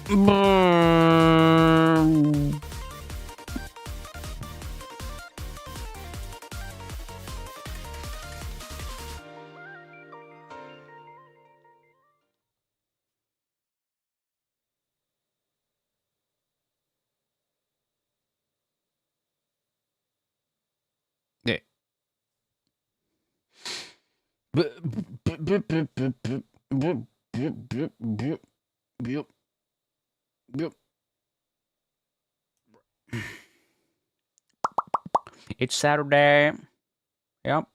Yeah. It's Saturday. Yep.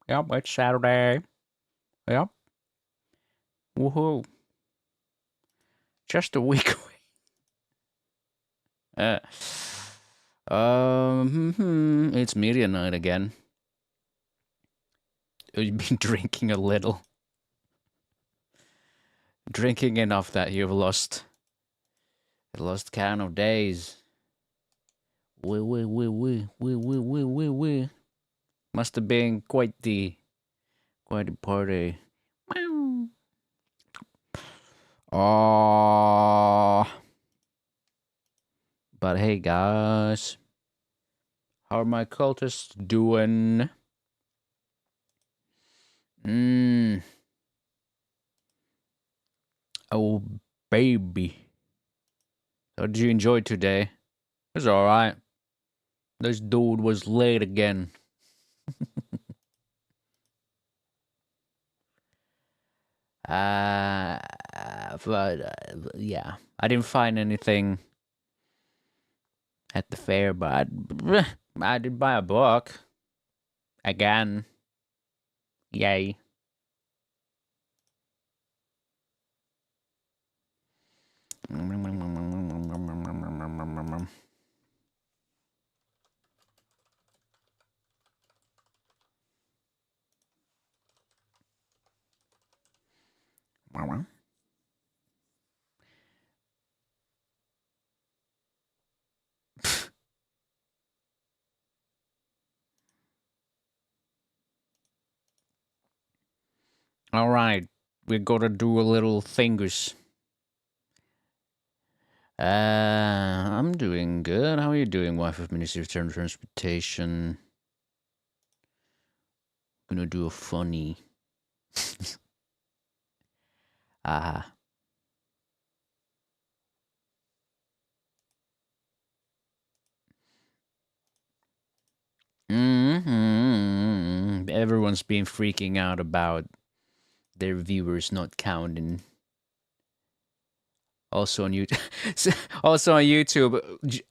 Yep, it's Saturday. Yep. Woohoo. Just a week away. It's media night again. You've been drinking a little. Drinking enough that you've lost count of days. We. Must have been quite the party. Oh, but hey guys, how are my cultists doing? Oh baby, how did you enjoy today? It was all right. This dude was late again. Yeah, I didn't find anything at the fair, but I did buy a book again. Yay. All right, we're gonna do a little thingus. I'm doing good. How are you doing, wife of Ministry of Transportation? Gonna do a funny. Ah. Everyone's been freaking out about their viewers not counting. Also on YouTube,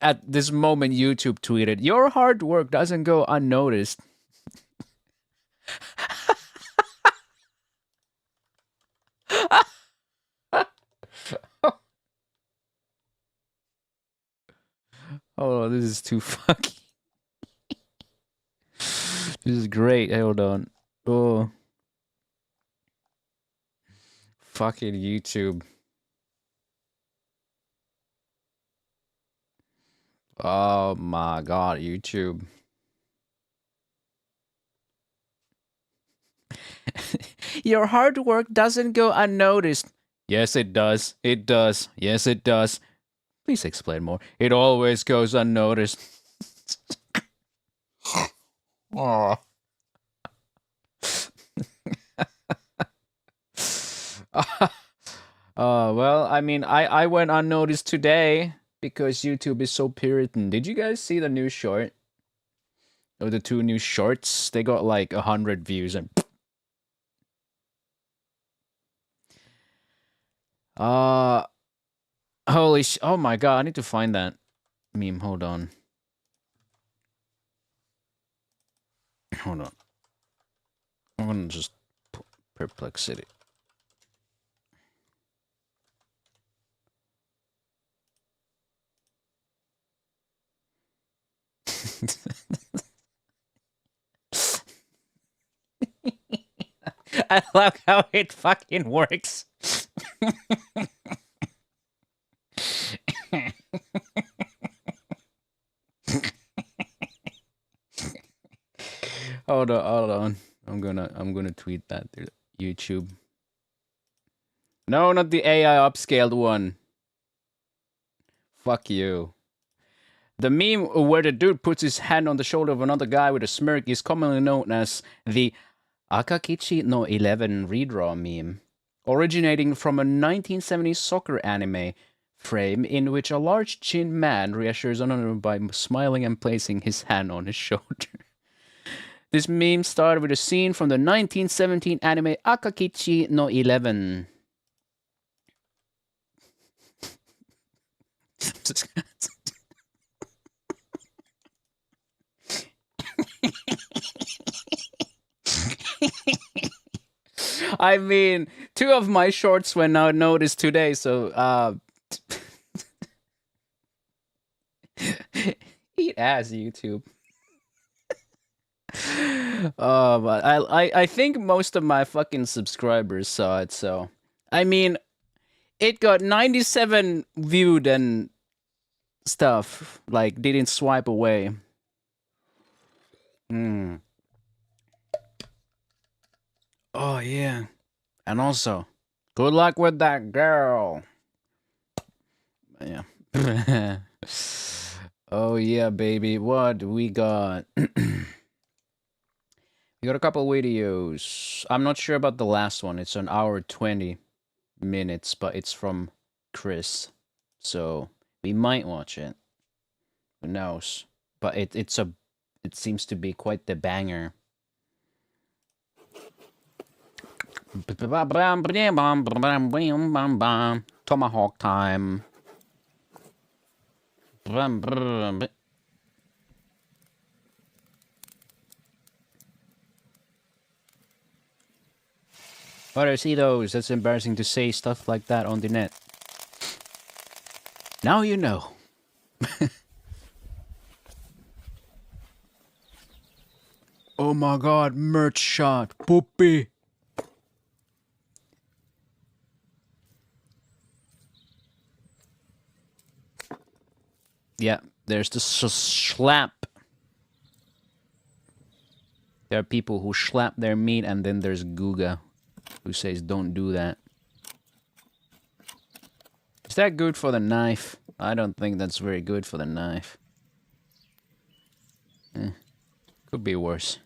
at this moment, YouTube tweeted, "Your hard work doesn't go unnoticed." Oh, this is too fucking. This is great. Hold on. Oh, fucking YouTube. Oh my god, YouTube. Your hard work doesn't go unnoticed. Yes, it does. It does. Yes, it does. Please explain more. It always goes unnoticed. Oh. Well, I mean, I went unnoticed today because YouTube is so Puritan. Did you guys see the new short? Or the two new shorts? They got like 100 views and. Holy oh my god, I need to find that meme. Hold on. Hold on. I'm gonna just perplexity. I love how it fucking works. Hold on. I'm gonna tweet that to YouTube. No, not the AI upscaled one. Fuck you. The meme where the dude puts his hand on the shoulder of another guy with a smirk is commonly known as the Akakichi no 11 redraw meme, originating from a 1970s soccer anime frame in which a large chin man reassures another by smiling and placing his hand on his shoulder. This meme started with a scene from the 1917 anime Akakichi no 11. I mean, 2 of my shorts went out noticed today, so eat ass, YouTube. But I think most of my fucking subscribers saw it, so I mean, it got 97 viewed and stuff, like didn't swipe away. Oh yeah. And also, good luck with that girl. Yeah. Oh yeah, baby. What do we got? We got a couple videos. I'm not sure about the last one. It's an hour 20 minutes, but it's from Chris. So we might watch it. Who knows? But it seems to be quite the banger. Tomahawk time. Oh, I see those. That's embarrassing to say stuff like that on the net. Now you know. Oh my god, merch shot. Poopy. Yeah, there's the slap. There are people who slap their meat, and then there's Guga, who says don't do that. Is that good for the knife? I don't think that's very good for the knife. Could be worse.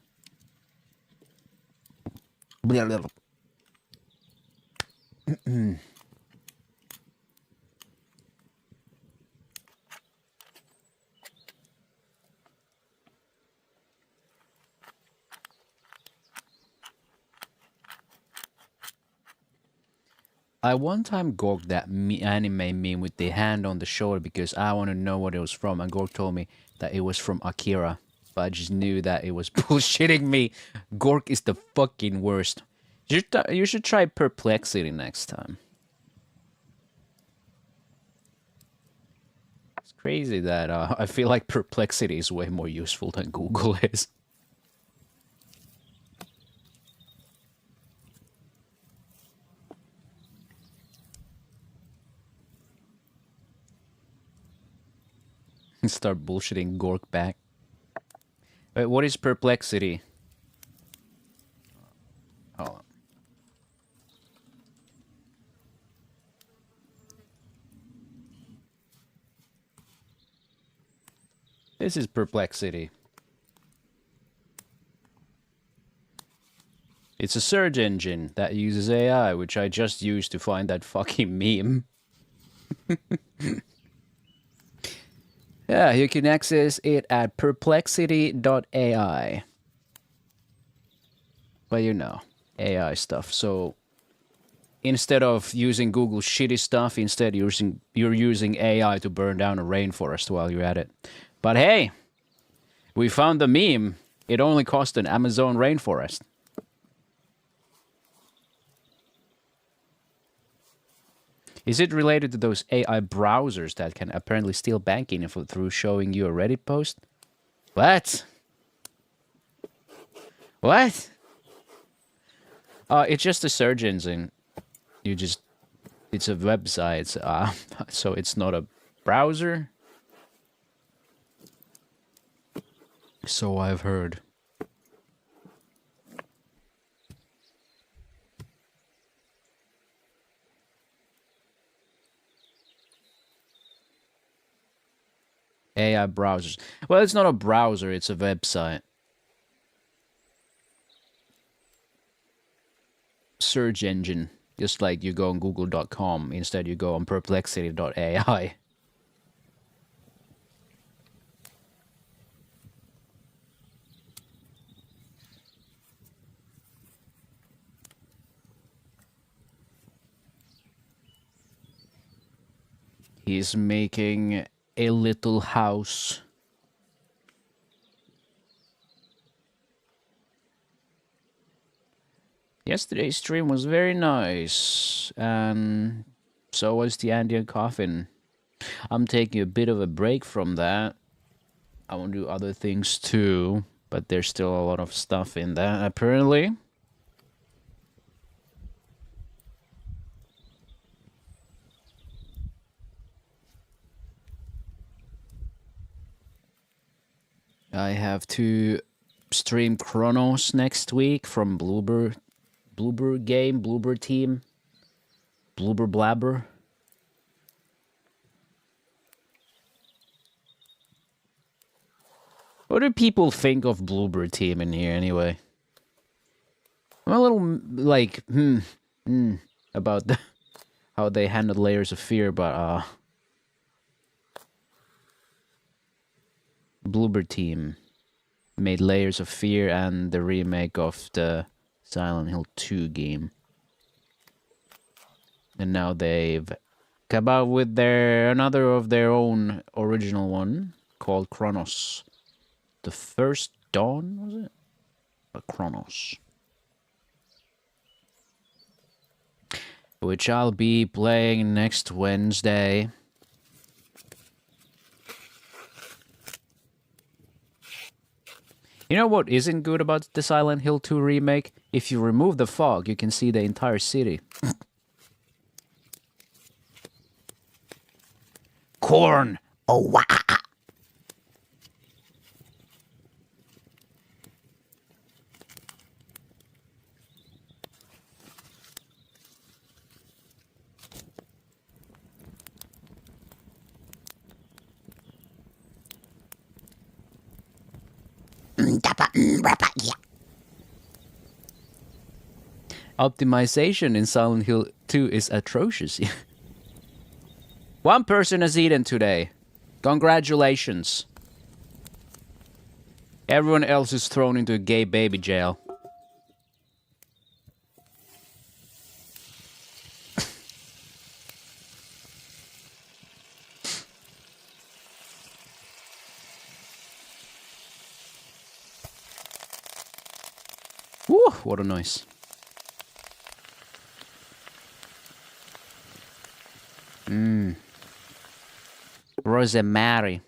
I one time gorked that anime meme with the hand on the shoulder because I want to know what it was from, and Gork told me that it was from Akira. But I just knew that it was bullshitting me. Gork is the fucking worst. You should try Perplexity next time. It's crazy that I feel like Perplexity is way more useful than Google is. Start bullshitting Gork back. Wait, what is Perplexity? Hold on. This is Perplexity. It's a search engine that uses AI, which I just used to find that fucking meme. Yeah, you can access it at perplexity.ai. But you know, AI stuff. So instead of using Google's shitty stuff, instead you're using AI to burn down a rainforest while you're at it. But hey, we found the meme. It only cost an Amazon rainforest. Is it related to those AI browsers that can apparently steal banking info through showing you a Reddit post? What? What? It's just a search engine. It's a website, so it's not a browser. So I've heard. AI browsers. Well, it's not a browser, it's a website. Search engine. Just like you go on google.com, instead you go on perplexity.ai. He's making a little house. Yesterday's stream was very nice, and so was the Andean Coffin. I'm taking a bit of a break from that. I want to do other things too, but there's still a lot of stuff in that, apparently. I have to stream Chronos next week from Bloober game, Bloober team, Bloober Blabber. What do people think of Bloober team in here anyway? I'm a little like about how they handled Layers of Fear, but Bloober team made Layers of Fear and the remake of the Silent Hill 2 game. And now they've come out with another of their own original one called Chronos. The First Dawn, was it? Chronos. Which I'll be playing next Wednesday. You know what isn't good about the Silent Hill 2 remake? If you remove the fog, you can see the entire city. Corn! Oh, wow! Optimization in Silent Hill 2 is atrocious. One person has eaten today. Congratulations. Everyone else is thrown into a gay baby jail. Woo, what a noise. Rosemary.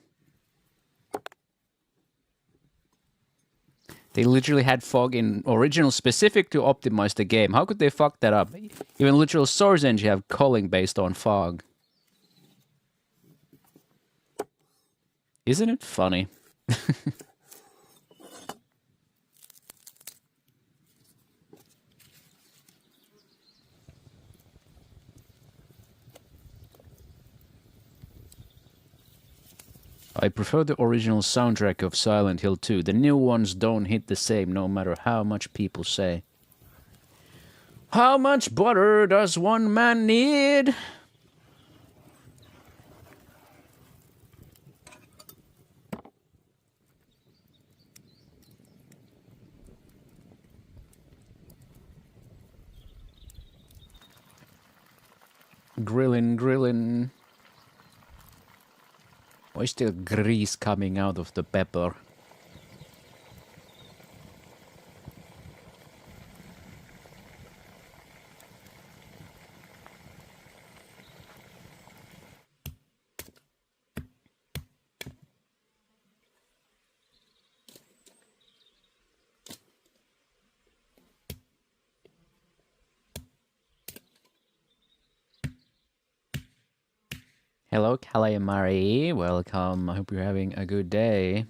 They literally had fog in original specific to optimize the game. How could they fuck that up? Even literal Source Engine have culling based on fog. Isn't it funny? I prefer the original soundtrack of Silent Hill 2. The new ones don't hit the same no matter how much people say. How much butter does one man need? Grillin'. Why is there grease coming out of the pepper? Hello, Calamari. Welcome. I hope you're having a good day.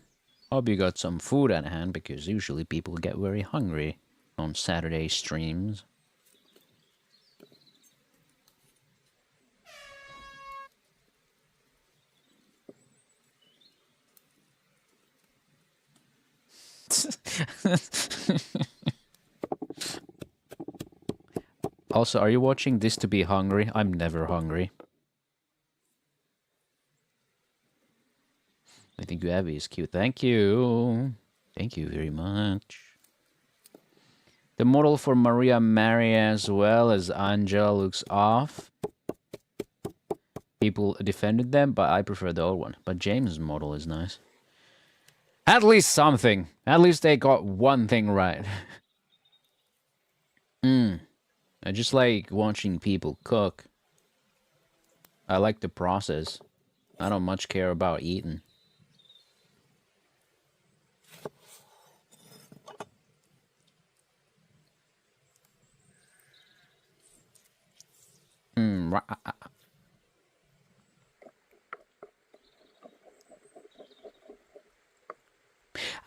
Hope you got some food at hand, because usually people get very hungry on Saturday streams. Also, are you watching this to be hungry? I'm never hungry. I think Abby is cute. Thank you. Thank you very much. The model for Maria Maria as well as Angela looks off. People defended them, but I prefer the old one. But James' model is nice. At least something. At least they got one thing right. I just like watching people cook. I like the process. I don't much care about eating.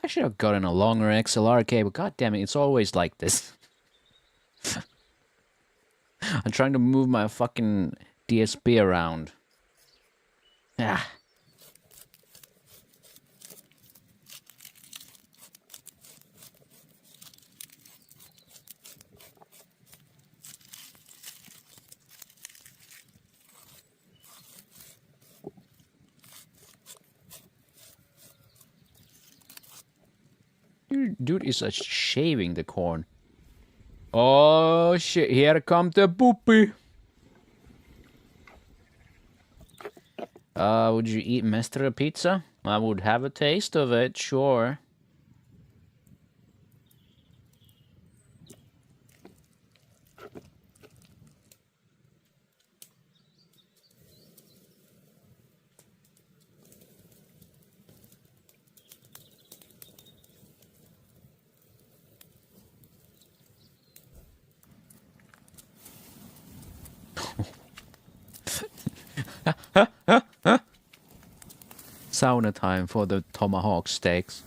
I should have gotten a longer XLR cable. God damn it, it's always like this. I'm trying to move my fucking DSP around. Ah. Dude is shaving the corn. Oh shit, here come the poopy. Would you eat Mestre pizza? I would have a taste of it, sure. Sauna time for the tomahawk steaks.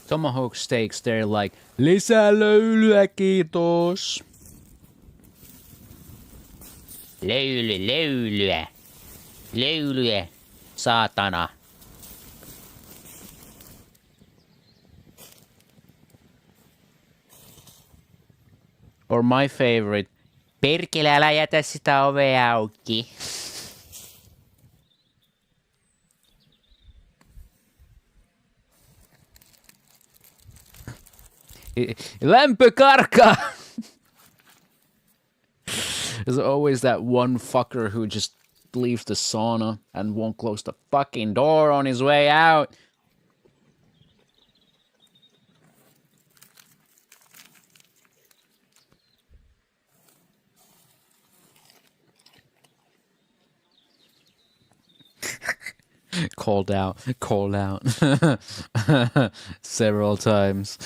Tomahawk steaks, they're like, lisälöylyä, kiitos. Löylyä. Löylyä, saatana. Or my favorite, perkele, älä jätä sitä ovea auki. Lämpökarkka! There's always that one fucker who just leaves the sauna and won't close the fucking door on his way out. Called out several times.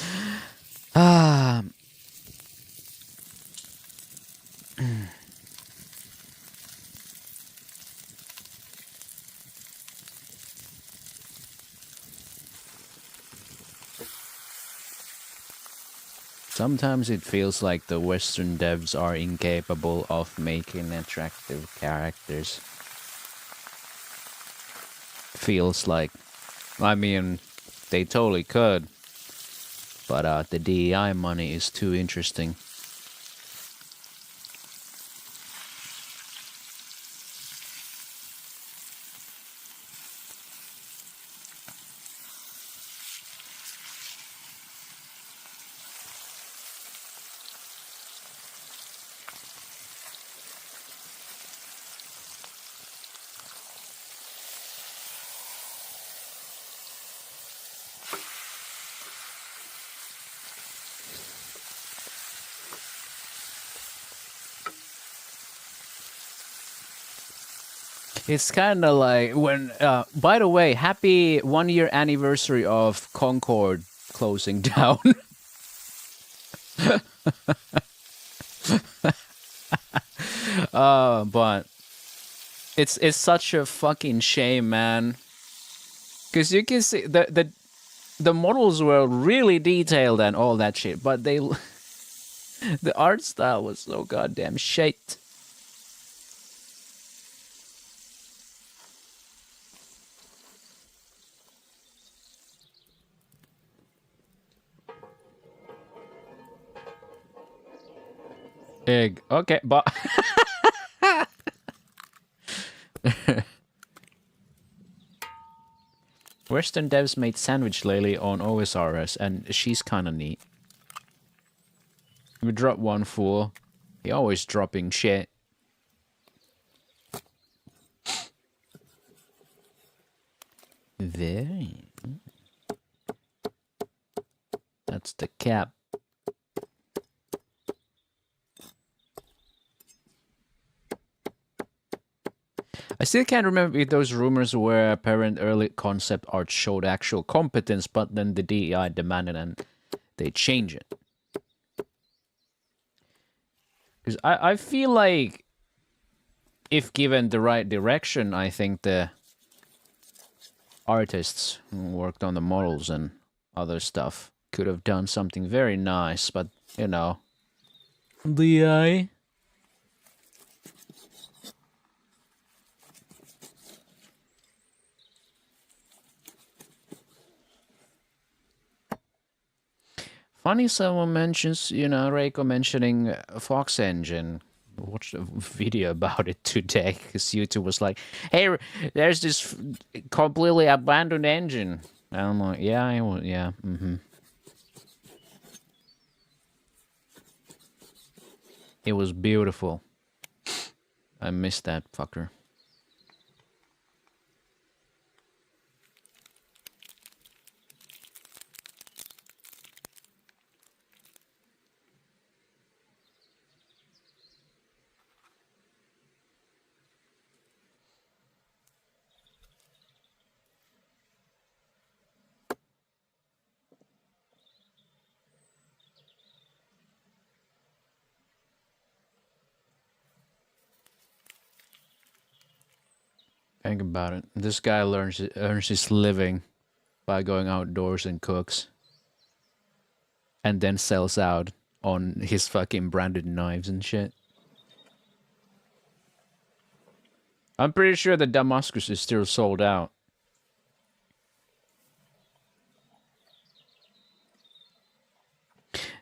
Sometimes it feels like the Western devs are incapable of making attractive characters. Feels like. I mean, they totally could. But the DEI money is too interesting. It's kind of like when, by the way, happy 1 year anniversary of Concord closing down. But it's such a fucking shame, man. Because you can see the models were really detailed and all that shit, but they the art style was so goddamn shit. Egg. Okay, but Western devs made Sandwich lately on OSRS, and she's kinda neat. We dropped one fool. He always dropping shit. Very. That's the cap. I still can't remember if those rumors were apparent early concept art showed actual competence, but then the DEI demanded and they change it. Because I feel like if given the right direction, I think the artists who worked on the models and other stuff could have done something very nice, but you know, DEI. Funny someone mentions, you know, Reiko mentioning Fox Engine. I watched a video about it today because YouTube was like, hey, there's this completely abandoned engine. And I'm like, yeah, yeah, It was beautiful. I missed that fucker. Think about it. This guy earns his living by going outdoors and cooks. And then sells out on his fucking branded knives and shit. I'm pretty sure the Damascus is still sold out.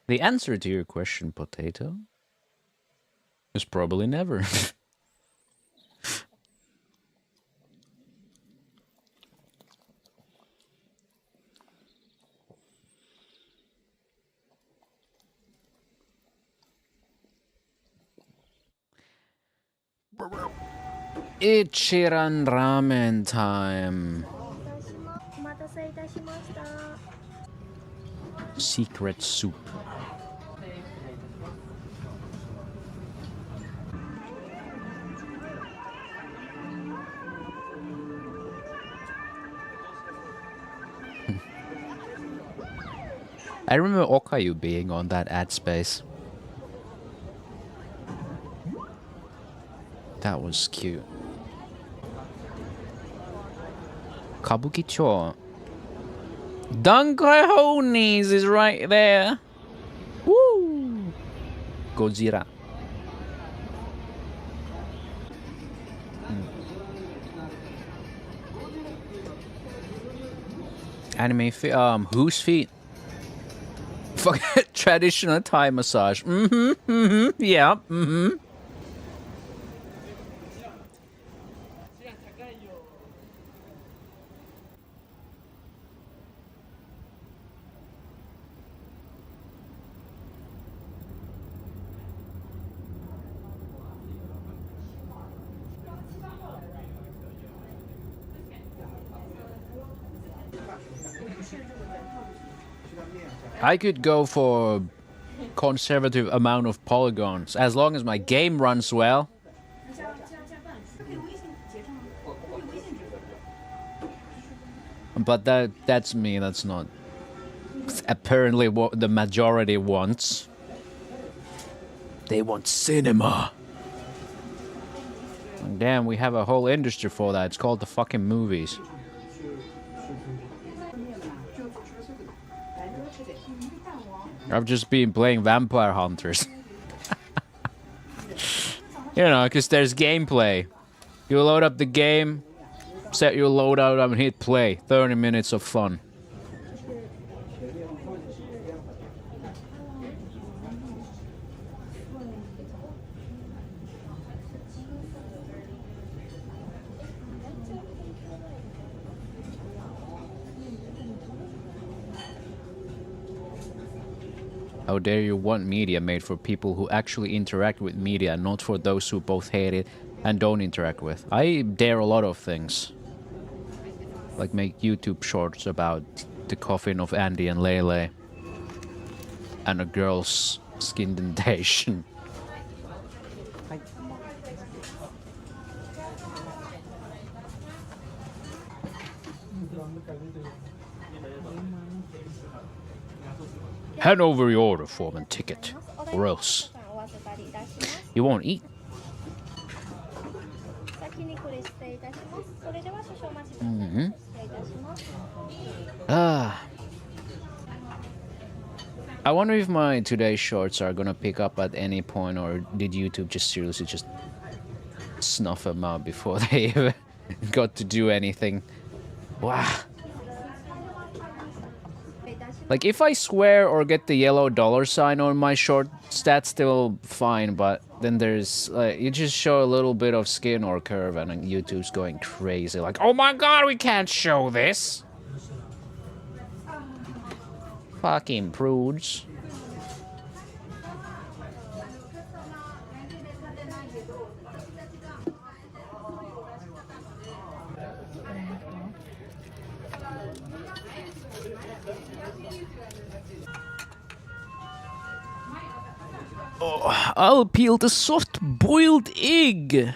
The answer to your question, Potato, is probably never. Ichiran ramen time. Secret soup. I remember Okayu being on that ad space. That was cute. Kabukicho. Dankai Honies is right there. Woo! Godzilla. Anime whose feet? Fuck traditional Thai massage. Yeah, I could go for conservative amount of polygons as long as my game runs well. But that's me, that's not apparently what the majority wants. They want cinema. Damn, we have a whole industry for that. It's called the fucking movies. I've just been playing Vampire Hunters. You know, because there's gameplay. You load up the game, set your loadout up and hit play. 30 minutes of fun. How dare you want media made for people who actually interact with media, not for those who both hate it and don't interact with. I dare a lot of things. Like make YouTube shorts about the coffin of Andy and Lele. And a girl's skin dentation. Hand over your order form and ticket, or else you won't eat. I wonder if my today's shorts are gonna pick up at any point, or did YouTube just seriously just snuff them out before they even got to do anything? Wow. Like, if I swear or get the yellow $sign on my shorts, that's still fine, but then there's, you just show a little bit of skin or curve and YouTube's going crazy, like, oh my god, we can't show this! Fucking prudes. Oh, I'll peel the soft-boiled egg.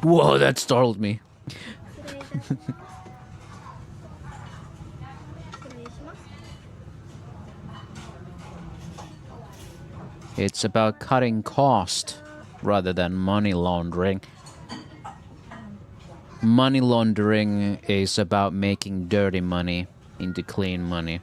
Whoa, that startled me. It's about cutting cost rather than money laundering. Money laundering is about making dirty money into clean money.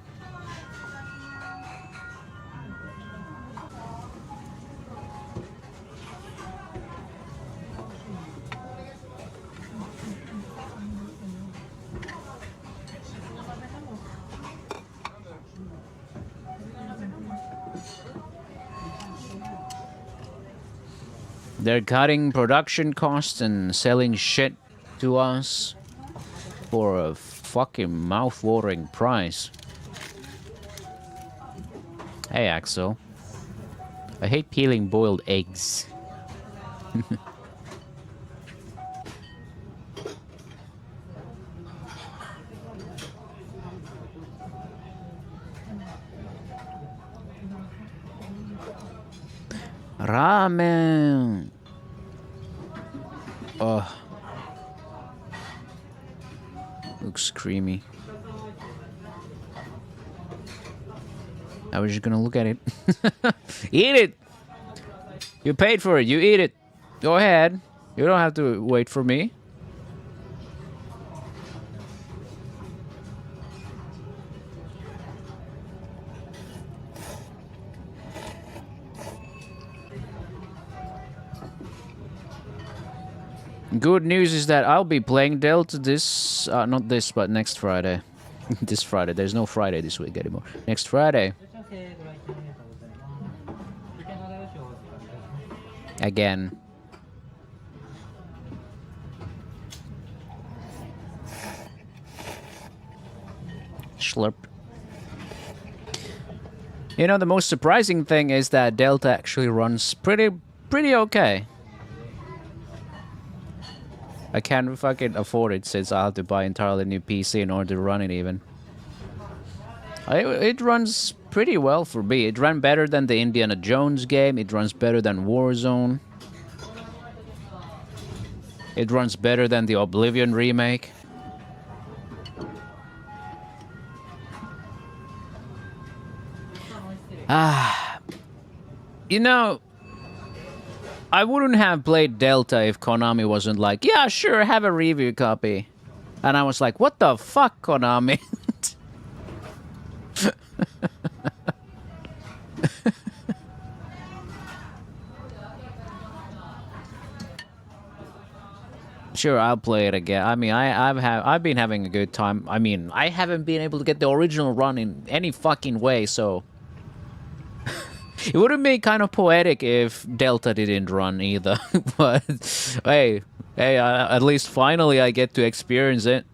They're cutting production costs and selling shit to us for a fucking mouth-watering price. Hey, Axel. I hate peeling boiled eggs. Ramen. Oh. Looks creamy. I was just gonna look at it. Eat it! You paid for it, you eat it. Go ahead. You don't have to wait for me. Good news is that I'll be playing Delta this, not this, but next Friday. This Friday. There's no Friday this week anymore. Next Friday. Again. Slurp. You know, the most surprising thing is that Delta actually runs pretty okay. I can't fucking afford it since I have to buy entirely new PC in order to run it even. It runs pretty well for me. It ran better than the Indiana Jones game. It runs better than Warzone. It runs better than the Oblivion remake. You know, I wouldn't have played Delta if Konami wasn't like, yeah, sure, have a review copy. And I was like, what the fuck, Konami? Sure, I'll play it again. I mean, I've been having a good time. I mean, I haven't been able to get the original run in any fucking way, so it would have been kind of poetic if Delta didn't run either. But hey, at least finally I get to experience it.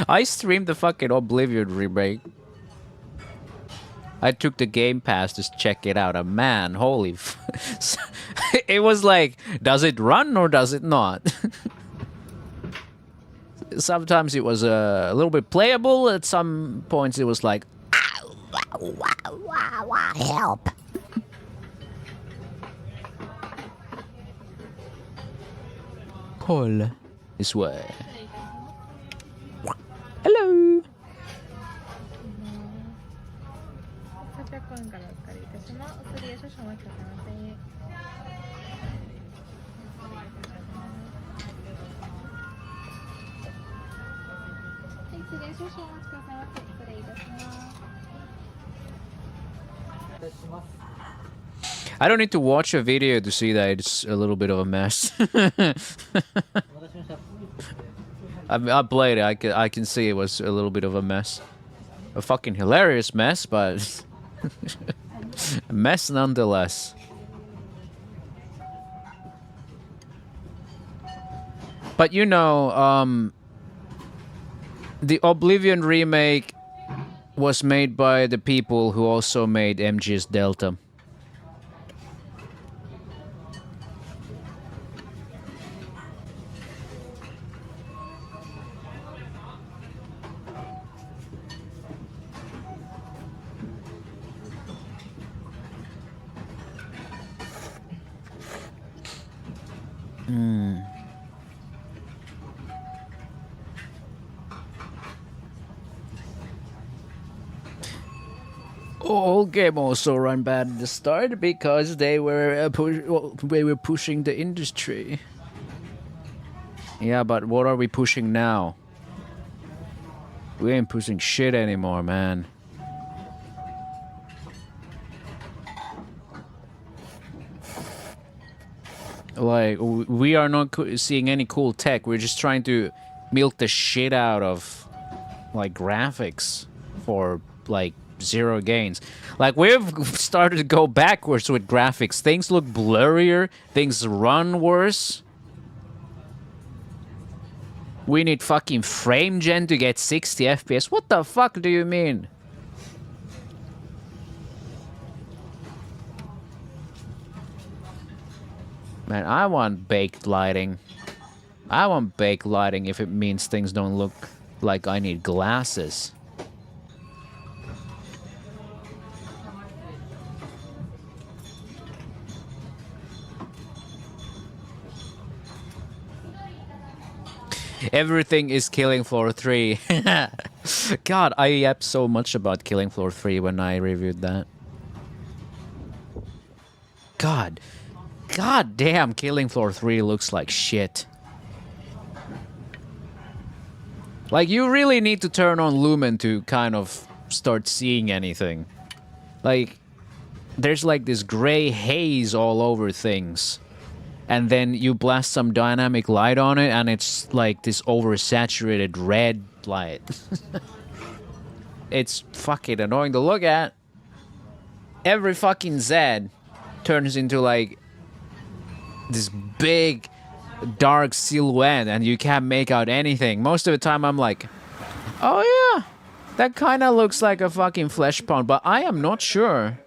I streamed the fucking Oblivion remake. I took the Game Pass to check it out, and man, holy... it was like, does it run or does it not? Sometimes it was a little bit playable, at some points it was like... help! Paul, this way. Hello! I don't need to watch a video to see that it's a little bit of a mess. I played it. I can see it was a little bit of a mess. A fucking hilarious mess, but a mess nonetheless. But you know, the Oblivion remake was made by the people who also made MGS Delta. Old game also run bad at the start because they were pushing the industry. Yeah, but what are we pushing now? We ain't pushing shit anymore, man. Like, we are not seeing any cool tech. We're just trying to milk the shit out of, like, graphics for, like, zero gains. Like, we've started to go backwards with graphics. Things look blurrier. Things run worse. We need fucking frame gen to get 60 FPS. What the fuck do you mean? Man, I want baked lighting. I want baked lighting if it means things don't look like I need glasses. Everything is Killing Floor 3. God, I yapped so much about Killing Floor 3 when I reviewed that. God damn, Killing Floor 3 looks like shit. Like, you really need to turn on Lumen to kind of start seeing anything. Like, there's like this gray haze all over things. And then you blast some dynamic light on it, and it's like this oversaturated red light. It's fucking annoying to look at. Every fucking Z turns into like this big dark silhouette, and you can't make out anything. Most of the time I'm like, oh yeah, that kind of looks like a fucking flesh pound, but I am not sure.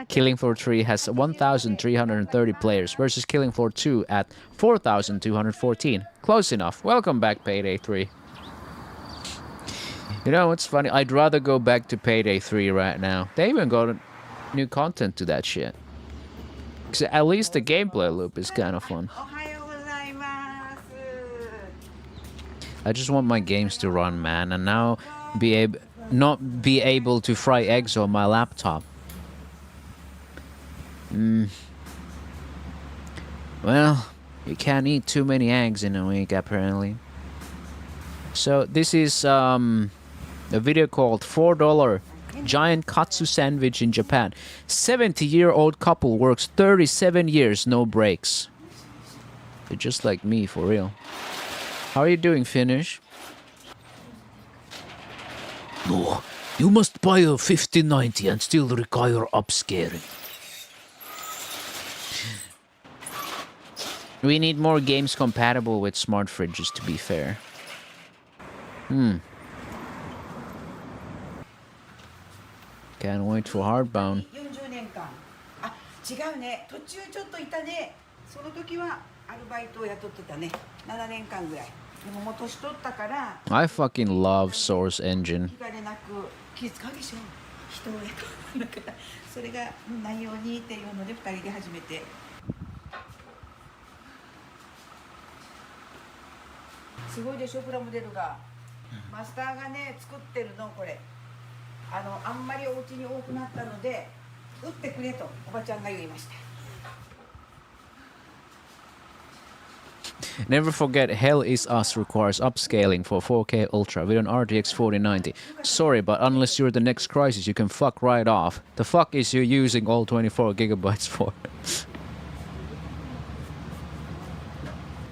Killing Floor 3 has 1,330 players versus Killing Floor 2 at 4,214. Close enough. Welcome back, Payday 3. You know what's funny? I'd rather go back to Payday 3 right now. They even got new content to that shit. 'Cause at least the gameplay loop is kind of fun. I just want my games to run, man, and now not be able to fry eggs on my laptop. Well, you can't eat too many eggs in a week, apparently. So this is a video called $4 Giant Katsu Sandwich in Japan. 70-year-old couple works 37 years, no breaks. They're just like me, for real. How are you doing, Finnish? No, you must buy a 5090 and still require upscaling. We need more games compatible with smart fridges, to be fair. Can't wait for Hardbound. 40年間あ、違うね。途中ちょっといたね。その時はアルバイトを雇ってたね。7年間ぐらい。でももう年取ったから。I fucking love Source Engine. 気兼ねなく気遣うでしょ。人を雇うだからそれが何用にっていうので2人で始めて。すごいでしょプラモデルが。マスターがね作ってるのこれ。あんまりお家に多くなったので売ってくれとおばちゃんが言いました。 Never forget, Hell is Us requires upscaling for 4K Ultra with an RTX 4090. Sorry, but unless you're the next Crisis, you can fuck right off. The fuck is you using all 24 gigabytes for?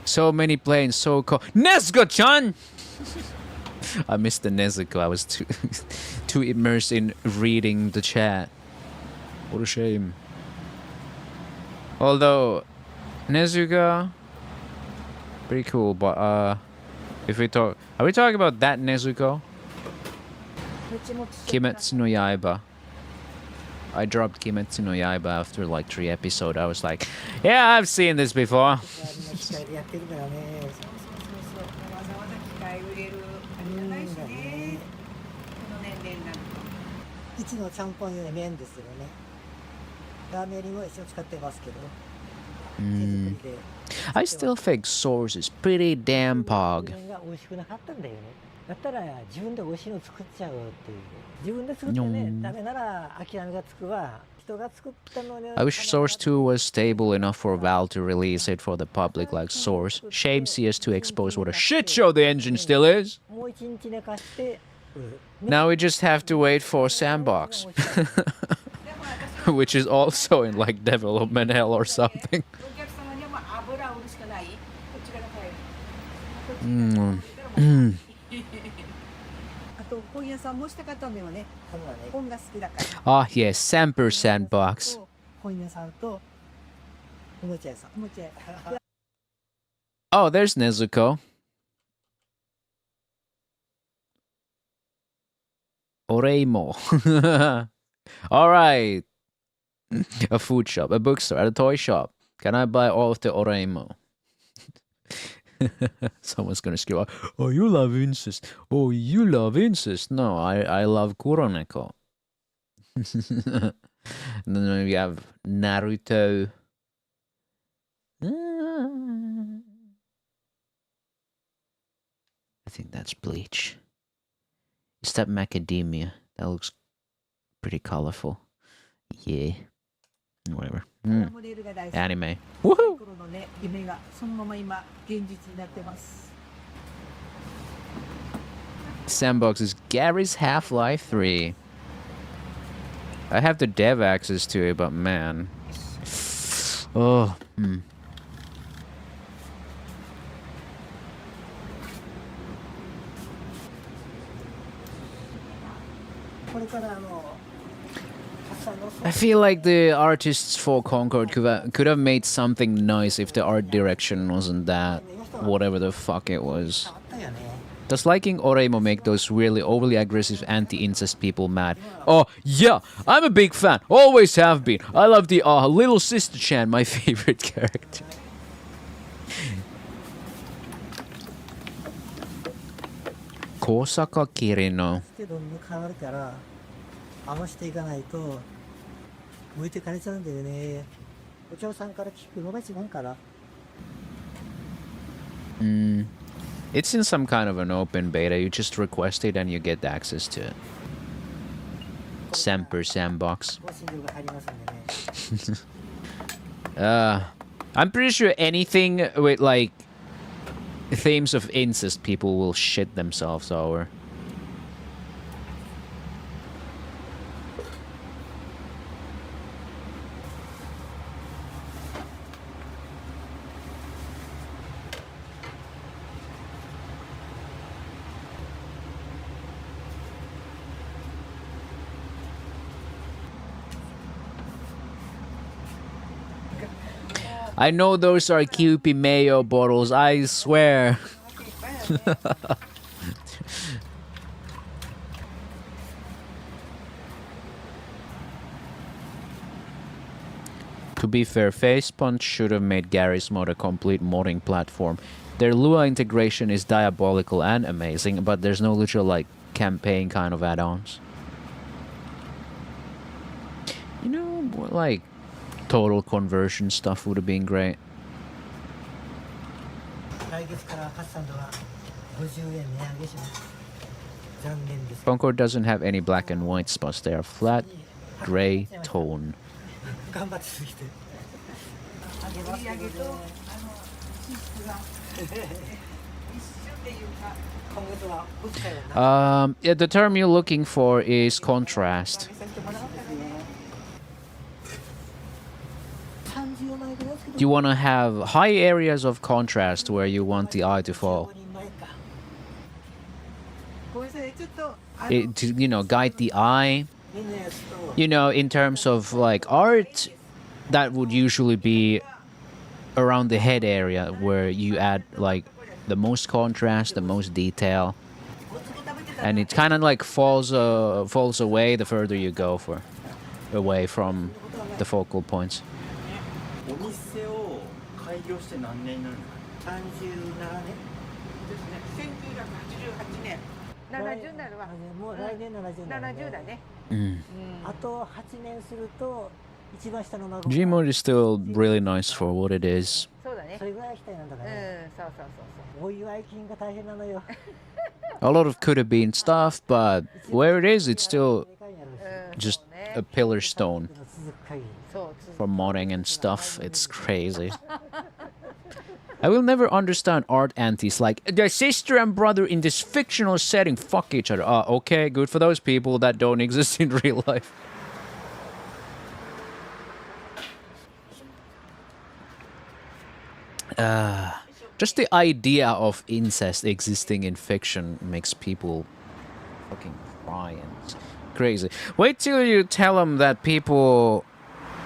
So many planes, so cold. Nezuko-chan! I missed the Nezuko. I was too immersed in reading the chat. What a shame. Although Nezuko, pretty cool, but if we talk, are we talking about that Nezuko? Kimetsu no Yaiba. I dropped Kimetsu no Yaiba after like 3 episodes. I was like, yeah, I've seen this before. いつのちゃんぽんより麺ですよね。ラーメンよりも一応使ってますけど。手作りで。I still think Source is pretty damn pog. 麺が美味しくなかったんだよね。だったら自分で美味しいの作っちゃうっていう。自分で作ってね、ダメなら諦めがつくわ。人が作ったのに。I wish Source 2 was stable enough for Valve to release it for the public like Source. Shame CS2 exposed what a shit show the engine still is. もう一日寝かして。 Now we just have to wait for Sandbox. Which is also in like development hell or something. Ah yes, Samper Sandbox. Oh, there's Nezuko. Oreimo. Alright. A food shop, a bookstore, a toy shop. Can I buy all of the Oreimo? Someone's gonna scream out, oh, you love incest. Oh, you love incest. No, I love Kuroneko. And then we have Naruto. I think that's Bleach. Is that Macadamia? That looks pretty colorful. Yeah. Whatever. Anime. Woohoo! Sandbox is Gary's Half-Life 3. I have the dev access to it, but man. Oh. I feel like the artists for Concord could have made something nice if the art direction wasn't that whatever the fuck it was. Does liking Oreimo make those really overly aggressive anti-incest people mad? Oh, yeah, I'm a big fan. Always have been. I love the little sister Chan, my favorite character. Kosaka Kirino. けど変わるから合わせていかないと向いてかれちゃうんだよね。お嬢さんから聞くのが一番かな。It's in some kind of an open beta. You just request it and you get access to it. Semper Sandbox. 更新料が入りますんでね。I'm pretty sure anything with like themes of incest, people will shit themselves over. I know those are Kewpie Mayo bottles, I swear. To be fair, Facepunch should have made Garry's Mod a complete modding platform. Their Lua integration is diabolical and amazing, but there's no literal like campaign kind of add-ons. You know, like total conversion stuff would have been great. 来月からカスタンドは50円値上げします。残念です。 Concord doesn't have any black and white spots. They are flat, gray tone. 頑張ってすぎて。上げますけどね。脂質が一緒っていうか今月は物価よな。Yeah, the term you're looking for is contrast. させてもらおうかな。30枚ぐらいですけど。 You want to have high areas of contrast where you want the eye to fall. 15人前か。ごめんなさい、ちょっとTo, you know, guide the eye. みんなやつと。 You know, in terms of like art, that would usually be around the head area where you add like the most contrast, the most detail, and it kind of like falls away the further you go away from the focal points. お店を開業して何年になるの？ 37年。ですね。1988年。70になるわ。もう来年70になる、ね。 70だね。あと8年すると一番下の孫が Gmod is still really nice for what it is. そうだねそ。れぐらい期待なんだからね。そうそうそうお祝い金が大変なのよ。 A lot of could have been stuff, but where it is, it's still そう。just そうね a pillar stone 続く限り。そう続く for modding and stuff. It's crazy. I will never understand art antis like their sister and brother in this fictional setting fuck each other. Okay, good for those people that don't exist in real life. Just the idea of incest existing in fiction makes people fucking cry and it's crazy. Wait till you tell them that people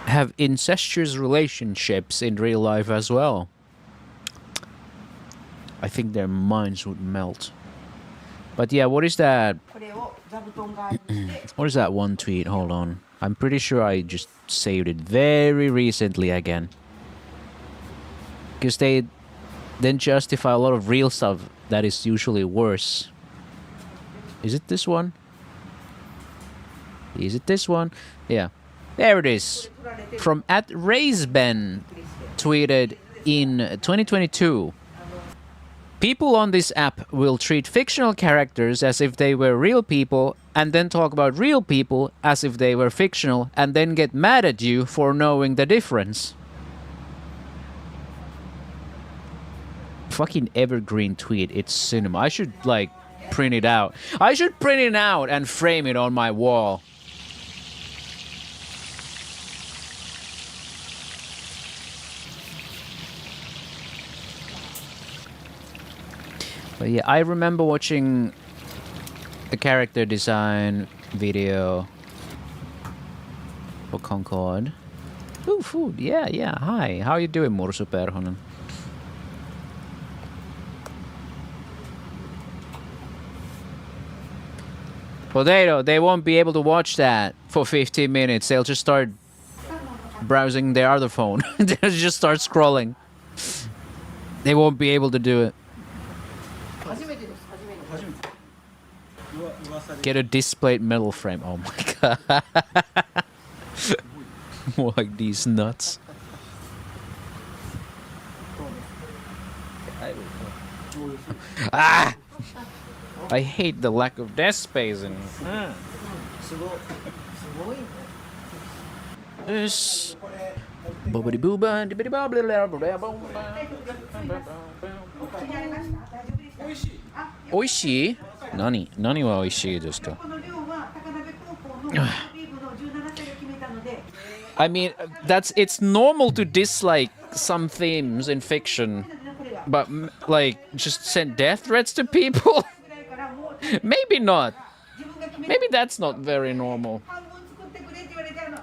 have incestuous relationships in real life as well. I think their minds would melt. But yeah, what is that? これを座布団代わりにして What is that one tweet? Hold on. I'm pretty sure I just saved it very recently again. Because they then justify a lot of real stuff that is usually worse. Is it this one? Is it this one? Yeah. There it is. From @RaiseBen tweeted in 2022. People on this app will treat fictional characters as if they were real people and then talk about real people as if they were fictional and then get mad at you for knowing the difference. Fucking evergreen tweet. It's cinema. I should like print it out. I should print it out and frame it on my wall. But yeah, I remember watching a character design video for Concord. Ooh, food. Yeah, yeah. Hi. How you doing, Mursu Perhonen? Potato, they won't be able to watch that for 15 minutes. They'll just start browsing their other phone. They'll just start scrolling. They won't be able to do it. 初めてです初めてです初めて噂で Get a displayed metal frame. Oh my god. Like these nuts. Ah! I hate the lack of desk space in すごいね this. Boobity booba, dibbity bobbly, お口に合いました大丈夫でした美味しいあ Oishii? Nani wa oishii desu ka? この量は高鍋高校のビーフの17歳が決めたので I mean, it's normal to dislike some themes in fiction, これが but like just send death threats to people? ぐらいからもう Maybe not. 自分が決めた Maybe that's not very normal. 半分作ってくれって言われて2分の1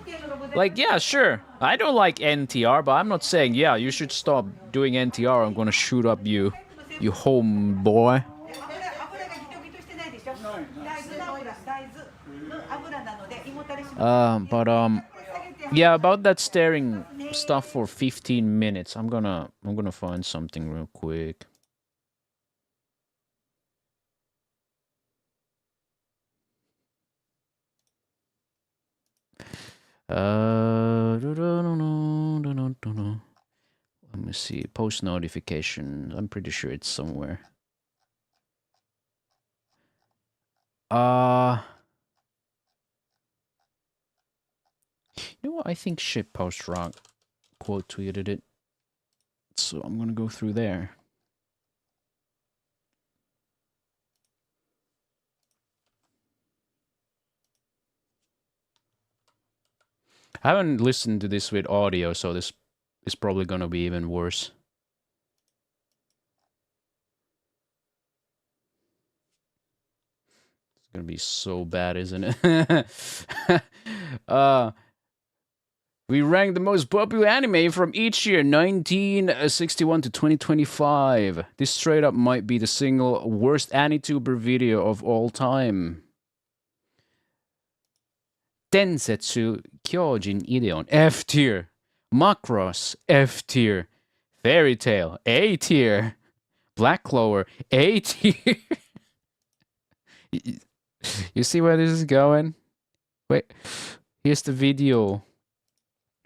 っていうのがございます Like, yeah, sure. I don't like NTR, but I'm not saying, yeah, you should stop doing NTR. I'm gonna shoot up you homeboy. 油がギトギトしてないでしょ大豆の油大豆の油なので胃もたれします But yeah, about that staring stuff for 15 minutes. I'm gonna find something real quick. Let me see. Post notification. I'm pretty sure it's somewhere. You know what? I think Shitpost Rock quote tweeted it. So I'm gonna go through there. I haven't listened to this with audio, so this is probably gonna be even worse. It's gonna be so bad, isn't it? We ranked the most popular anime from each year, 1961 to 2025. This straight up might be the single worst Anituber video of all time. Densetsu Kyojin Ideon, F tier. Macross, F tier. Fairy Tail, A tier. Black Clover, A tier. You see where this is going? Wait, here's the video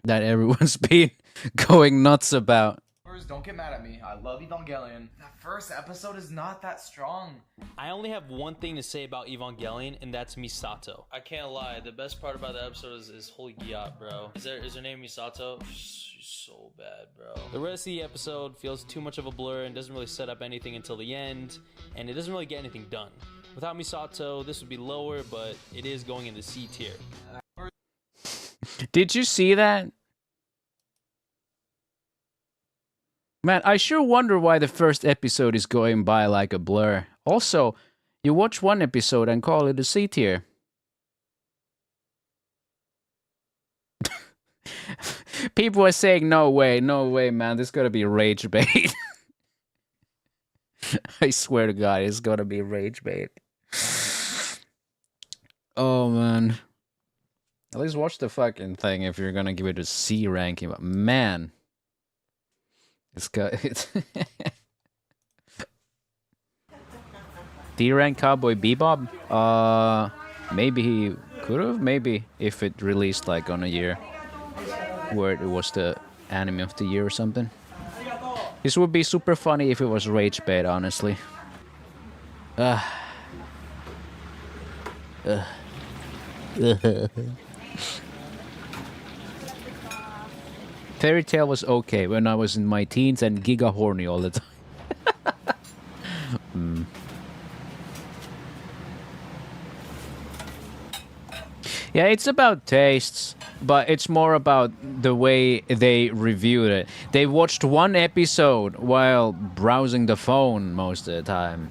that everyone's been going nuts about. Don't get mad at me. I love Evangelion. That first episode is not that strong. I only have one thing to say about Evangelion, and that's Misato. I can't lie, the best part about the episode is holy gyat, bro. Is her name Misato? She's so bad, bro. The rest of the episode feels too much of a blur and doesn't really set up anything until the end, and it doesn't really get anything done. Without Misato, this would be lower, but it is going into C tier. Did you see that? Man, I sure wonder why the first episode is going by like a blur. Also, you watch one episode and call it a C tier. People are saying, no way, man, this gotta be rage bait. I swear to God, it's gonna be rage bait. Oh, man. At least watch the fucking thing if you're gonna give it a C ranking, but man. It's D-rank Cowboy Bebop? Maybe he could have. Maybe if it released like on a year where it was the anime of the year or something. This would be super funny if it was Rage Bait, honestly. Fairy Tail was okay when I was in my teens and giga horny all the time. Yeah, it's about tastes, but it's more about the way they reviewed it. They watched one episode while browsing the phone most of the time.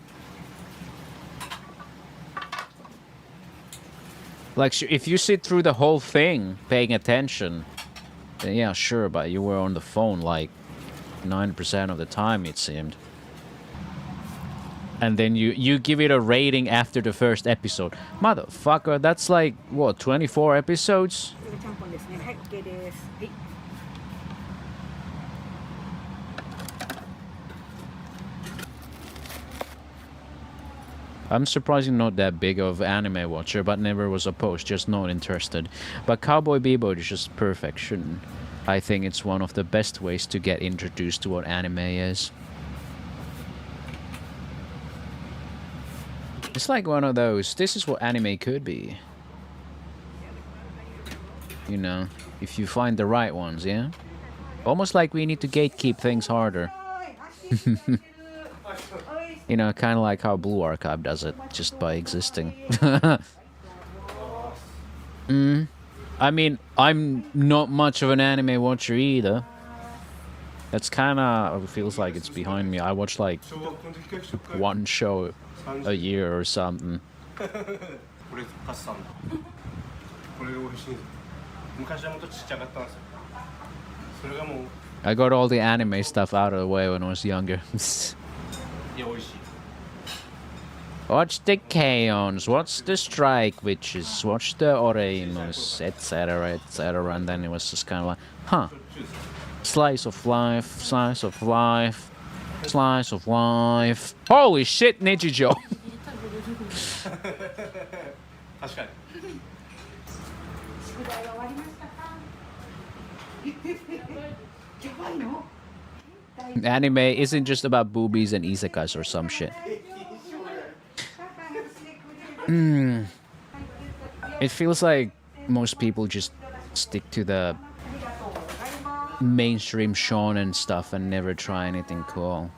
Like, if you sit through the whole thing paying attention, then yeah, sure, but you were on the phone like 9% of the time, it seemed. and then you give it a rating after the first episode. Motherfucker, that's like what, 24 episodes? これがちゃんぽんですね。はい、OK です。はい。I'm surprisingly not that big of anime watcher, but never was opposed, just not interested. But Cowboy Bebop is just perfection. I think it's one of the best ways to get introduced to what anime is. It's like one of those, this is what anime could be. You know, if you find the right ones, yeah? Almost like we need to gatekeep things harder. You know, kind of like how Blue Archive does it, just by existing. I mean, I'm not much of an anime watcher either. That's kind of feels like it's behind me. I watch like one show a year or something. I got all the anime stuff out of the way when I was younger. Watch the Kaons, watch the Strike Witches, watch the Oreimus, etc, etc, and then it was just kind of like, huh, slice of life, slice of life, slice of life. Holy shit, Nichijou! 確かに 宿題は終わりましたか？やばいの？ Anime isn't just about boobies and isekais or some shit. It feels like most people just stick to the mainstream shonen stuff and never try anything cool.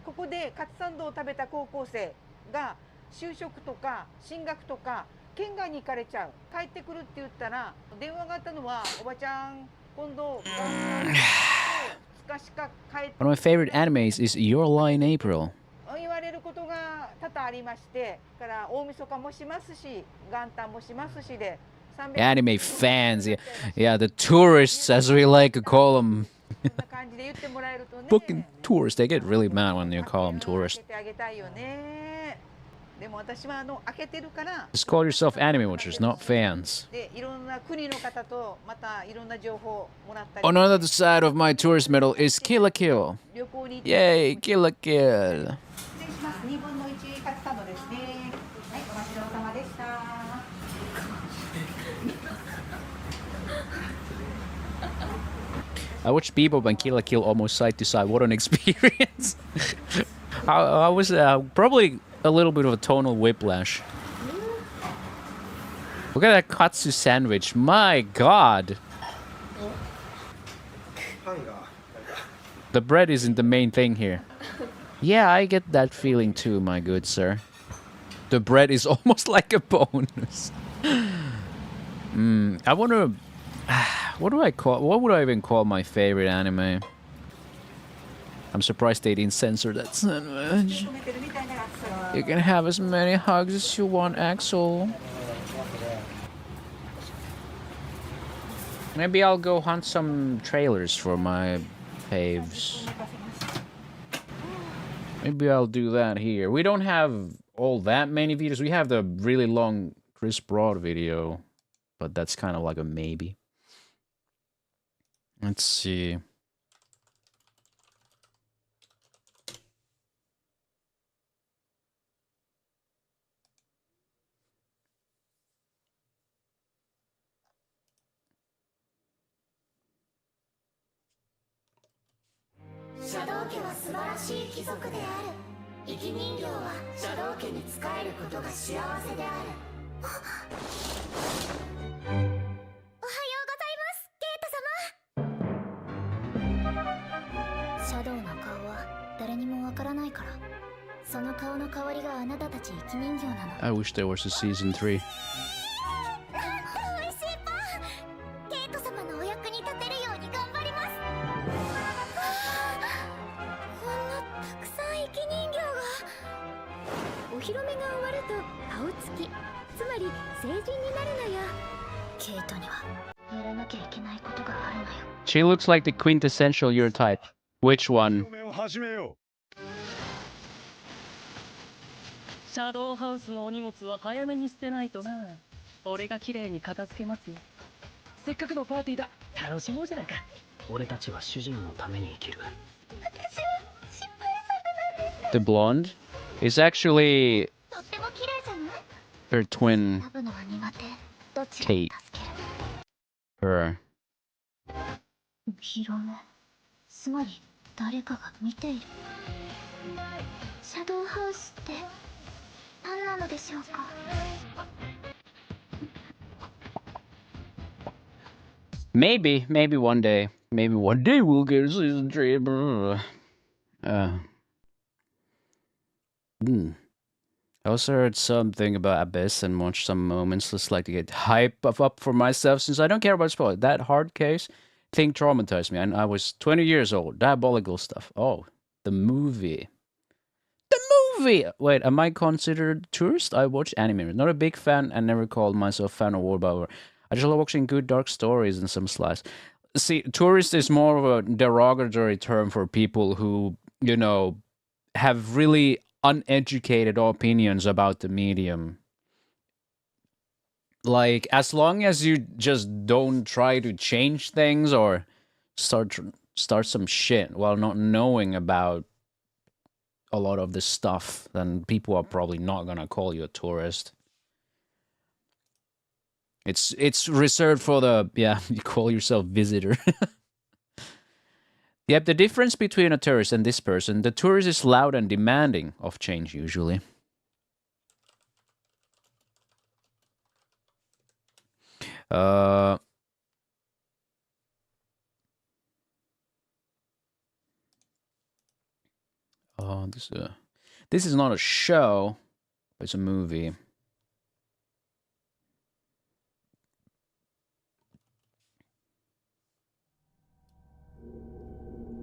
ここでカツサンドを食べた高校生が就職とか進学とか県外に行かれちゃう。帰ってくるって言ったら電話があったのはおばちゃん今度2日しか帰って One of my favorite animes is Your Lie in April. 言われることが多々ありまして、から大晦日もしますし、元旦もしますしで。Anime fans, yeah, the tourists, as we like to call them. Fucking tourists, they get really mad when you call them tourists. Just call yourself anime watchers, not fans. Another side of my tourist medal is Kill la Kill. Yay, Kill la Kill. I watched Bebop and Kill la Kill almost side to side. What an experience! I was probably a little bit of a tonal whiplash. Look at that katsu sandwich. My god! The bread isn't the main thing here. Yeah, I get that feeling too, my good sir. The bread is almost like a bonus. I wonder... what would I even call my favorite anime? I'm surprised they didn't censor that sandwich. You can have as many hugs as you want, Axel. Maybe I'll go hunt some trailers for my faves. Maybe I'll do that here. We don't have all that many videos. We have the really long Chris Broad video, but that's kind of like a maybe. Let's see. I wish there was a season 3. She looks like the quintessential your type. Which one? シャドウハウスのお荷物は早めに捨てないとな。俺が綺麗に片付けますよ。せっかくのパーティーだ。楽しもうじゃないか。俺たちは主人のために生きる。私は失敗作なんです。The blonde is actually とっても綺麗じゃない？ her twin 選ぶのは苦手。どっちが Kate. 助ける？ her. ヒロム。つまり誰かが見ている。シャドウハウスって何なのでしょうか。Maybe one day. Maybe one day we'll get a season 3. I also heard something about Abyss and watched some moments just like to get hype up for myself since I don't care about spoilers. That hard case thing traumatized me, and I was 20 years old. Diabolical stuff. Oh, the movie. The movie! Wait, am I considered tourist? I watch anime. Not a big fan and never called myself fan of Warbower. I just love watching good dark stories and some slice. See, tourist is more of a derogatory term for people who, you know, have really uneducated opinions about the medium. Like, as long as you just don't try to change things or start some shit while not knowing about a lot of this stuff, then people are probably not gonna call you a tourist. It's reserved for the, yeah, you call yourself visitor. Yep, the difference between a tourist and this person, the tourist is loud and demanding of change usually. Oh, this is not a show, it's a movie.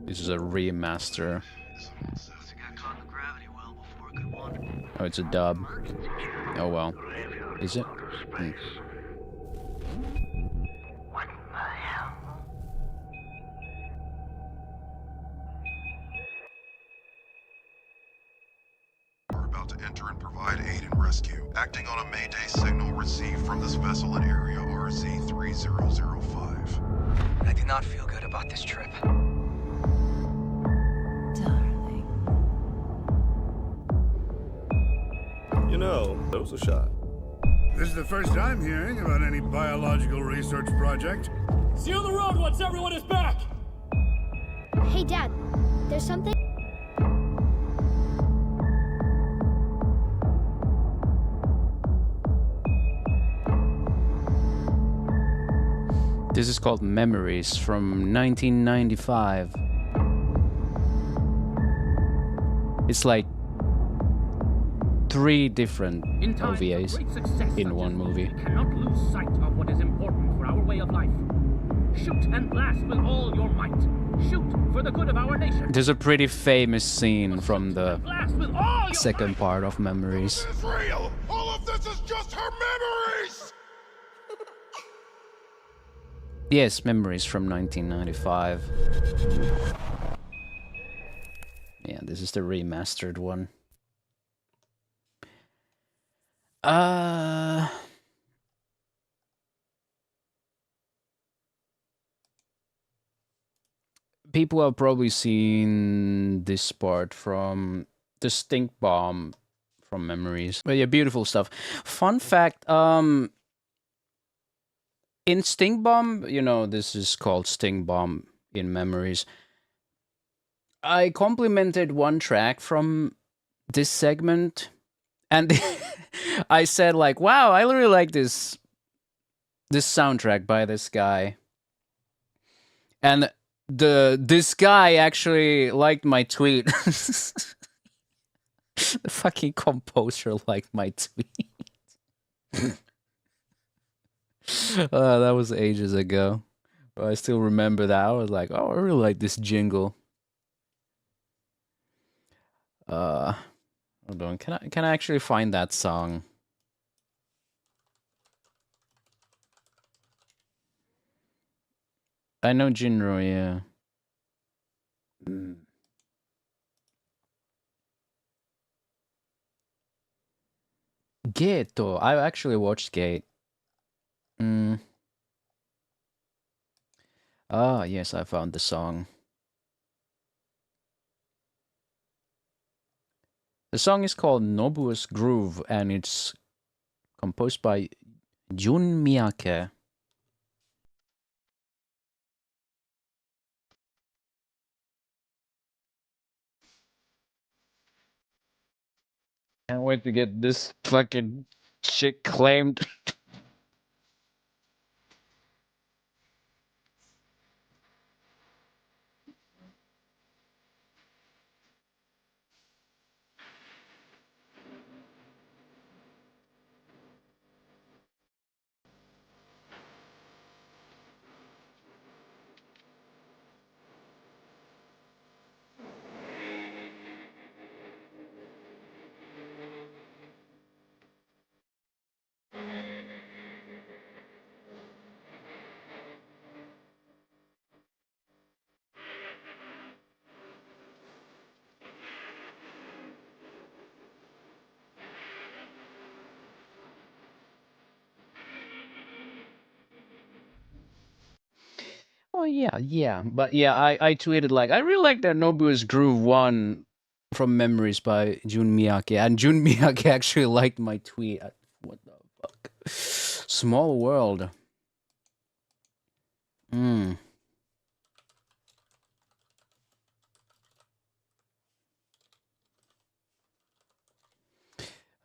This is a remaster. Oh, it's a dub. Oh well. Is it? Hmm. We're about to enter and provide aid and rescue. Acting on a Mayday signal received from this vessel in area RZ3005. I do not feel good about this trip. Darling. You know, that was a shot. This is the first I'm hearing about any biological research project. See you on the road once everyone is back! Hey, Dad. There's something... This is called Memories from 1995. It's like 3 different OVAs in one movie. We cannot lose sight of what is important for our way of life. Shoot and blast with all your might. Shoot for the good of our nation. There's a pretty famous scene from the second part of Memories. It's real! All of this is just her memories! Yes, Memories from 1995. Yeah, this is the remastered one. People have probably seen this part from the stink bomb from Memories. But yeah, beautiful stuff. Fun fact, in Sting Bomb, you know, this is called Sting Bomb in Memories. I complimented one track from this segment, and I said like, "Wow, I really like this soundtrack by this guy." And this guy actually liked my tweet. The fucking composer liked my tweet. That was ages ago. But I still remember that. I was like, oh, I really like this jingle. Hold on. Can I actually find that song? I know Jinro, yeah. Gate, though. I actually watched Gate. Ah, yes, I found the song. The song is called Nobu's Groove, and it's composed by Jun Miyake. Can't wait to get this fucking shit claimed. Oh yeah. But yeah, I tweeted like I really like that Nobu's Groove 1 from Memories by Jun Miyake, and Jun Miyake actually liked my tweet. What the fuck? Small world.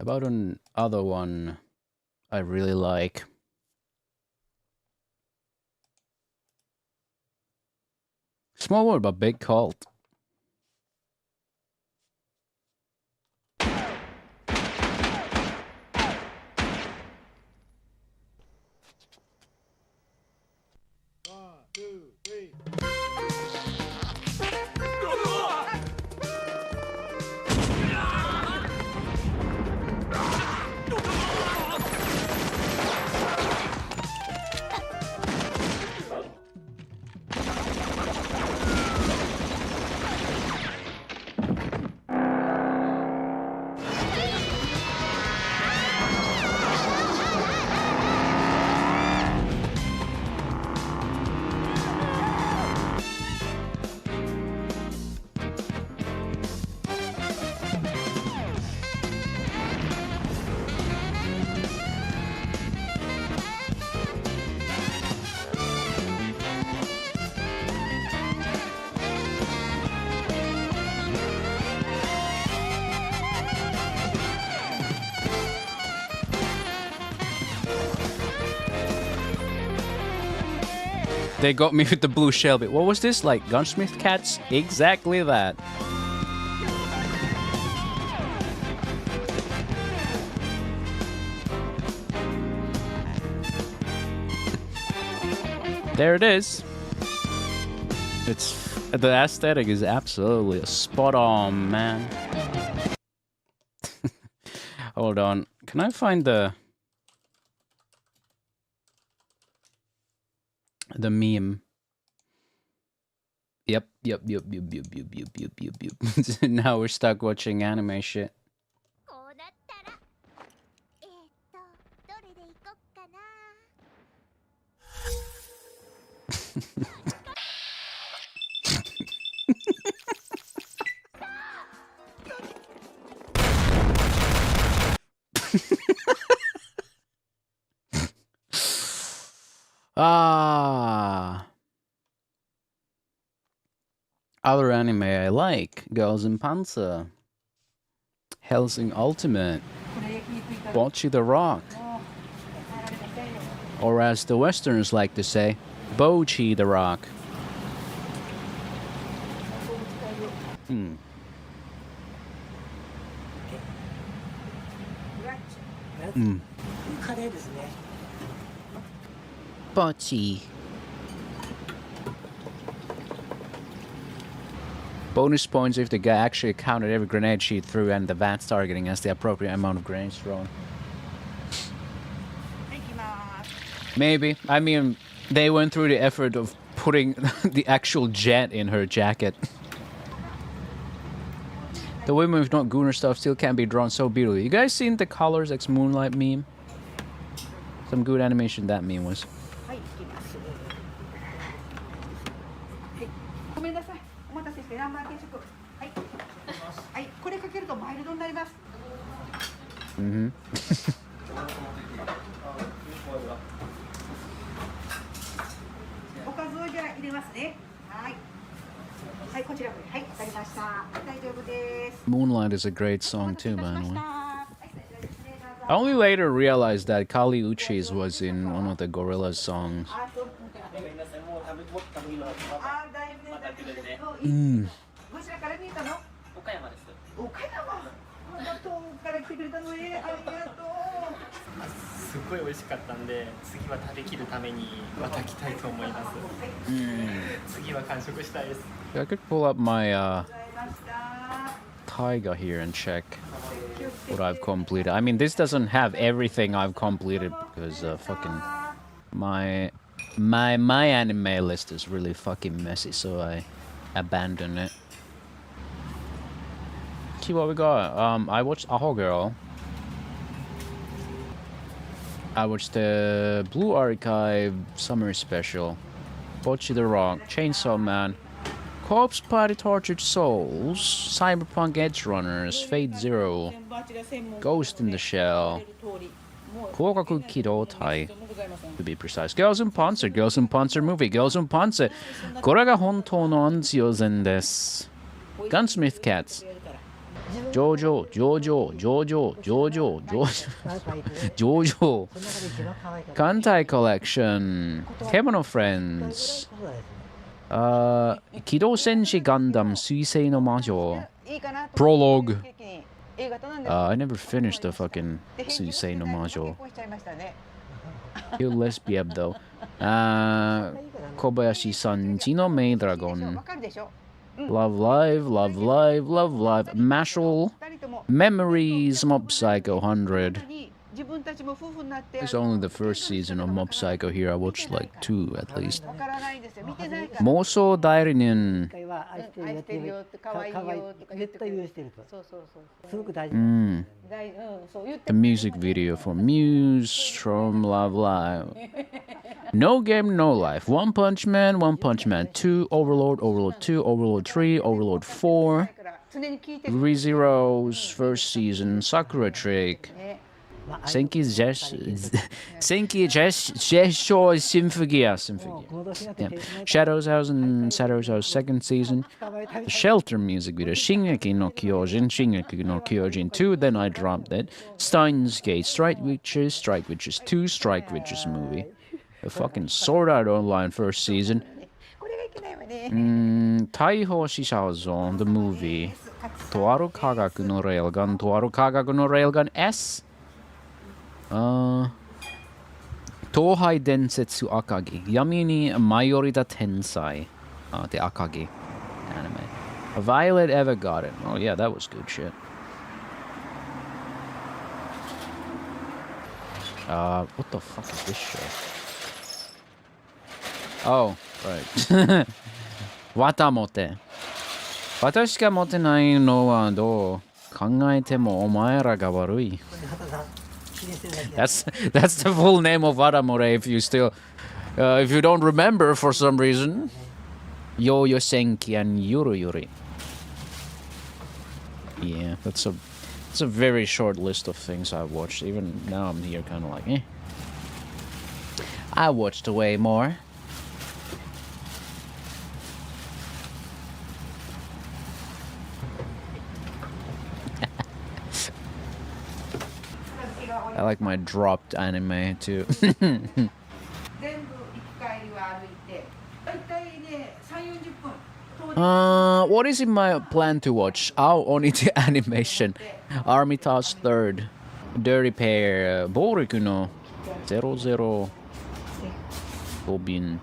About another one I really like. Small world, but big cult. They got me with the blue shell bit. What was this? Like Gunsmith Cats? Exactly that. There it is. It's the aesthetic is absolutely spot on, man. Hold on. Can I find the meme? Yep. Now we're stuck watching anime shit. Other anime I like: Girls in Panzer, Hellsing Ultimate, Bocce the Rock, or as the Westerners like to say, Bocce the Rock. Bocce. Bonus points if the guy actually counted every grenade she threw and the advanced targeting has the appropriate amount of grenades thrown. Maybe. I mean, they went through the effort of putting the actual jet in her jacket. The women with not gooner stuff still can be drawn so beautifully. You guys seen the Colors X Moonlight meme? Some good animation that meme was. はい、行きます。はい、ごめんなさい。お待たせしてナンバー定食。はい。はい、これかけるとマイルドになります。Mm-hmm. おかずをじゃあ入れますね。はい。はい、こちらこれ。はい、わかりました。大丈夫です。 Moonlight is a great song too, by the way. I only later realized that Kali Uchis was in one of the Gorillaz songs. どちらから見えたの？岡山です。岡山。東から来てくれたのね。ありがとう。すっごい美味しかったんで、次は食べきるためにまた来たいと思います。次は完食したいです。 I could pull up my Taiga here and check what I've completed. I mean, this doesn't have everything I've completed because fucking my anime list is really fucking messy, so I abandoned it. See what we got. I watched Aho Girl. I watched the Blue Archive Summer Special, Bocce the Rock, Chainsaw Man, Corpse Party Tortured Souls, Cyberpunk Edge Runners, Fate Zero, Ghost in the Shell, Kokaku Kido Tai, to be precise. Girls in Panzer movie, Girls in Panzer. これが本当の安心線です。Gunsmith Cats. Jojo. Kantai Collection. Kemono Friends. 機動戦士ガンダム水星の魔女 Prologue. I never finished the fucking 水星の魔女 Kill Lesbiab though. Kobayashi-sanちのメイドラゴン Love Live. Mashal. Memories. Mob Psycho 100. It's only the first season of Mob Psycho here. I watched like 2 at least. Moso Dairinin. The music video for Muse from Love Live. No Game No Life. One Punch Man 2, Overlord 2, Overlord 3, Overlord 4, ReZero's first season, Sakura Trick, Senki Jesho Symphogia. Yeah. Shadow's House second season, the Shelter music video, Shingeki no Kyojin 2, then I dropped it, Steins Gate, Strike Witches 2, Strike Witches movie, the fucking Sword Art Online first season, Taiho Shishaozon, the movie, Toaru Kagaku no Railgun S, Tohai Densetsu Akagi, Yamini Mayorita Tensai, the Akagi anime. Violet Evergarden. Oh yeah, that was good shit. What the fuck is this show? Oh, right. Watamote. 私がモテないのはどう考えてもお前らが悪い。That's the full name of Watamore if you if you don't remember for some reason. Yo-Yo Senki and Yuri. Yeah, that's a very short list of things I've watched. Even now I'm here kind of like, eh. I watched way more. I like my dropped anime too. What is in my plan to watch? Ao Onite animation, Armitage 3rd, Dirty Pair, Boruku no 00, Bobin,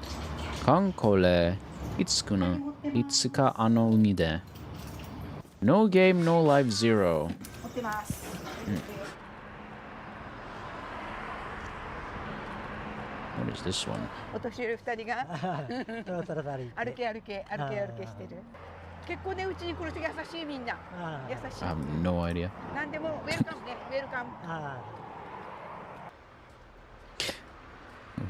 Kankole, Itsuka ano umi de. No Game No Life 0. What is this one? お年寄り2人が歩けしてる。結構ねうちに来る人優しいみんな。優しい。 I have no idea. なんでもウェルカムね、ウェルカム。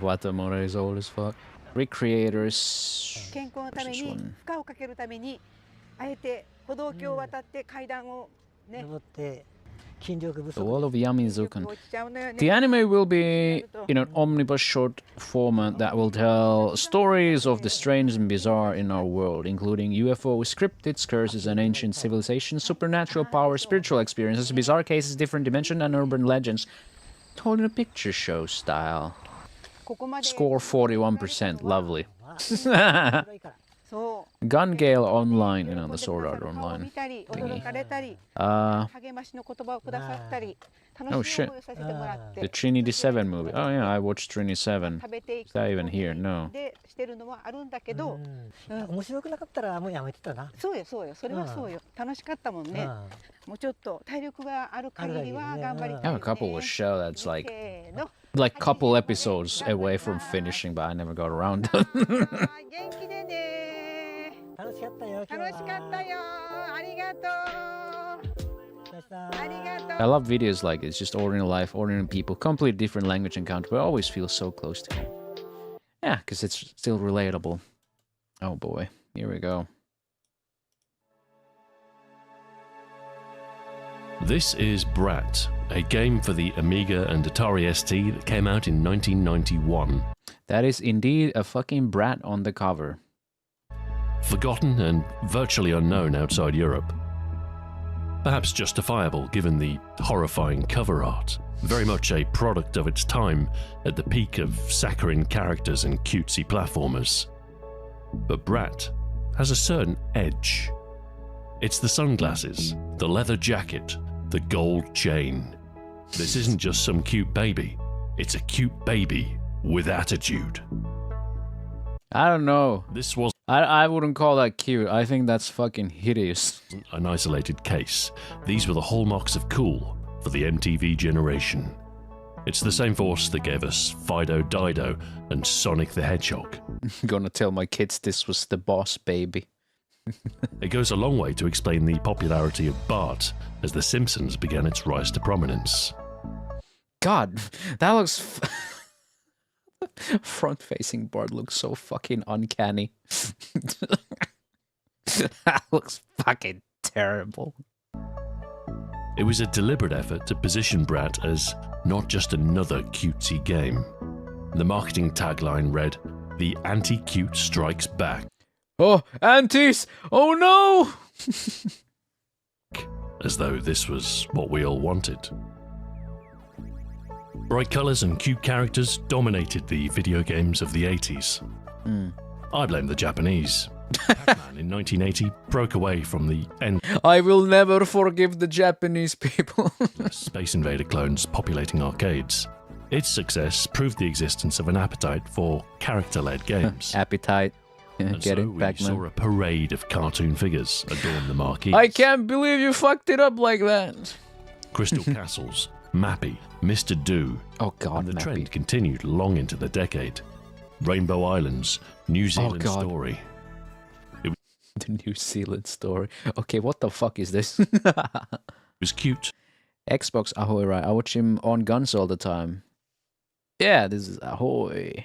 Guatemala is old as fuck. Recreators. 健康のため Which に one? 負荷をかけるためにあえて歩道橋を渡って階段をね。 The Wall of Yamizukan. The anime will be in an omnibus short format that will tell stories of the strange and bizarre in our world, including UFOs, cryptids, curses, and ancient civilizations, supernatural powers, spiritual experiences, bizarre cases, different dimensions, and urban legends, told in a picture show style. Score 41%. Lovely. Gun Gale Online, you know, the Sword Art Online thingy. Oh shit. The Trinity 7 movie. Oh yeah, I watched Trinity 7. Is that even here? No. 面白くなかったらもうやめてたな。そうよそうよ、それはそうよ。楽しかったもんね。もうちょっと体力がある限りは頑張りたいね。 I have a couple of show that's like couple episodes away from finishing, but I never got around to it. 元気でね。楽しかったよ。楽しかったよ。ありがとう。ありがとう。 I love videos like this, just ordinary life, ordinary people, completely different language encounter, but I always feel so close to home. Yeah, because it's still relatable. Oh boy, here we go. This is Brat, a game for the Amiga and Atari ST that came out in 1991. That is indeed a fucking brat on the cover. Forgotten and virtually unknown outside Europe. Perhaps justifiable given the horrifying cover art, very much a product of its time at the peak of saccharine characters and cutesy platformers. But Brat has a certain edge. It's the sunglasses, the leather jacket, the gold chain. This isn't just some cute baby, it's a cute baby with attitude. I don't know. This was I wouldn't call that cute. I think that's fucking hideous. An isolated case. These were the hallmarks of cool for the MTV generation. It's the same force that gave us Fido Dido and Sonic the Hedgehog. Gonna tell my kids this was the boss, baby. It goes a long way to explain the popularity of Bart as The Simpsons began its rise to prominence. God, that looks... Front-facing Bart looks so fucking uncanny. That looks fucking terrible. It was a deliberate effort to position Brat as not just another cutesy game. The marketing tagline read, "The anti-cute strikes back." Oh, antis! Oh no! As though this was what we all wanted. Bright colours and cute characters dominated the video games of the 80s. I blame the Japanese. Pac-Man in 1980 broke away from the end. I will never forgive the Japanese people. Space Invader clones populating arcades. Its success proved the existence of an appetite for character-led games. Appetite. And Get so it, we Pac-Man. saw a parade of cartoon figures adorn the marquees. I can't believe you fucked it up like that. Crystal Castles, Mappy, Mr. Do. Oh god, and the Mappy. trend continued long into the decade. Rainbow Islands, New Zealand God. Story. The New Zealand Story. Okay, what the fuck is this? It was cute. Xbox Ahoy, right? I watch him on Guns all the time. Yeah, this is Ahoy.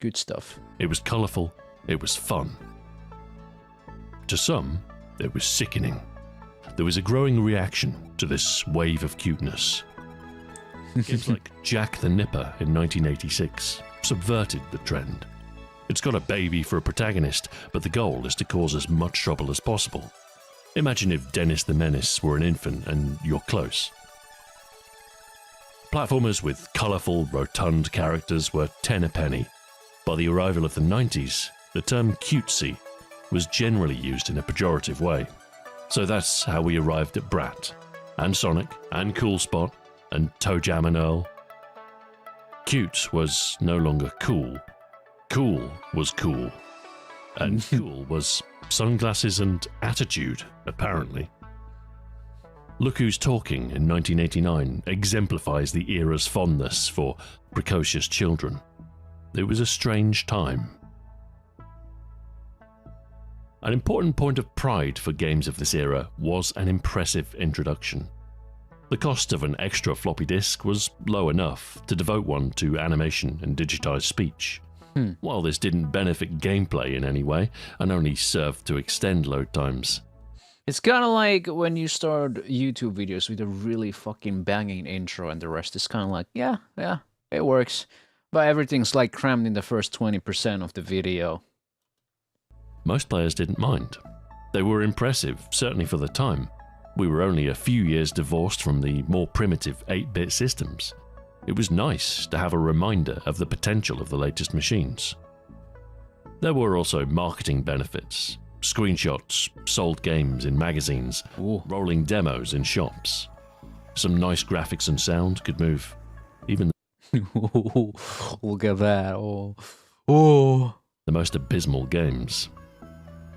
Good stuff. It was colourful. It was fun. To some, it was sickening. There was a growing reaction to this wave of cuteness. Games like Jack the Nipper in 1986 subverted the trend. It's got a baby for a protagonist, but the goal is to cause as much trouble as possible. Imagine if Dennis the Menace were an infant and you're close. Platformers with colourful, rotund characters were 10 a penny. By the arrival of the 90s, the term cutesy was generally used in a pejorative way. So that's how we arrived at Brat, and Sonic, and Cool Spot, and Toe Jam and Earl. Cute was no longer cool. Cool was cool. And cool was sunglasses and attitude, apparently. Look Who's Talking in 1989 exemplifies the era's fondness for precocious children. It was a strange time. An important point of pride for games of this era was an impressive introduction. The cost of an extra floppy disk was low enough to devote one to animation and digitized speech. While this didn't benefit gameplay in any way, and only served to extend load times. It's kind of like when you start YouTube videos with a really fucking banging intro and the rest is kind of like, yeah, it works. But everything's like crammed in the first 20% of the video. Most players didn't mind. They were impressive, certainly for the time. We were only a few years divorced from the more primitive 8-bit systems. It was nice to have a reminder of the potential of the latest machines. There were also marketing benefits, screenshots, sold games in magazines, rolling demos in shops. Some nice graphics and sound could move even look at that. Oh, the most abysmal games.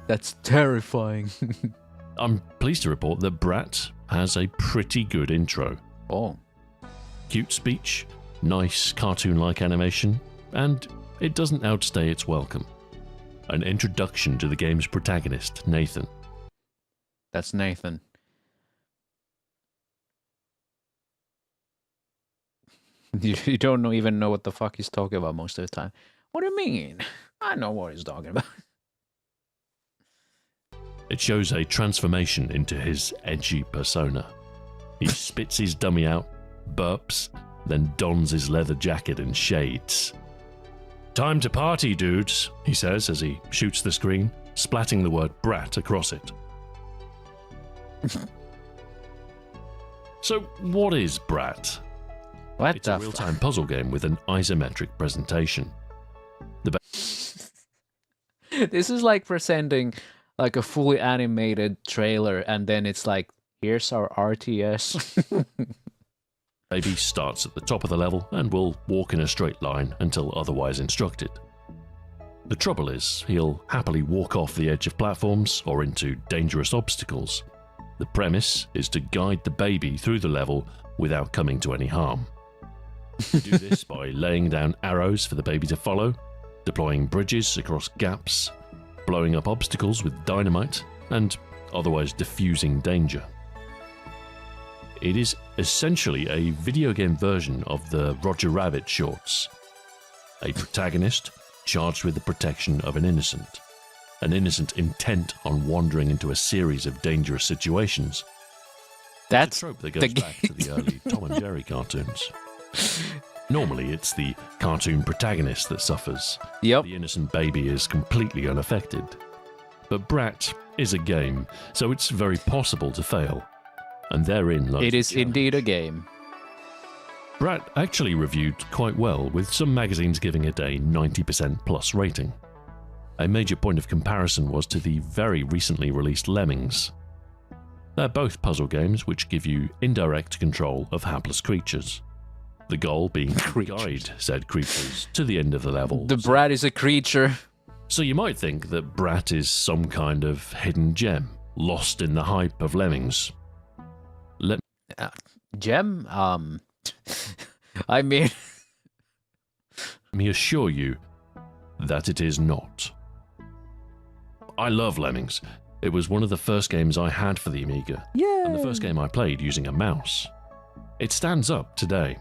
That's terrifying. I'm pleased to report that Brat has a pretty good intro. Oh. Cute speech, nice cartoon-like animation, and it doesn't outstay its welcome. An introduction to the game's protagonist, Nathan. That's Nathan. You don't even know what the fuck he's talking about most of the time. What do you mean? I know what he's talking about. It shows a transformation into his edgy persona. He spits his dummy out, burps, then dons his leather jacket and shades. "Time to party, dudes," he says as he shoots the screen, splatting the word brat across it. So, what is Brat? What it's a real-time puzzle game with an isometric presentation. This is like presenting like a fully animated trailer, and then it's like, here's our RTS. Baby starts at the top of the level and will walk in a straight line until otherwise instructed. The trouble is, he'll happily walk off the edge of platforms or into dangerous obstacles. The premise is to guide the baby through the level without coming to any harm. Do this by laying down arrows for the baby to follow, deploying bridges across gaps, blowing up obstacles with dynamite, and otherwise diffusing danger. It is essentially a video game version of the Roger Rabbit shorts. A protagonist charged with the protection of an innocent intent on wandering into a series of dangerous situations. That's a trope that goes back to the early Tom and Jerry cartoons. Normally, it's the cartoon protagonist that suffers. Yep. The innocent baby is completely unaffected. But Brat is a game, so it's very possible to fail. And therein lies it is the challenge. Indeed a game. Brat actually reviewed quite well, with some magazines giving it a 90% plus rating. A major point of comparison was to the very recently released Lemmings. They're both puzzle games which give you indirect control of hapless creatures. The goal being to guide said creatures to the end of the level. The Brat is a creature. So you might think that Brat is some kind of hidden gem, lost in the hype of Lemmings. Gem? I mean... Let me assure you that it is not. I love Lemmings. It was one of the first games I had for the Amiga, and the first game I played using a mouse. It stands up today.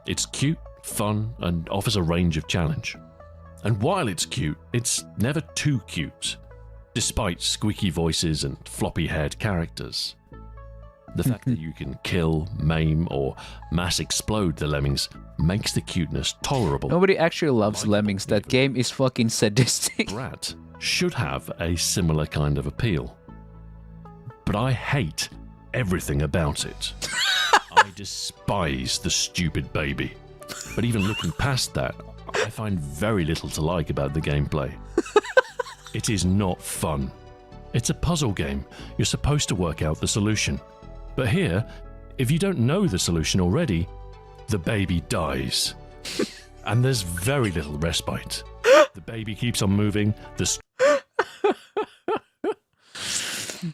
It's cute, fun, and offers a range of challenge. And while it's cute, it's never too cute, despite squeaky voices and floppy-haired characters. The fact that you can kill, maim, or mass explode the lemmings makes the cuteness tolerable. Nobody actually loves Lemmings. That game is fucking sadistic. Brat should have a similar kind of appeal. But I hate everything about it. I despise the stupid baby. But even looking past that, I find very little to like about the gameplay. It is not fun. It's a puzzle game. You're supposed to work out the solution. But here, if you don't know the solution already, the baby dies. And there's very little respite. The baby keeps on moving,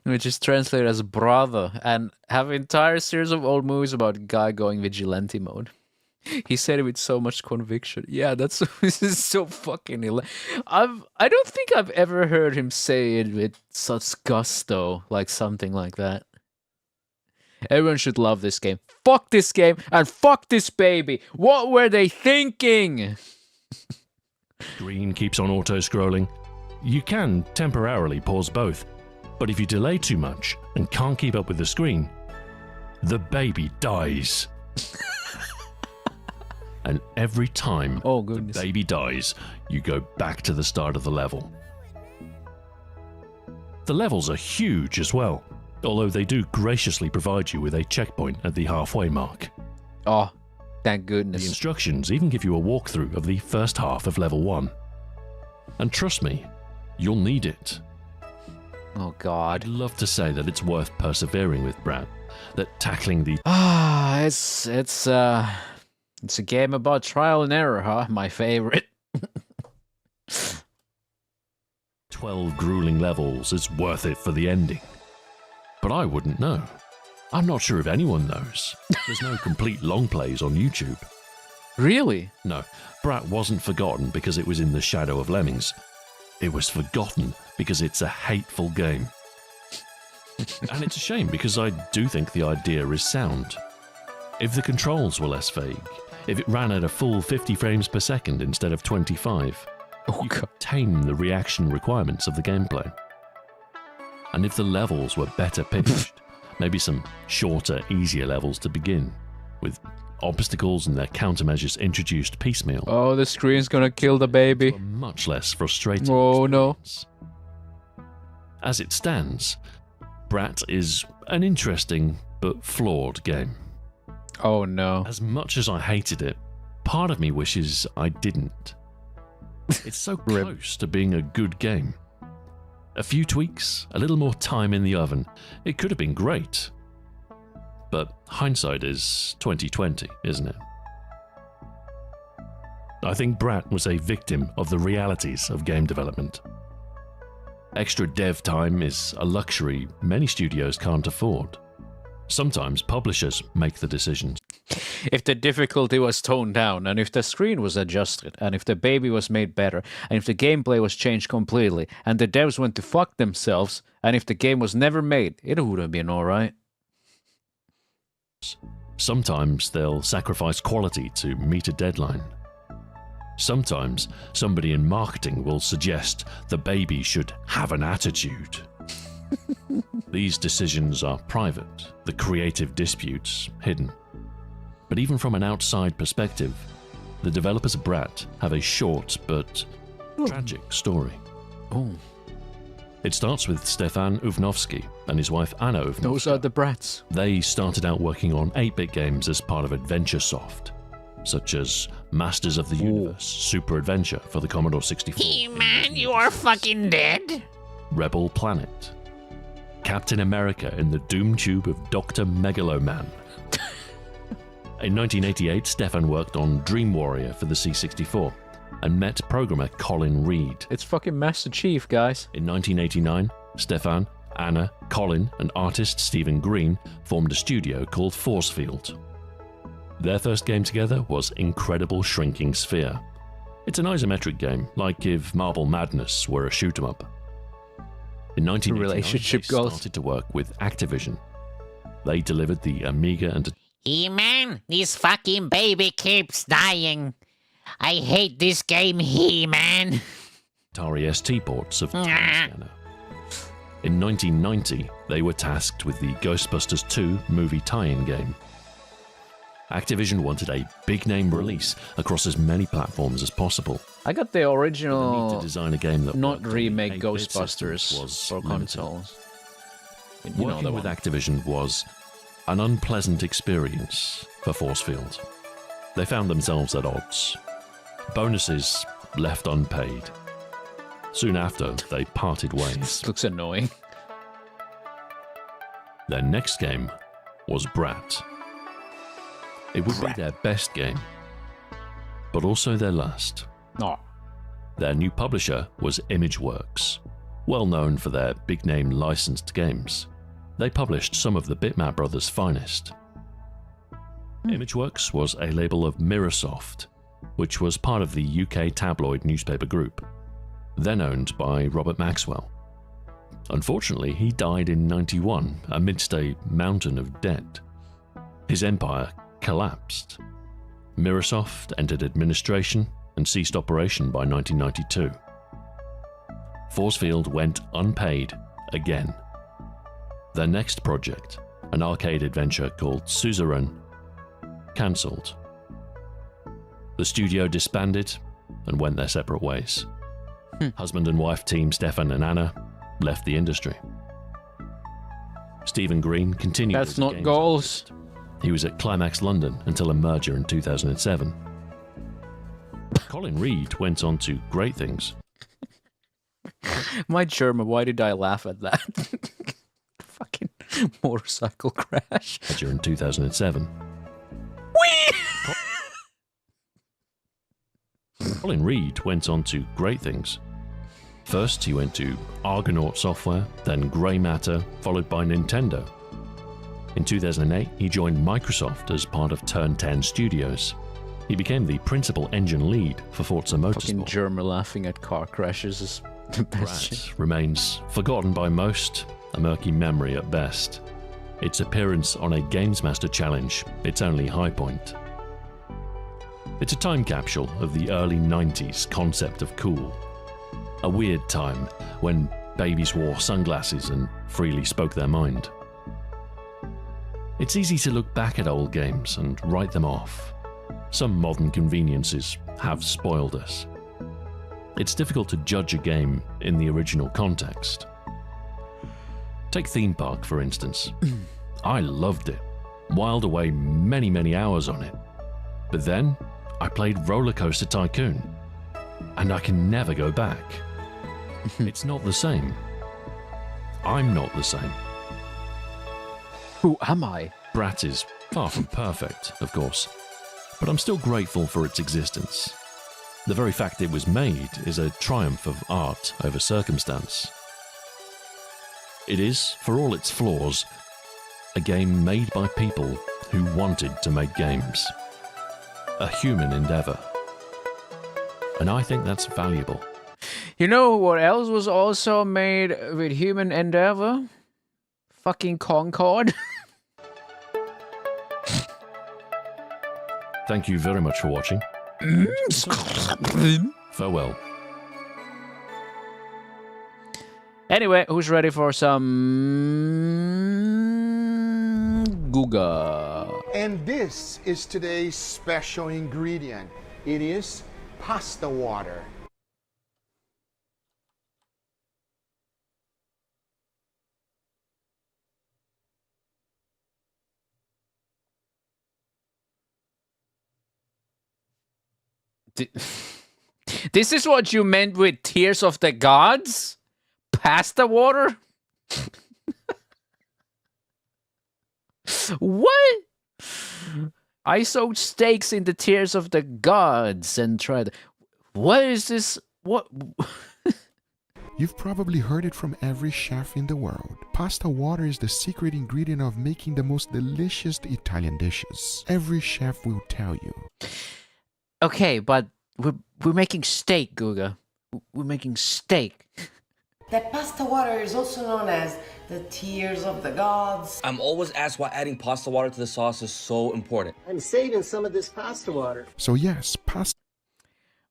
which is translated as brother, and have an entire series of old movies about a guy going vigilante mode. He said it with so much conviction. Yeah, this is so fucking I don't think I've ever heard him say it with such gusto, like something like that. Everyone should love this game. Fuck this game and fuck this baby. What were they thinking? Screen keeps on auto-scrolling. You can temporarily pause both, but if you delay too much and can't keep up with the screen, the baby dies. And every time the baby dies, you go back to the start of the level. The levels are huge as well, although they do graciously provide you with a checkpoint at the halfway mark. Oh, thank goodness. The instructions even give you a walkthrough of the first half of level 1. And trust me, you'll need it. Oh God. I'd love to say that it's worth persevering with, Brad, that tackling the... It's a game about trial and error, huh? My favorite. 12 grueling levels is worth it for the ending. But I wouldn't know. I'm not sure if anyone knows. There's no complete long plays on YouTube. Really? No, Brat wasn't forgotten because it was in the shadow of Lemmings. It was forgotten because it's a hateful game. And it's a shame because I do think the idea is sound. If the controls were less vague, if it ran at a full 50 frames per second instead of 25, you could tame the reaction requirements of the gameplay. And if the levels were better pitched, maybe some shorter, easier levels to begin, with obstacles and their countermeasures introduced piecemeal. Oh, the screen's gonna kill the baby. Much less frustrating. Oh experience. No. As it stands, Brat is an interesting but flawed game. Oh no. As much as I hated it, part of me wishes I didn't. It's so close to being a good game. A few tweaks, a little more time in the oven, it could have been great. But hindsight is 20/20, isn't it? I think Brat was a victim of the realities of game development. Extra dev time is a luxury many studios can't afford. Sometimes publishers make the decisions. If the difficulty was toned down, and if the screen was adjusted, and if the baby was made better, and if the gameplay was changed completely, and the devs went to fuck themselves, and if the game was never made, it would have been alright. Sometimes they'll sacrifice quality to meet a deadline. Sometimes somebody in marketing will suggest the baby should have an attitude. These decisions are private, the creative disputes hidden. But even from an outside perspective, the developers of Brat have a short but tragic story. Oh. It starts with Stefan Uvnovsky and his wife Anna Uvnovsky. Those are the Brats. They started out working on 8-bit games as part of AdventureSoft, such as Masters of the Universe, Super Adventure for the Commodore 64. He-Man, you are fucking dead. Rebel Planet. Captain America in the Doom Tube of Dr. Megaloman. In 1988, Stefan worked on Dream Warrior for the C64 and met programmer Colin Reed. It's fucking Master Chief, guys. In 1989, Stefan, Anna, Colin, and artist Stephen Green formed a studio called Forcefield. Their first game together was Incredible Shrinking Sphere. It's an isometric game, like if Marble Madness were a shoot-'em-up. In 1989, they started to work with Activision. They delivered the Amiga and... He-Man, this fucking baby keeps dying. I hate this game, He-Man. Atari ST ports of Time Scanner. In 1990, they were tasked with the Ghostbusters 2 movie tie-in game. Activision wanted a big-name release across as many platforms as possible. I got the original, the need to design a game that not remake Ghostbusters for limited. consoles. Working with Activision was an unpleasant experience for Forcefield. They found themselves at odds. Bonuses left unpaid. Soon after, they parted ways. This looks annoying. Their next game was Brat. It would be their best game, but also their last. Oh. Their new publisher was Imageworks, well known for their big-name licensed games. They published some of the Bitmap brothers' finest. Imageworks was a label of Mirrorsoft, which was part of the UK tabloid newspaper group, then owned by Robert Maxwell. Unfortunately, he died in '91 amidst a mountain of debt. His empire collapsed. Mirrorsoft entered administration and ceased operation by 1992. Forcefield went unpaid again. Their next project, an arcade adventure called Suzerain, cancelled. The studio disbanded and went their separate ways. Husband and wife team Stefan and Anna left the industry. Stephen Green continued. That's as a not games goals. artist. He was at Climax London until a merger in 2007. Colin Reed went on to great things. My German, why did I laugh at that? Fucking motorcycle crash. Merger in 2007. Colin Reed went on to great things. First, he went to Argonaut Software, then Grey Matter, followed by Nintendo. In 2008, he joined Microsoft as part of Turn 10 Studios. He became the principal engine lead for Forza Motorsport. Fucking German laughing at car crashes is the best shit. Brat remains forgotten by most, a murky memory at best. Its appearance on a Games Master Challenge, its only high point. It's a time capsule of the early 90s concept of cool. A weird time when babies wore sunglasses and freely spoke their mind. It's easy to look back at old games and write them off. Some modern conveniences have spoiled us. It's difficult to judge a game in the original context. Take Theme Park, for instance. I loved it, whiled away many hours on it. But then, I played Roller Coaster Tycoon, and I can never go back. It's not the same. I'm not the same. Who am I? Brat is far from perfect, of course, but I'm still grateful for its existence. The very fact it was made is a triumph of art over circumstance. It is, for all its flaws, a game made by people who wanted to make games. A human endeavor. And I think that's valuable. You know what else was also made with human endeavor? Fucking Concord. Thank you very much for watching. Farewell. Anyway, who's ready for some Guga? And this is today's special ingredient. It is pasta water. This is what you meant with Tears of the Gods? Pasta water? What? I sowed stakes in the Tears of the Gods and tried... What is this? What? You've probably heard it from every chef in the world. Pasta water is the secret ingredient of making the most delicious Italian dishes. Every chef will tell you. Okay, but we're making steak, Guga. We're making steak. That pasta water is also known as the tears of the gods. I'm always asked why adding pasta water to the sauce is so important. I'm saving some of this pasta water. So yes, pasta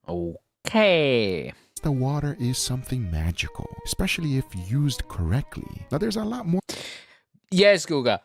Okay. water is something magical, especially if used correctly. Now there's a lot more Yes, Guga.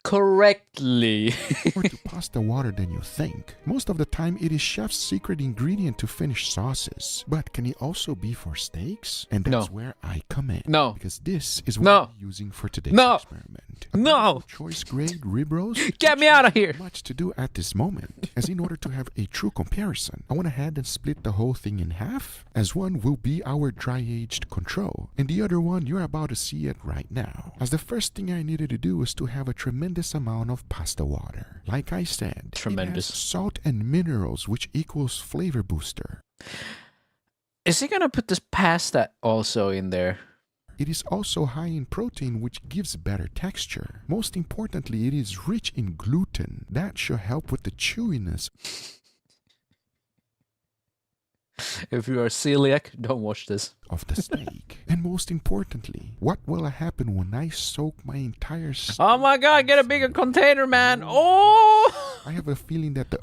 Correctly. more to pasta water than you think. Most of the time, it is chef's secret ingredient to finish sauces. But can it also be for steaks? And that's where I come in. No. Because this is what I'm using for today's experiment. No. Choice grade rib roast. Get me out of here. Much to do at this moment. As in order to have a true comparison, I went ahead and split the whole thing in half. As one will be our dry-aged control, and the other one you're about to see it right now. As the first thing I needed to do was to have a tremendous amount of pasta water. Like I said, tremendous it has salt and minerals, which equals flavor booster. Is he gonna put this pasta also in there? It is also high in protein, which gives better texture. Most importantly, it is rich in gluten. That should help with the chewiness. If you are celiac, don't watch this. Of the steak. And most importantly, what will happen when I soak my entire steak? Oh my god, get a bigger container, man. Oh! I have a feeling that the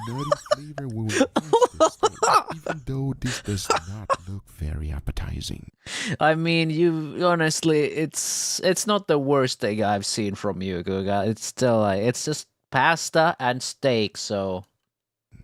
nutty flavor will enhance the steak, even though this does not look very appetizing. I mean, you honestly, it's not the worst thing I've seen from you, Guga. It's still like, it's just pasta and steak, so...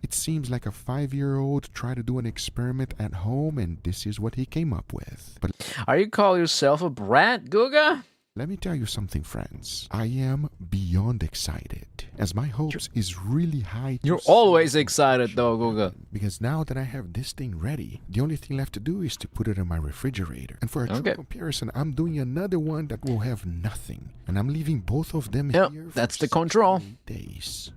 It seems like a 5-year-old tried to do an experiment at home, and this is what he came up with. But are you calling yourself a brat, Guga? Let me tell you something, friends. I am beyond excited, as my hopes is really high. You're always excited, though, Guga. Because now that I have this thing ready, the only thing left to do is to put it in my refrigerator. And for a true comparison, I'm doing another one that will have nothing, and I'm leaving both of them here. That's the control. Days.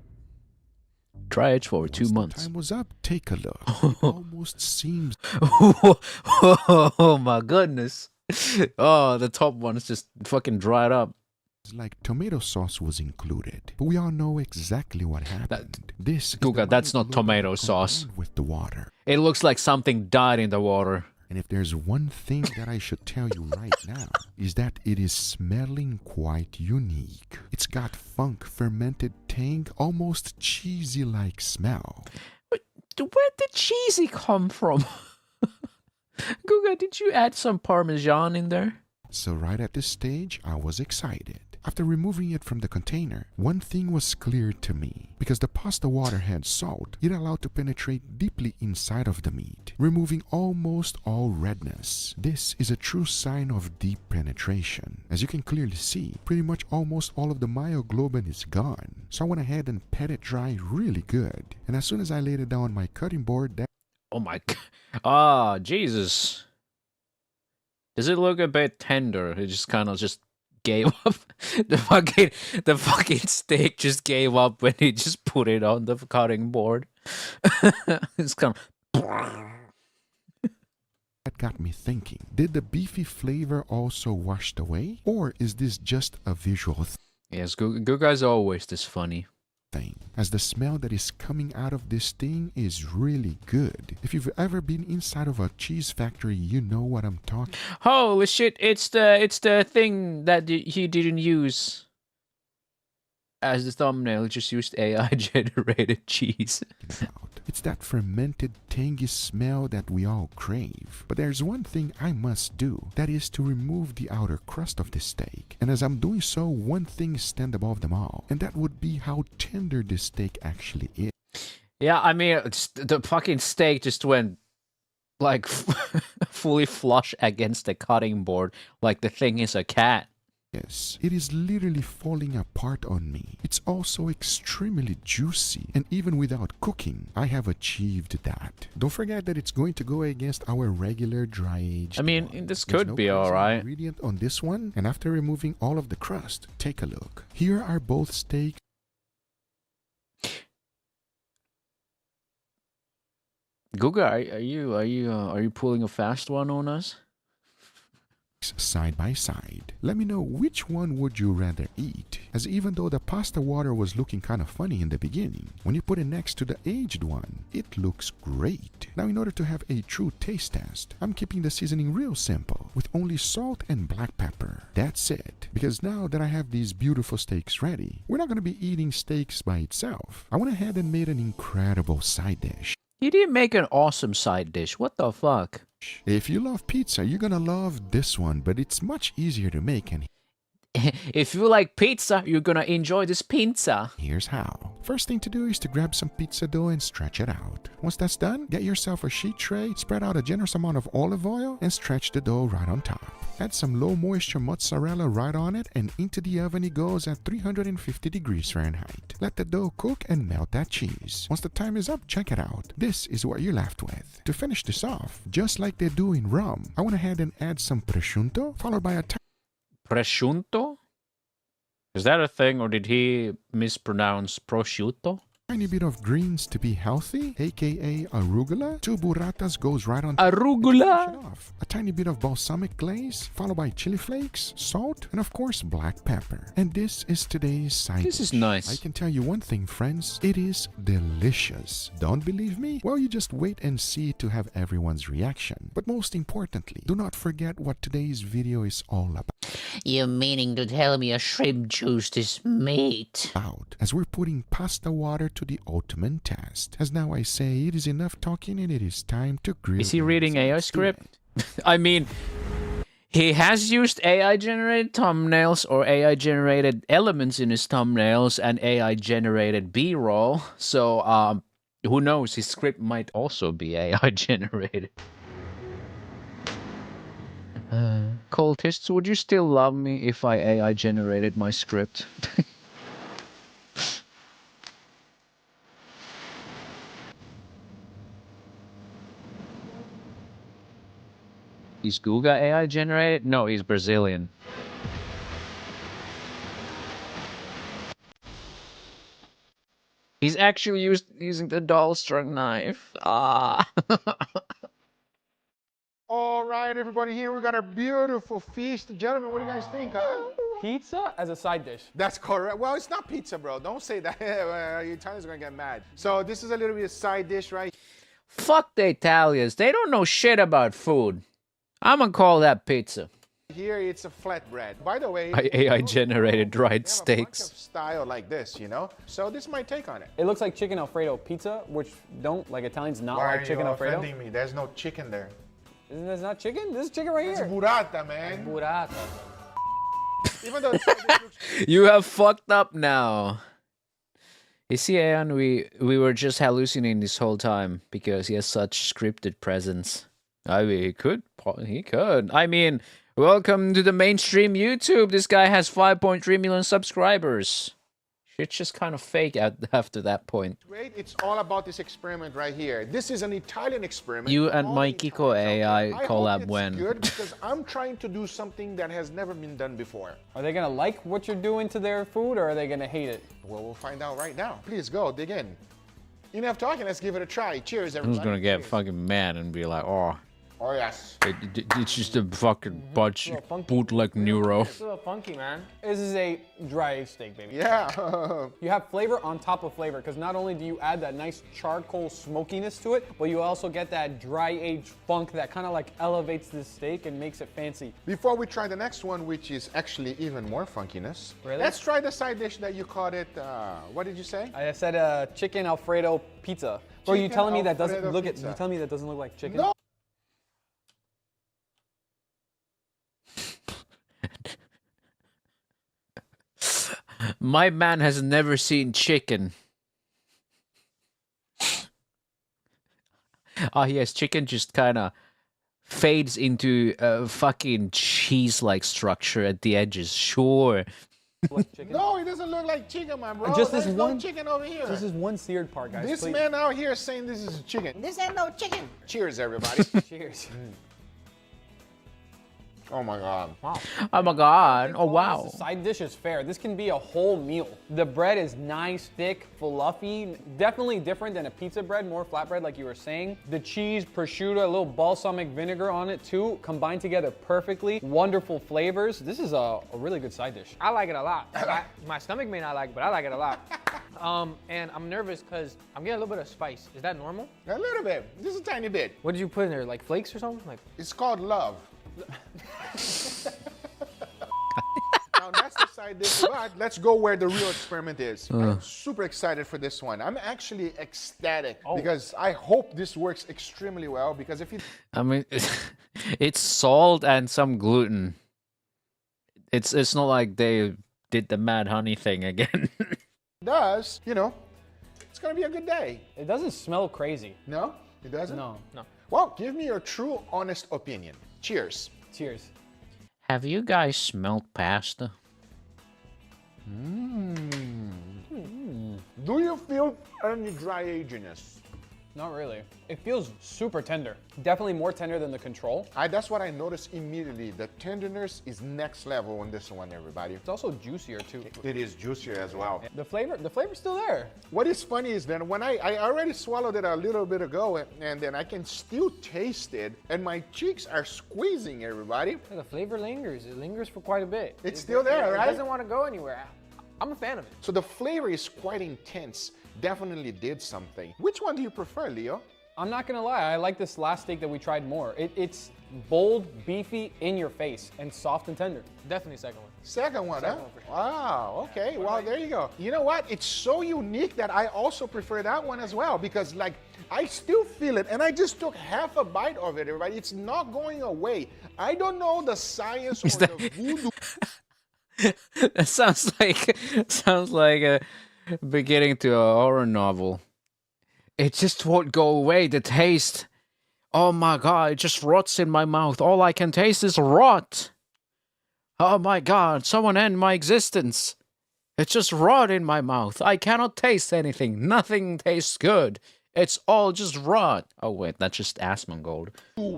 Try it for 2 months. Time was up. Take a look. It almost seems. Oh my goodness. Oh, the top one is just fucking dried up. It's like tomato sauce was included, but we all know exactly what happened. Guga, that's not tomato sauce. With the water. It looks like something died in the water. And if there's one thing that I should tell you right now, is that it is smelling quite unique. It's got funk, fermented tang, almost cheesy-like smell. But where did cheesy come from? Guga, did you add some Parmesan in there? So right at this stage, I was excited. After removing it from the container, one thing was clear to me. Because the pasta water had salt, it allowed to penetrate deeply inside of the meat, removing almost all redness. This is a true sign of deep penetration. As you can clearly see, pretty much almost all of the myoglobin is gone. So I went ahead and pat it dry really good. And as soon as I laid it down on my cutting board, oh my god. Ah, Jesus. Does it look a bit tender? It just kind of just gave up. The fucking steak just gave up when he just put it on the cutting board. It's kind of... That got me thinking, did the beefy flavor also washed away? Or is this just a visual thing? Yes, Guga's always this funny. As the smell that is coming out of this thing is really good. If you've ever been inside of a cheese factory, you know what I'm talking. Holy shit, it's the thing that he didn't use as the thumbnail, he just used AI generated cheese. It's that fermented, tangy smell that we all crave. But there's one thing I must do, that is to remove the outer crust of the steak. And as I'm doing so, one thing stands above them all, and that would be how tender this steak actually is. Yeah, I mean, the fucking steak just went, like, fully flush against the cutting board, like the thing is a cat. Yes, it is literally falling apart on me. It's also extremely juicy, and even without cooking, I have achieved that. Don't forget that it's going to go against our regular dry-aged. I mean, this could be alright. Ingredient on this one, and after removing all of the crust, take a look. Here are both steaks. Guga, are you pulling a fast one on us? Side by side. Let me know which one would you rather eat, as even though the pasta water was looking kind of funny in the beginning, when you put it next to the aged one, it looks great. Now in order to have a true taste test, I'm keeping the seasoning real simple, with only salt and black pepper. That's it, because now that I have these beautiful steaks ready, we're not going to be eating steaks by itself. I went ahead and made an incredible side dish. You didn't make an awesome side dish, what the fuck? If you love pizza, you're gonna love this one, but it's much easier to make, and if you like pizza, you're gonna enjoy this pizza. Here's how. First thing to do is to grab some pizza dough and stretch it out. Once that's done, get yourself a sheet tray, spread out a generous amount of olive oil, and stretch the dough right on top. Add some low moisture mozzarella right on it, and into the oven it goes at 350 degrees Fahrenheit. Let the dough cook and melt that cheese. Once the time is up, check it out. This is what you're left with. To finish this off, just like they do in rum, I went ahead and add some prosciutto, followed by a Prosciutto? Is that a thing, or did he mispronounce prosciutto? Tiny bit of greens to be healthy, aka arugula. 2 burratas goes right on arugula. Off. A tiny bit of balsamic glaze, followed by chili flakes, salt, and of course black pepper. And this is today's side This dish. is nice. I can tell you one thing, friends. It is delicious. Don't believe me? Well, you just wait and see to have everyone's reaction. But most importantly, do not forget what today's video is all about. You meaning to tell me a shrimp juiced is meat? As we're putting pasta water to the ultimate test. As now I say, it is enough talking and it is time to grill. Is he reading AI script? I mean, he has used AI-generated thumbnails or AI-generated elements in his thumbnails and AI-generated B-roll. So, who knows? His script might also be AI-generated. Cultists, would you still love me if I AI-generated my script? Is Guga AI generated? No, he's Brazilian. He's actually using the doll strung knife. Ah. All right, everybody, here we got our beautiful feast. Gentlemen, what do you guys think? Pizza as a side dish. That's correct. Well, it's not pizza, bro. Don't say that. Your Italians are going to get mad. So this is a little bit of side dish, right? Fuck the Italians. They don't know shit about food. I'm gonna call that pizza. Here it's a flatbread. By the way, AI generated dried steaks. steaks. Style like this, you know? So this is my take on it. It looks like chicken Alfredo pizza, which don't, like Italians not like chicken Alfredo. Why are you offending me? There's no chicken there. Isn't this not chicken? This is chicken right here. It's burrata, man. Burrata. Even though looks... You have fucked up now. You see, Aeon, we were just hallucinating this whole time because he has such scripted presence. I mean, he could. I mean, welcome to the mainstream YouTube. This guy has 5.3 million subscribers. Shit's just kind of fake after that point. Great. It's all about this experiment right here. This is an Italian experiment. You and Mikiko AI collab when? Good because I'm trying to do something that has never been done before. Are they gonna like what you're doing to their food, or are they gonna hate it? Well, we'll find out right now. Please go dig in. Enough talking. Let's give it a try. Cheers, everybody. Who's gonna get fucking mad and be like, oh. Oh, yes. It's just a fucking bunch bootleg neuro. It's a little funky, man. This is a dry aged steak, baby. Yeah. You have flavor on top of flavor, because not only do you add that nice charcoal smokiness to it, but you also get that dry aged funk that kind of like elevates the steak and makes it fancy. Before we try the next one, which is actually even more funkiness, really? Let's try the side dish that you called it, what did you say? I said chicken Alfredo pizza. Bro, you telling me that doesn't look you telling me that doesn't look like chicken? No. My man has never seen chicken. Yes, chicken just kind of fades into a fucking cheese-like structure at the edges. Sure. No, it doesn't look like chicken, man, bro. Just There's this no one chicken over here. This is one seared part, guys. This please. man out here is saying this is chicken. This ain't no chicken. Cheers, everybody. Cheers. Oh my God. Wow. Oh my God. Oh wow. This side dish is fair. This can be a whole meal. The bread is nice, thick, fluffy. Definitely different than a pizza bread, more flatbread like you were saying. The cheese, prosciutto, a little balsamic vinegar on it too, combined together perfectly. Wonderful flavors. This is a really good side dish. I like it a lot. My stomach may not like it, but I like it a lot. And I'm nervous because I'm getting a little bit of spice. Is that normal? A little bit. Just a tiny bit. What did you put in there? Like flakes or something? Like it's called love. Now that's the side dish, but let's go where the real experiment is. I'm super excited for this one. I'm actually ecstatic because I hope this works extremely well because if you... I mean, it's salt and some gluten. It's not like they did the mad honey thing again. does, you know, it's gonna be a good day. It doesn't smell crazy. No? It doesn't? No. Well, give me your true, honest opinion. Cheers. Cheers. Have you guys smelled pasta? Do you feel any dry aginess? Not really. It feels super tender. Definitely more tender than the control. That's what I noticed immediately. The tenderness is next level on this one, everybody. It's also juicier too. It is juicier as well. The flavor's still there. What is funny is that when I already swallowed it a little bit ago, and then I can still taste it, and my cheeks are squeezing, everybody. The flavor lingers. It lingers for quite a bit. It's still there, right? It doesn't want to go anywhere. I'm a fan of it. So the flavor is quite intense. Definitely did something. Which one do you prefer, Leo? I'm not gonna lie, I like this last steak that we tried more. It's bold, beefy, in your face, and soft and tender. Definitely second one. Second one, Second huh? one for sure. Wow, okay, well, there you go. You know what? It's so unique that I also prefer that one as well, because like, I still feel it, and I just took half a bite of it, everybody. It's not going away. I don't know the science or the voodoo. That sounds like a beginning to a horror novel. It just won't go away, the taste. Oh my god, it just rots in my mouth. All I can taste is rot. Oh my god, someone end my existence. It's just rot in my mouth. I cannot taste anything. Nothing tastes good. It's all just rot. Oh wait, that's just Asmongold.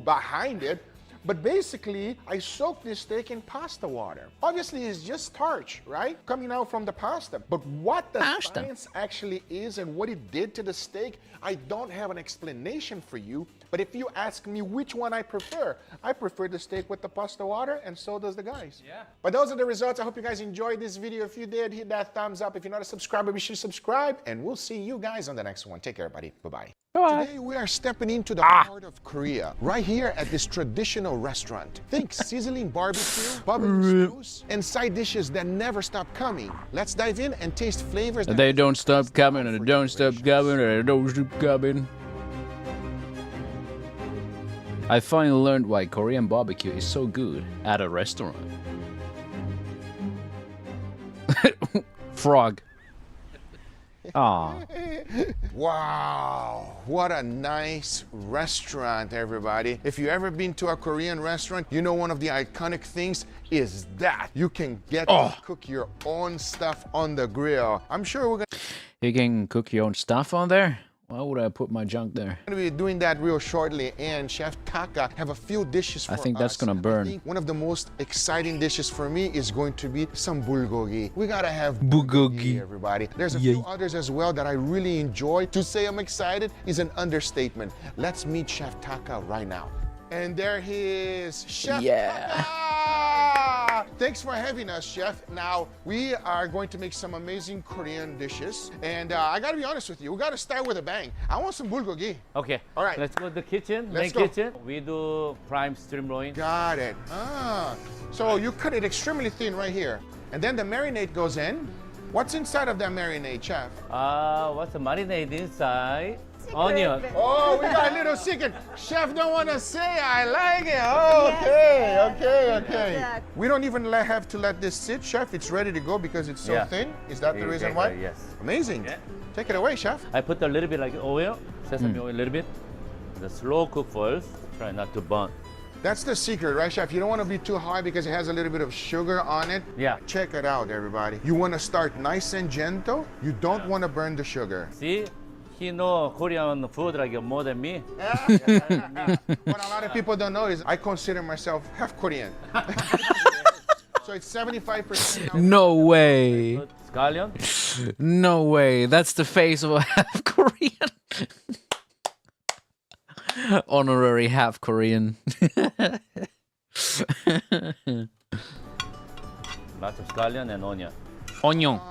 Behind it. But basically, I soaked this steak in pasta water. Obviously, it's just starch, right? Coming out from the pasta. But what the science actually is and what it did to the steak, I don't have an explanation for you. But if you ask me which one I prefer the steak with the pasta water, and so does the guys. Yeah. But those are the results. I hope you guys enjoyed this video. If you did, hit that thumbs up. If you're not a subscriber, be sure to subscribe. And we'll see you guys on the next one. Take care, everybody. Bye-bye. Today, we are stepping into the heart of Korea, right here at this traditional restaurant. Think sizzling barbecue, bubbling stews, and side dishes that never stop coming. Let's dive in and taste flavors that They don't stop coming, and they don't stop coming, and they don't stop coming. I finally learned why Korean barbecue is so good at a restaurant. Frog. Aw. Wow, what a nice restaurant, everybody. If you've ever been to a Korean restaurant, you know one of the iconic things is that you can get to cook your own stuff on the grill. I'm sure we're gonna... You can cook your own stuff on there? Why would I put my junk there? We're going to be doing that real shortly, and Chef Taka have a few dishes for us. I think that's gonna burn. I think one of the most exciting dishes for me is going to be some bulgogi. We gotta have bulgogi, everybody. There's a few others as well that I really enjoy. To say I'm excited is an understatement. Let's meet Chef Taka right now. And there he is, Chef Taka! Thanks for having us, Chef. Now, we are going to make some amazing Korean dishes. And I gotta be honest with you, we gotta start with a bang. I want some bulgogi. Okay. All right. Let's go to the kitchen, Let's main go. kitchen. We do prime sirloin. Got it. So you cut it extremely thin right here. And then the marinade goes in. What's inside of that marinade, Chef? What's the marinade inside? Onion. Oh, we got a little secret. Chef don't want to say. I like it. Oh, okay. We don't even have to let this sit, Chef. It's ready to go because it's so thin. Is that the reason why? Yes. Amazing. Yeah. Take it away, Chef. I put a little bit like oil, sesame oil a little bit. The slow cook first. Try not to burn. That's the secret, right, Chef? You don't want to be too high because it has a little bit of sugar on it. Yeah. Check it out, everybody. You want to start nice and gentle. You don't want to burn the sugar. See? He know Korean food like more than me. What a lot of people don't know is I consider myself half Korean. So it's 75%. No way. Scallion? No way. That's the face of a half Korean. Honorary half Korean. Lots of scallion and onion. Onion.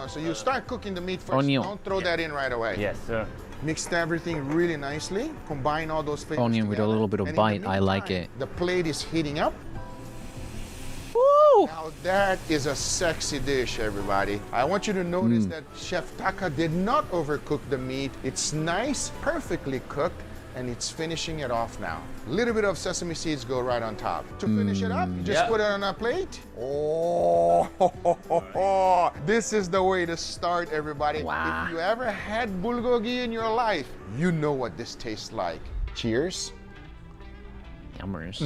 So you start cooking the meat first. Onion. Don't throw that in right away. Yes, sir. Mix everything really nicely. Combine all those flavors Onion with a little bit of And in bite. the I like meantime, it. The plate is heating up. Woo! Now that is a sexy dish, everybody. I want you to notice that Chef Taka did not overcook the meat. It's nice, perfectly cooked, and it's finishing it off now. A little bit of sesame seeds go right on top. To finish it up, just put it on a plate. Oh, this is the way to start, everybody. Wow. If you ever had bulgogi in your life, you know what this tastes like. Cheers. Yummers.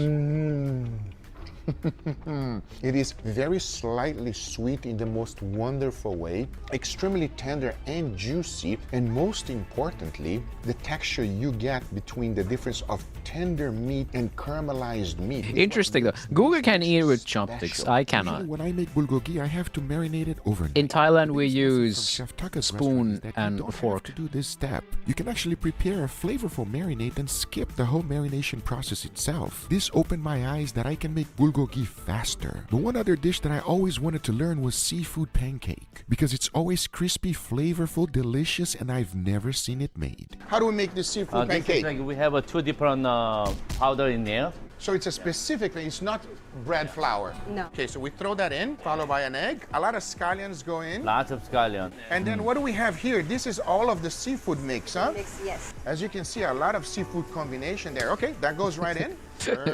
It is very slightly sweet in the most wonderful way, extremely tender and juicy, and most importantly, the texture you get between the difference of tender meat and caramelized meat. Interesting though. Google can eat with chopsticks. I cannot. Usually when I make bulgogi, I have to marinate it overnight. In Thailand, we From use Chef Tucker's spoon restaurant is that you and don't fork. have to do this step. You can actually prepare a flavorful marinade and skip the whole marination process itself. This opened my eyes that I can make bulgogi faster. But one other dish that I always wanted to learn was seafood pancake, because it's always crispy, flavorful, delicious, and I've never seen it made. How do we make this seafood pancake? We have two different powder in there. So it's a specifically, it's not bread flour. No. Okay, so we throw that in, followed by an egg. A lot of scallions go in. Lots of scallion. And then what do we have here? This is all of the seafood mix, huh? Mix, yes. As you can see, a lot of seafood combination there. Okay, that goes right in.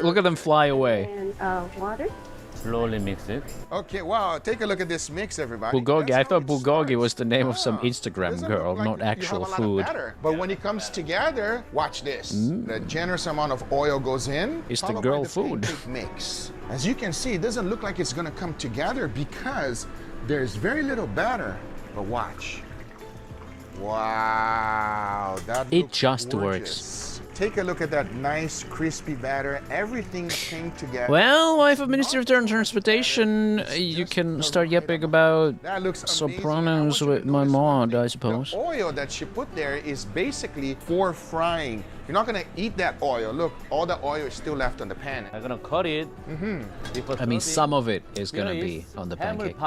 Look at them fly away. And water. Slowly mix it. Okay, wow, take a look at this mix, everybody. Bulgogi. I thought bulgogi was the name of some Instagram Doesn't girl, look like not you have actual a lot of food. batter. But when it comes together, watch this. The generous amount of oil goes in. It's the followed by girl food. pancake mix. As you can see, it doesn't look like it's gonna come together because there's very little batter. But watch. Wow, that It looks just gorgeous. Take a look at that nice crispy batter. Everything came together. Well, wife of Ministry of Transportation, you can start yapping about That looks amazing. Sopranos with my mod, I suppose. The oil that she put there is basically for frying. You're not gonna eat that oil. Look, all the oil is still left on the pan. I'm gonna cut it. I mean, some of it is gonna be on the pancake.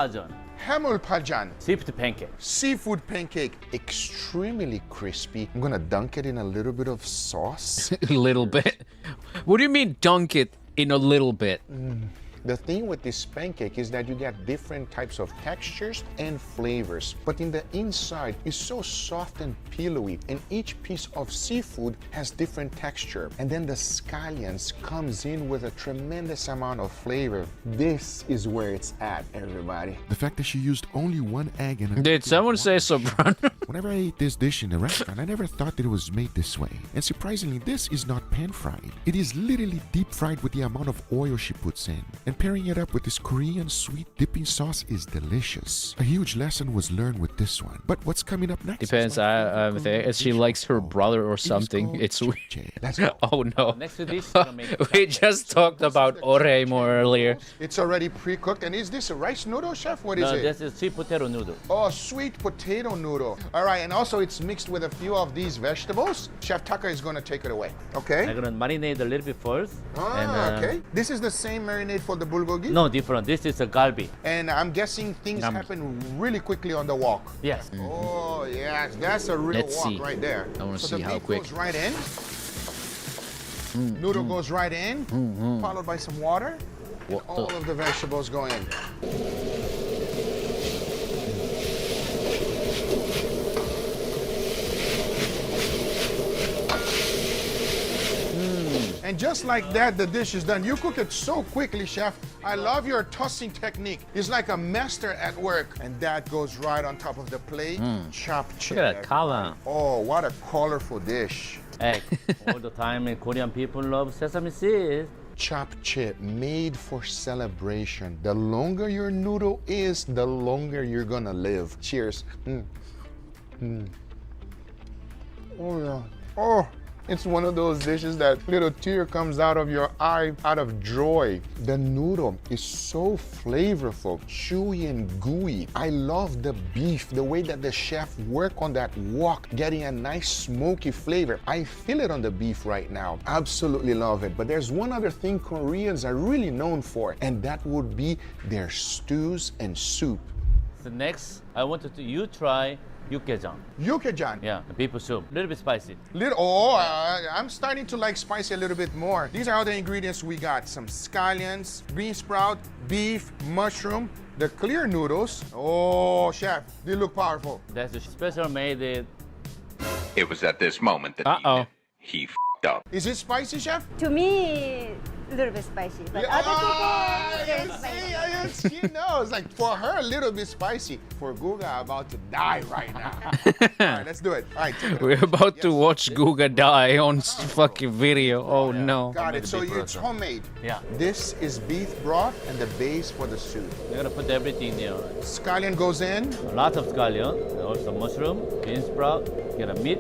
Hamulpajan. Seafood pancake. Seafood pancake. Extremely crispy. I'm gonna dunk it in a little bit of sauce. A little bit? What do you mean dunk it in a little bit? The thing with this pancake is that you get different types of textures and flavors, but in the inside it's so soft and pillowy, and each piece of seafood has different texture. And then the scallions comes in with a tremendous amount of flavor. This is where it's at, everybody. The fact that she used only one egg and Did someone say soprano? Whenever I ate this dish in a restaurant, I never thought that it was made this way. And surprisingly, this is not pan-fried. It is literally deep-fried with the amount of oil she puts in. And pairing it up with this Korean sweet dipping sauce is delicious. A huge lesson was learned with this one. But what's coming up next? Depends. If she likes her brother or something, it's weird. Oh no. Next to this, we just talked about oremo earlier. It's already pre-cooked. And is this a rice noodle, chef? What is No, it? this is sweet potato noodle. Oh, sweet potato noodle. All right, and also it's mixed with a few of these vegetables. Chef Tucker is going to take it away. Okay? I'm gonna marinate a little bit first. Okay. This is the same marinade for the bulgogi? No, different. This is a galbi. And I'm guessing things happen really quickly on the walk. Yes. Oh, yes. That's a real Let's walk see. right there. I want to So see the how meat quick. goes right in. Noodle goes right in, followed by some water. What All the- of the vegetables go in. And just like that, the dish is done. You cook it so quickly, chef. I love your tossing technique. It's like a master at work. And that goes right on top of the plate. Chopped Look at that chip. color. Oh, what a colorful dish. Egg. All the time, Korean people love sesame seeds. Chopped chip made for celebration. The longer your noodle is, the longer you're gonna live. Cheers. Oh yeah. Oh, it's one of those dishes that little tear comes out of your eye out of joy. The noodle is so flavorful, chewy and gooey. I love the beef, the way that the chef worked on that wok, getting a nice smoky flavor. I feel it on the beef right now. Absolutely love it. But there's one other thing Koreans are really known for, and that would be their stews and soup. So next, I wanted you try Yukgaejang. Yukgaejang. Yeah, beef soup. A little bit spicy. I'm starting to like spicy a little bit more. These are all the ingredients we got. Some scallions, bean sprout, beef, mushroom, the clear noodles. Oh, chef, they look powerful. That's a special made it. It was at this moment that he f***ed up. Is it spicy, chef? To me, a little bit spicy, but other people, very spicy. She knows. Like for her, a little bit spicy. For Guga, about to die right now. All right, let's do it. All right, We're about to watch Guga die on fucking video. Oh no. Got it. So it's homemade. Yeah. This is beef broth and the base for the soup. We're gonna put everything there. Scallion goes in. A lot of scallion, also mushroom, bean sprout, get a meat.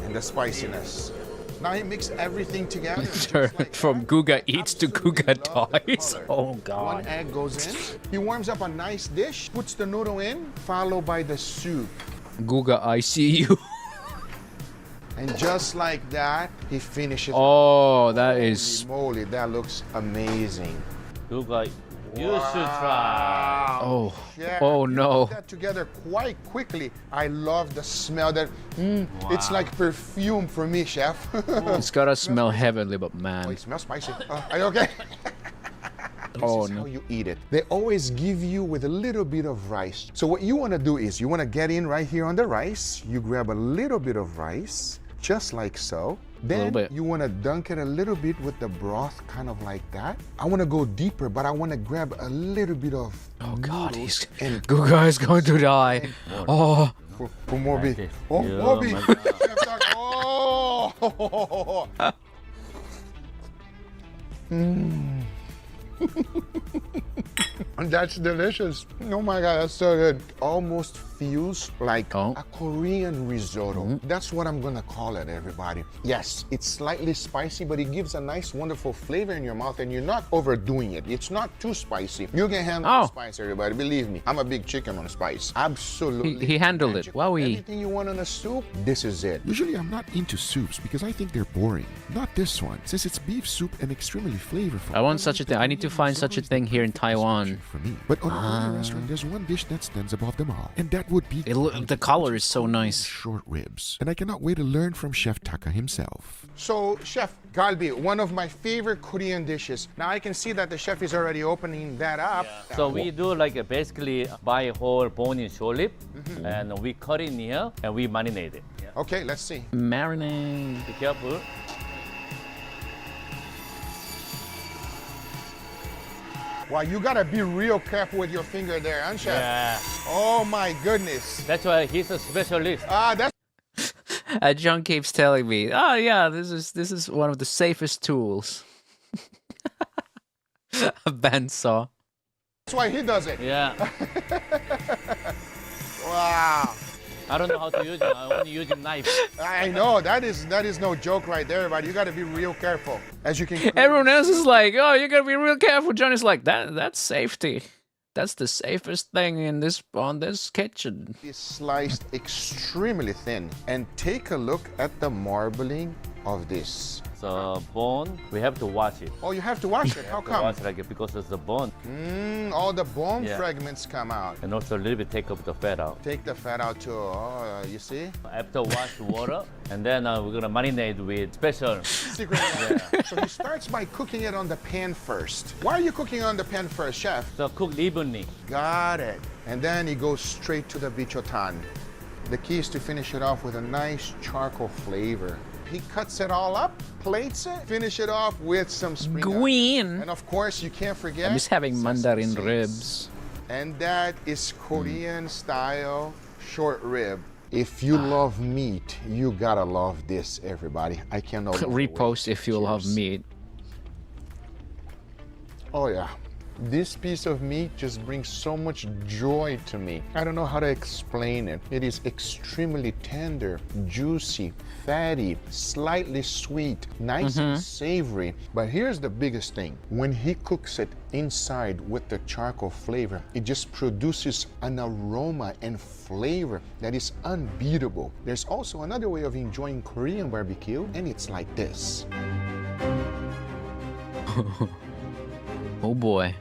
And the spiciness. Now he mixed everything together. From Guga eats to Guga dies. Oh god. One egg goes in. He warms up a nice dish, puts the noodle in, followed by the soup. Guga, I see you. And just like that, he finishes. Oh, that is. Holy moly, that looks amazing. Guga, you should try. Oh. Yeah, Oh no. Put that together quite quickly. I love the smell. That it's like perfume for me, chef. It's gotta smell heavenly, but Oh, man. it smells spicy. Are you okay? Oh This is no. how you eat it. They always give you with a little bit of rice. So what you want to do is you want to get in right here on the rice. You grab a little bit of rice, just like so. Then you want to dunk it a little bit with the broth, kind of like that. I want to go deeper, but I want to grab a little bit of God, he's and Guga is going to die. Oh. For more beef. Oh, Yeah, more beef. my Oh. That's delicious. Oh my God, that's so good. Almost feels like a Korean risotto. That's what I'm gonna call it, everybody. Yes, it's slightly spicy, but it gives a nice, wonderful flavor in your mouth, and you're not overdoing it. It's not too spicy. You can handle the spice, everybody. Believe me, I'm a big chicken on spice. Absolutely. He handled it. Wowie. Everything you want in a soup, this is it. Usually I'm not into soups because I think they're boring. Not this one, since it's beef soup and extremely flavorful. I want such a thing. I need to find such a thing here in Taiwan. For me. But on a Korean restaurant, there's one dish that stands above them all, and that would be the color is so nice. Short ribs. And I cannot wait to learn from Chef Taka himself. So, Chef, galbi, one of my favorite Korean dishes. Now I can see that the chef is already opening that up. So we do like basically buy whole bone-in short rib, and we cut it in here and we marinate it. Okay, let's see. Marinade. Be careful. Wow, you gotta be real careful with your finger there, huh, Chef? Yeah. Oh my goodness. That's why he's a specialist. That's John keeps telling me, oh yeah, this is one of the safest tools. A bandsaw. That's why he does it. Yeah. Wow. I don't know how to use it. I only use a knife. I know, that is no joke right there, but you gotta be real careful. As you can Everyone else is like, oh, you gotta be real careful. John is like, that's safety. That's the safest thing in on this kitchen. It's sliced extremely thin. And take a look at the marbling of this. So bone, we have to wash it. Oh, you have to wash it. How come? Wash it like because it's the bone. All the bone fragments come out. And also a little bit take up the fat out. Take the fat out too. Oh, you see? After wash water, and then we're gonna marinate with special. Secret. So he starts by cooking it on the pan first. Why are you cooking on the pan first, chef? So cook evenly. Got it. And then he goes straight to the bichotan. The key is to finish it off with a nice charcoal flavor. He cuts it all up, plates it, finish it off with some spring onion. And of course, you can't forget. I'm just having mandarin ribs. And that is Korean style short rib. If you love meat, you gotta love this, everybody. I cannot repost if you love meat. Oh yeah. This piece of meat just brings so much joy to me. I don't know how to explain it. It is extremely tender, juicy, fatty, slightly sweet, nice and savory. But here's the biggest thing. When he cooks it inside with the charcoal flavor, it just produces an aroma and flavor that is unbeatable. There's also another way of enjoying Korean barbecue, and it's like this. Oh boy.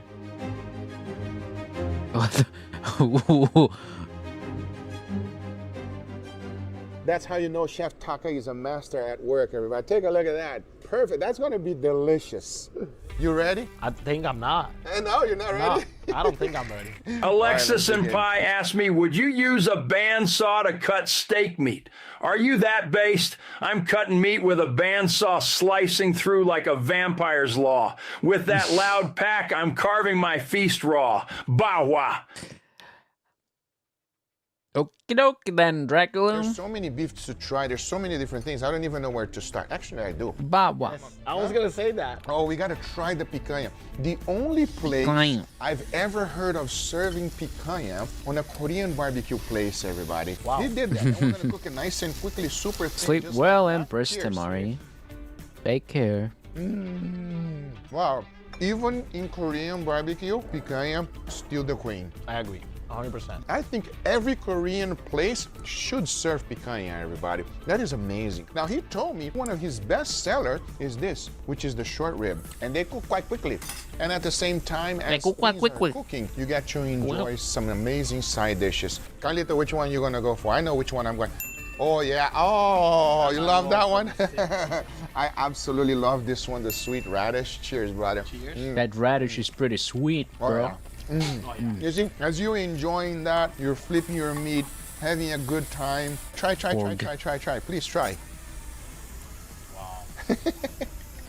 That's how you know Chef Taka is a master at work, everybody. Take a look at that. perfect. That's gonna be delicious. You ready? I think I'm not. No, you're not ready. No, I don't think I'm ready. Alexis and Pi asked me, would you use a bandsaw to cut steak meat? Are you that based? I'm cutting meat with a bandsaw slicing through like a vampire's law. With that loud pack, I'm carving my feast raw. Bow wow. Okie dokie then, Dracula. There's so many beefs to try. There's so many different things. I don't even know where to start. Actually, I do. Bawa. Yes, I was gonna say that. Oh, we gotta try the picanha. The only place I've ever heard of serving picanha on a Korean barbecue place, everybody. Wow. They did that. And we're gonna cook it nice and quickly, super thin. Sleep just well, like Empress that. Cheers. Tamari. Take care. Wow. Even in Korean barbecue, picanha still the queen. I agree. 100%. I think every Korean place should serve picanha, everybody. That is amazing. Now, he told me one of his best sellers is this, which is the short rib. And they cook quite quickly. And at the same time as things are cooking, you get to enjoy some amazing side dishes. Carlito, which one you gonna go for? I know which one I'm going. Oh, yeah. Oh, you love that one? I absolutely love this one, the sweet radish. Cheers, brother. Cheers. That radish is pretty sweet, bro. You see, as you're enjoying that, you're flipping your meat, having a good time. Try. Please try. Wow.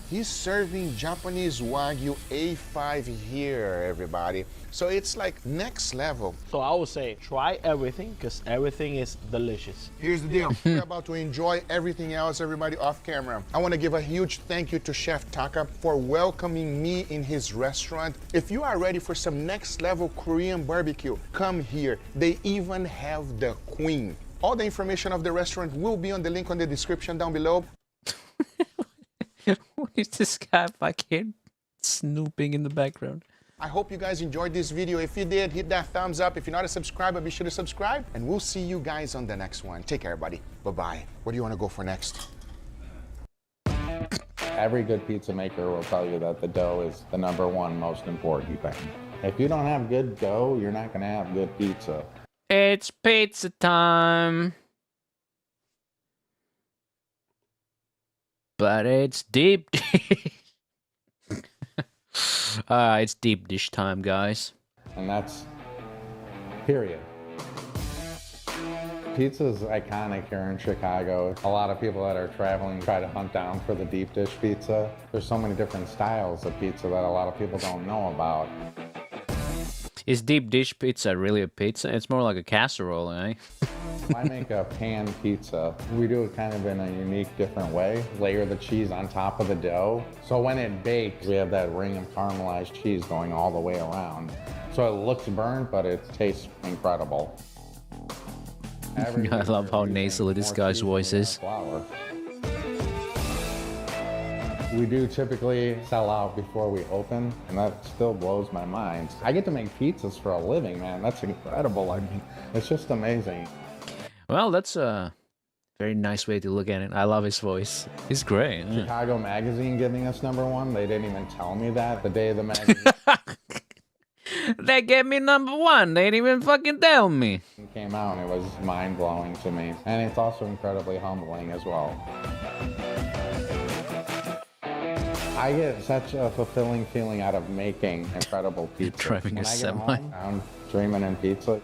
He's serving Japanese Wagyu A5 here, everybody. So it's like next level. So I would say try everything because everything is delicious. Here's the deal. We're about to enjoy everything else, everybody, off camera. I want to give a huge thank you to Chef Taka for welcoming me in his restaurant. If you are ready for some next level Korean barbecue, come here. They even have the queen. All the information of the restaurant will be on the link on the description down below. What is this guy fucking snooping in the background? I hope you guys enjoyed this video. If you did, hit that thumbs up. If you're not a subscriber, be sure to subscribe. And we'll see you guys on the next one. Take care, everybody. Bye-bye. What do you want to go for next? Every good pizza maker will tell you that the dough is the #1 most important thing. If you don't have good dough, you're not going to have good pizza. It's pizza time. But it's deep dish. It's deep dish time, guys. And that's period. Pizza is iconic here in Chicago. A lot of people that are traveling try to hunt down for the deep dish pizza. There's so many different styles of pizza that a lot of people don't know about. Is deep dish pizza really a pizza? It's more like a casserole, eh? I make a pan pizza. We do it kind of in a unique, different way. Layer the cheese on top of the dough. So when it bakes, we have that ring of caramelized cheese going all the way around. So it looks burnt, but it tastes incredible. I love how nasally this guy's voice is. We do typically sell out before we open, and that still blows my mind. I get to make pizzas for a living, man. That's incredible. I mean, it's just amazing. Well, that's a very nice way to look at it. I love his voice. He's great. Chicago Magazine giving us #1. They didn't even tell me that the day of the magazine. They gave me #1. They didn't even fucking tell me. It came out and it was mind-blowing to me. And it's also incredibly humbling as well. I get such a fulfilling feeling out of making incredible pizza. Driving a semi. I'm dreaming in pizza.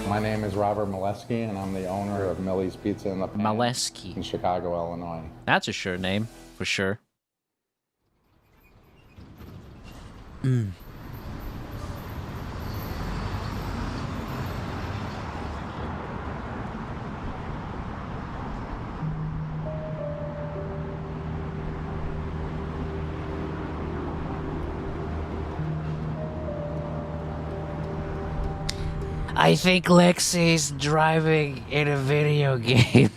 My name is Robert Molesky, and I'm the owner of Millie's Pizza in the Pan Molesky in Chicago, Illinois. That's a sure name, for sure. I think Lexi's driving in a video game.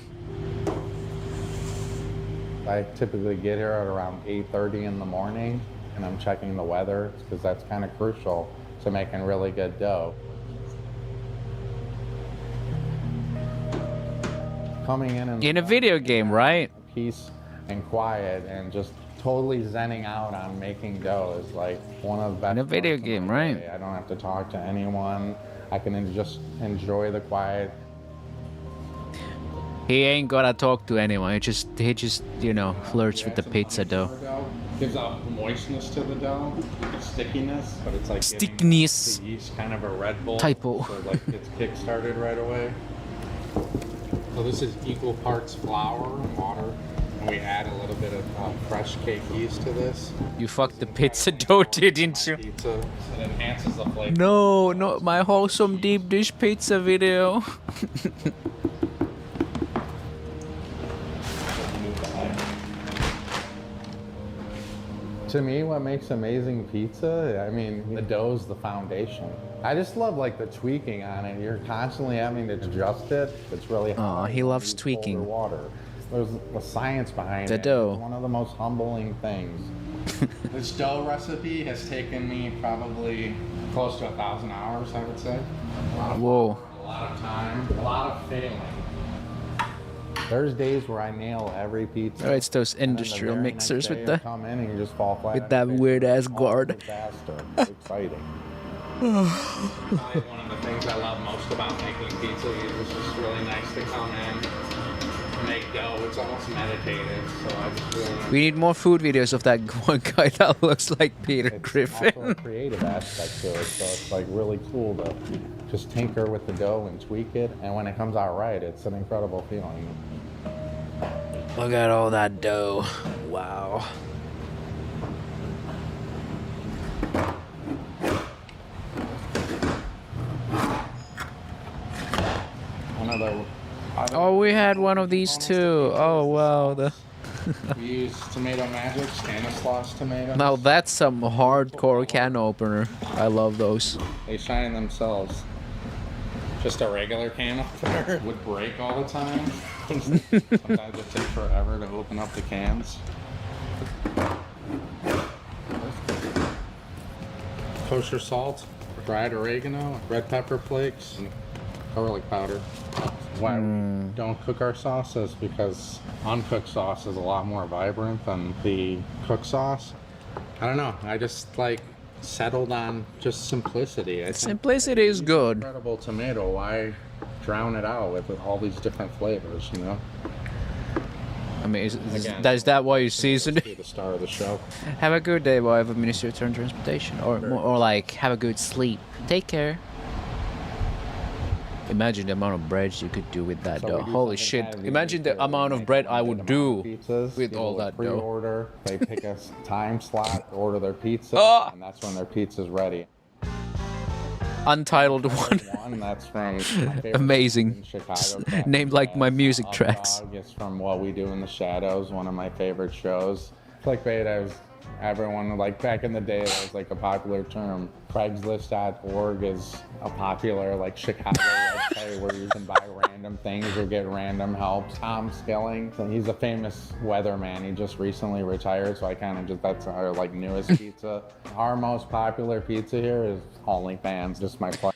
I typically get here at around 8:30 in the morning, and I'm checking the weather because that's kind of crucial to making really good dough. Coming in a video game, right? Peace and quiet and just totally zenning out on making dough is like one of the best. In a video game, right? I don't have to talk to anyone. I can just enjoy the quiet. He ain't gonna talk to anyone. He just you know, flirts with the pizza dough. Gives out moistness to the dough, stickiness, but it's like stickiness. The yeast kind of a Red Bull. Typo. So like it's kick-started right away. So this is equal parts flour and water, and we add a little bit of fresh cake yeast to this. You fucked the pizza dough, didn't you? Pizza, it enhances the flavor. No, not my wholesome deep dish pizza video. To me, what makes amazing pizza, I mean, the dough's the foundation. I just love like the tweaking on it. You're constantly having to adjust it. It's really hard. He loves tweaking. Water. There's the science behind the it. dough. It's one of the most humbling things. This dough recipe has taken me probably close to 1,000 hours, I would say. Whoa. A lot of time, a lot of failing. There's days where I nail every pizza. Oh, it's those industrial mixers with the come in and you just fall flat with that weird ass guard. Disaster. It's exciting. One of the things I love most about making pizza is it's just really nice to come in, make dough. It's almost meditative. So I just really We need more food videos of that one guy that looks like Peter Griffin. also a creative aspect to it, so it's like really cool to just tinker with the dough and tweak it, and when it comes out right, it's an incredible feeling. Look at all that dough. Wow. Oh, we had one of these too. Oh wow. We use tomato magic, Stanislaus tomato. Now that's some hardcore can opener. I love those. They shine themselves. Just a regular can opener would break all the time. Sometimes it takes forever to open up the cans. Kosher salt, dried oregano, red pepper flakes, and garlic powder. Why we don't cook our sauces, because uncooked sauce is a lot more vibrant than the cooked sauce. I don't know, I just like settled on just simplicity. Simplicity is good. Incredible tomato, why drown it out with all these different flavors, you know? I mean, is that why you season it? The star of the show. Have a good day while I have a Ministry of Transportation. Or like, have a good sleep. Take care. Imagine the amount of bread you could do with that dough. Holy shit. Imagine the amount of bread I would do with all that dough. Pre-order, they pick a time slot, order their pizza, and that's when their pizza's ready. Untitled one. That's from amazing. Chicago. Named like my music tracks. It's from What We Do in the Shadows, one of my favorite shows. Clickbait, everyone, like back in the day, that was like a popular term. Craigslist.org is a popular like Chicago website where you can buy random things or get random help. Tom Skilling, so he's a famous weatherman. He just recently retired, so I kind of just, that's our like newest pizza. Our most popular pizza here is OnlyFans, just my plug.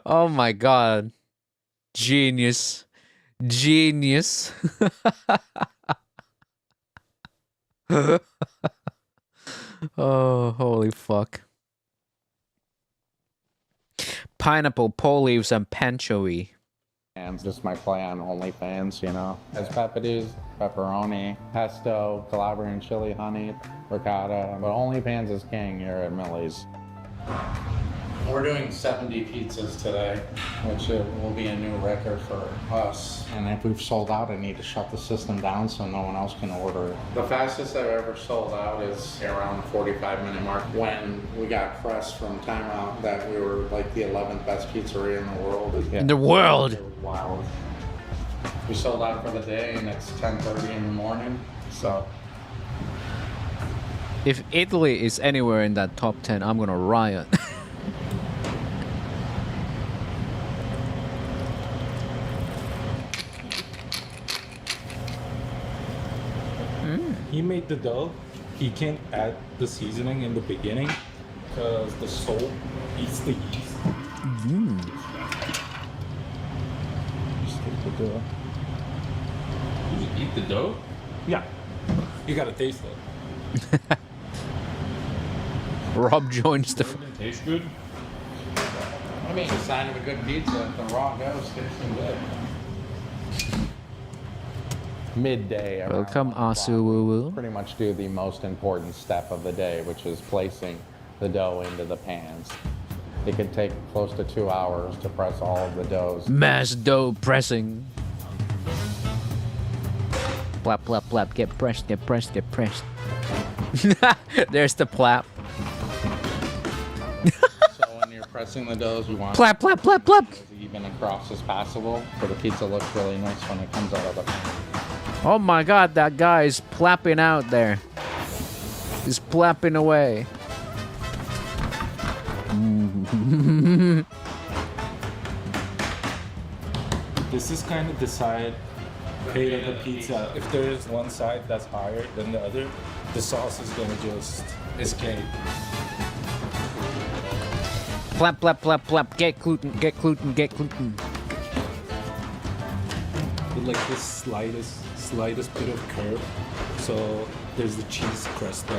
Oh my god. Genius. Genius. Oh, holy fuck. Pineapple, pole leaves, and panchovy. And just my play on OnlyFans, you know. There's pepperoni, pesto, Calabrian chili, honey, ricotta. But OnlyFans is king here at Millie's. We're doing 70 pizzas today, which will be a new record for us. And if we've sold out, I need to shut the system down so no one else can order it. The fastest I've ever sold out is around the 45-minute mark. When we got pressed from Time Out that we were like the 11th best pizzeria in the world. In the world? It was wild. We sold out for the day and it's 10:30 in the morning, so. If Italy is anywhere in that top 10, I'm gonna riot. He made the dough. He can't add the seasoning in the beginning because the salt eats the yeast. Just take the dough. You eat the dough? Yeah. You gotta taste it. Rob joins the. Tastes good. I mean, the sign of a good pizza, the raw dough sticks and good. Midday. around Welcome, 1 o'clock, Asu Woo Woo. Pretty much do the most important step of the day, which is placing the dough into the pans. It could take close to 2 hours to press all of the doughs. Mass dough pressing. Plap, plap, plap. Get pressed, get pressed, get pressed. There's the plap. So when you're pressing the doughs, you want Plap, plap, plap, plap. as even across as possible, so the pizza looks really nice when it comes out of the pan. Oh my god, that guy is plapping out there. He's plapping away. This is kind of the side height of the pizza. If there is one side that's higher than the other, the sauce is gonna just escape. Plap, plap, plap, plap. Get gluten, get gluten, get gluten. With like this slightest bit of curve, so there's the cheese crust there.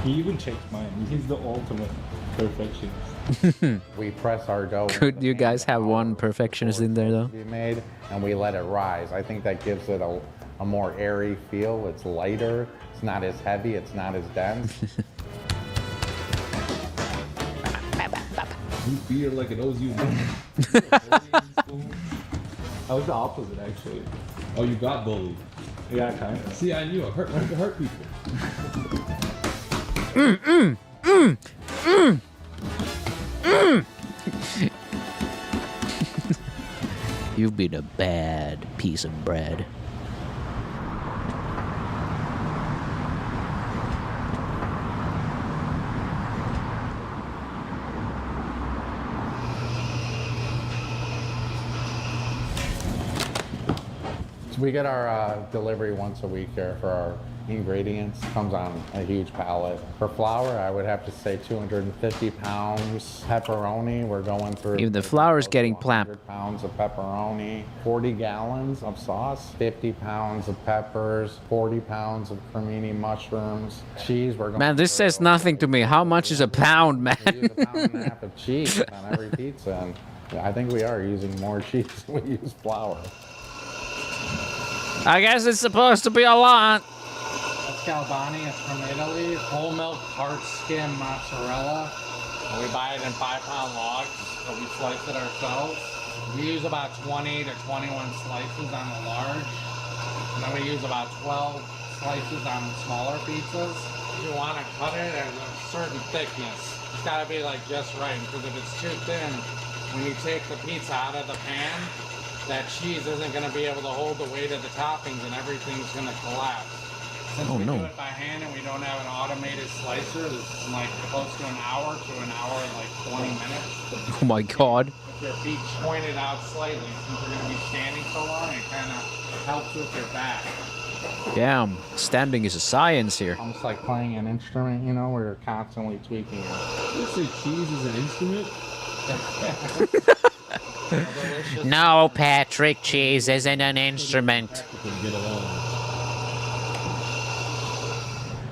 He even checked mine. He's the ultimate perfectionist. We press our dough. Could you guys have one perfectionist in there though? Be made, and we let it rise. I think that gives it a more airy feel. It's lighter. It's not as heavy. It's not as dense. You feel like it owes you money. I was the opposite actually. Oh, you got bullied. Yeah, kind of. See, I knew I hurt people. You've been a bad piece of bread. We get our delivery once a week here for our ingredients. Comes on a huge pallet. For flour, I would have to say 250 pounds. Pepperoni, we're going through. Even the flour's getting plapped. 100 pounds of pepperoni, 40 gallons of sauce, 50 pounds of peppers, 40 pounds of cremini mushrooms, cheese. We're going Man, this says nothing to me. How much is a pound, man? We use a pound and a half of cheese on every pizza, and I think we are using more cheese than we use flour. I guess it's supposed to be a lot. That's Galbani, it's from Italy. Whole milk, hard skim mozzarella. We buy it in 5-pound logs, so we slice it ourselves. We use about 20 to 21 slices on the large. And then we use about 12 slices on the smaller pizzas. You want to cut it at a certain thickness. It's got to be like just right, because if it's too thin, when you take the pizza out of the pan, that cheese isn't going to be able to hold the weight of the toppings and everything's going to collapse. Since we do it by hand and we don't have an automated slicer, this is like close to an hour and like 20 minutes. Oh my god. With your feet pointed out slightly, since you're going to be standing so long, it kind of helps with your back. Damn, standing is a science here. Almost like playing an instrument, you know, where you're constantly tweaking it. You say cheese is an instrument? No, Patrick, cheese isn't an instrument.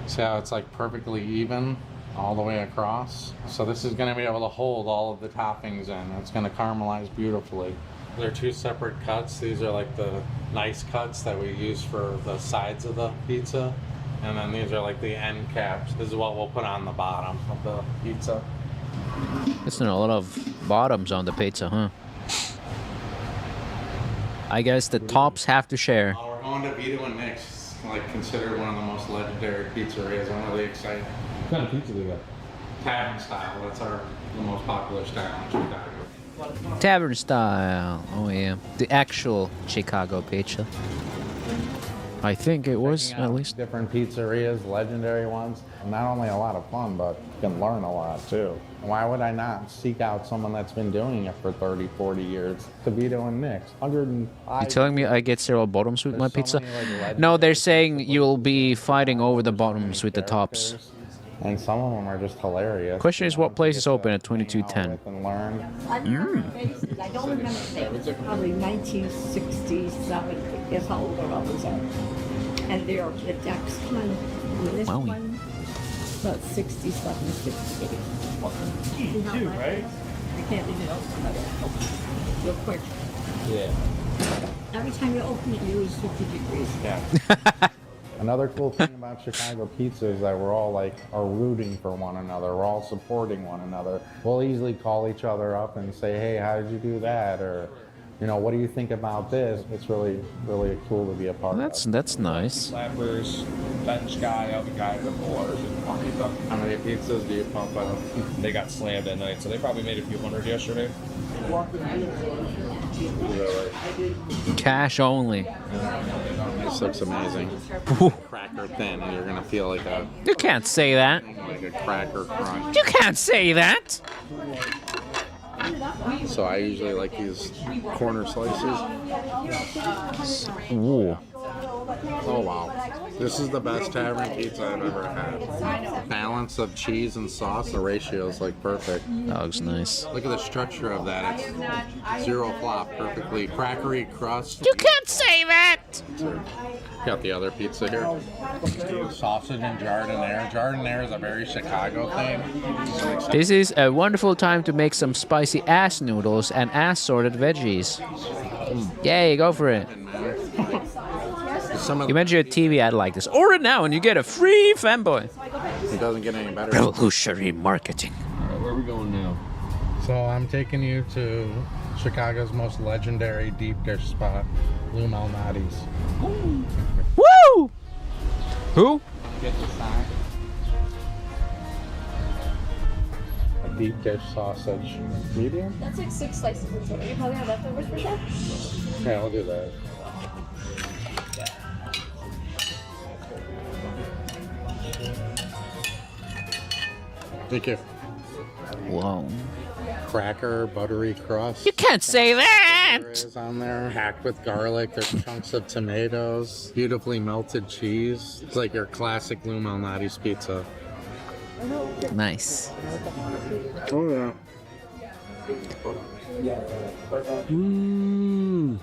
See how it's like perfectly even all the way across? So this is going to be able to hold all of the toppings in. It's going to caramelize beautifully. They're two separate cuts. These are like the nice cuts that we use for the sides of the pizza. And then these are like the end caps. This is what we'll put on the bottom of the pizza. There's not a lot of bottoms on the pizza, huh? I guess the tops have to share. We're going to Vito and Nick's, like considered one of the most legendary pizzerias. I'm really excited. What kind of pizza they got? Tavern style. That's the most popular style in Chicago. Tavern style. Oh yeah, the actual Chicago pizza. I think it was at least. Different pizzerias, legendary ones. Not only a lot of fun, but you can learn a lot too. Why would I not seek out someone that's been doing it for 30, 40 years? DeVito and Nick's, 105. You telling me I get zero bottoms with my pizza? No, they're saying you'll be fighting over the bottoms with the tops. And some of them are just hilarious. Question is, what place is open at 2210? And learn. I don't remember the probably 1967 is how old I was. And there, the decks one, this Wowie. one, About 67, 68. Two, right? I can't leave it open. Real quick. Yeah. Every time you open it, you lose 50 degrees. Yeah. Another cool thing about Chicago pizza is that we're all are rooting for one another. We're all supporting one another. We'll easily call each other up and say, hey, how did you do that? Or, what do you think about this? It's really, really cool to be a part of. That's nice. Slappers, bench guy, other guy before. How many pizzas do you pump out? They got slammed at night, so they probably made a few hundred yesterday. Really? Cash only. This looks amazing. Cracker thin, and you're gonna feel like a You can't say that. Cracker crunch. You can't say that. So I usually like these corner slices. Ooh. Oh wow. This is the best tavern pizza I've ever had. Balance of cheese and sauce, the ratio is perfect. That looks nice. Look at the structure of that. It's zero flop, perfectly crackery crust. You can't say that. Got the other pizza here. Sausage and jardiniere. Jardiniere is a very Chicago thing. This is a wonderful time to make some spicy ass noodles and assorted veggies. Yay, go for it. You mentioned a TV ad like this. Order now and you get a free fanboy. It doesn't get any better. Revolutionary marketing. Where are we going now? So I'm taking you to Chicago's most legendary deep dish spot, Lou Malnati's. Woo! Who? Get the sign. A deep dish sausage. Medium? That's like 6 slices of total. You probably have leftovers for sure? Yeah, I'll do that. Thank you. Whoa. Cracker, buttery crust. You can't say that! There is on there, hacked with garlic. There's chunks of tomatoes, beautifully melted cheese. It's like your classic Lou Malnati's pizza. Nice. Oh yeah. Mmm.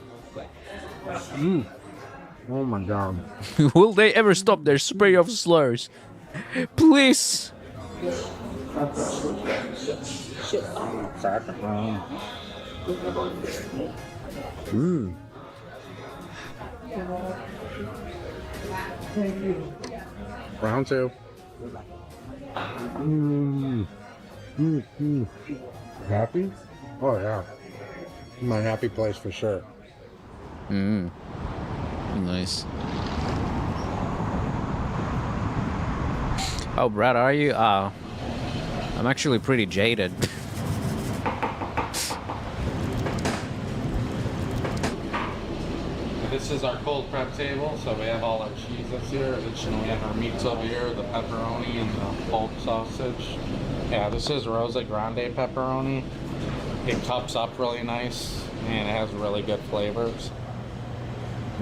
Mmm. Oh my god. Will they ever stop their spray of slurs? Please. Mmm. Round two. Mmm. Mmm. Happy? Oh yeah. My happy place for sure. Mmm. Nice. Oh, Brad, are you? I'm actually pretty jaded. This is our cold prep table, so we have all our cheese that's here. Additionally, we have our meats over here, the pepperoni and the bulk sausage. Yeah, this is Rosa Grande pepperoni. It cups up really nice, and it has really good flavors.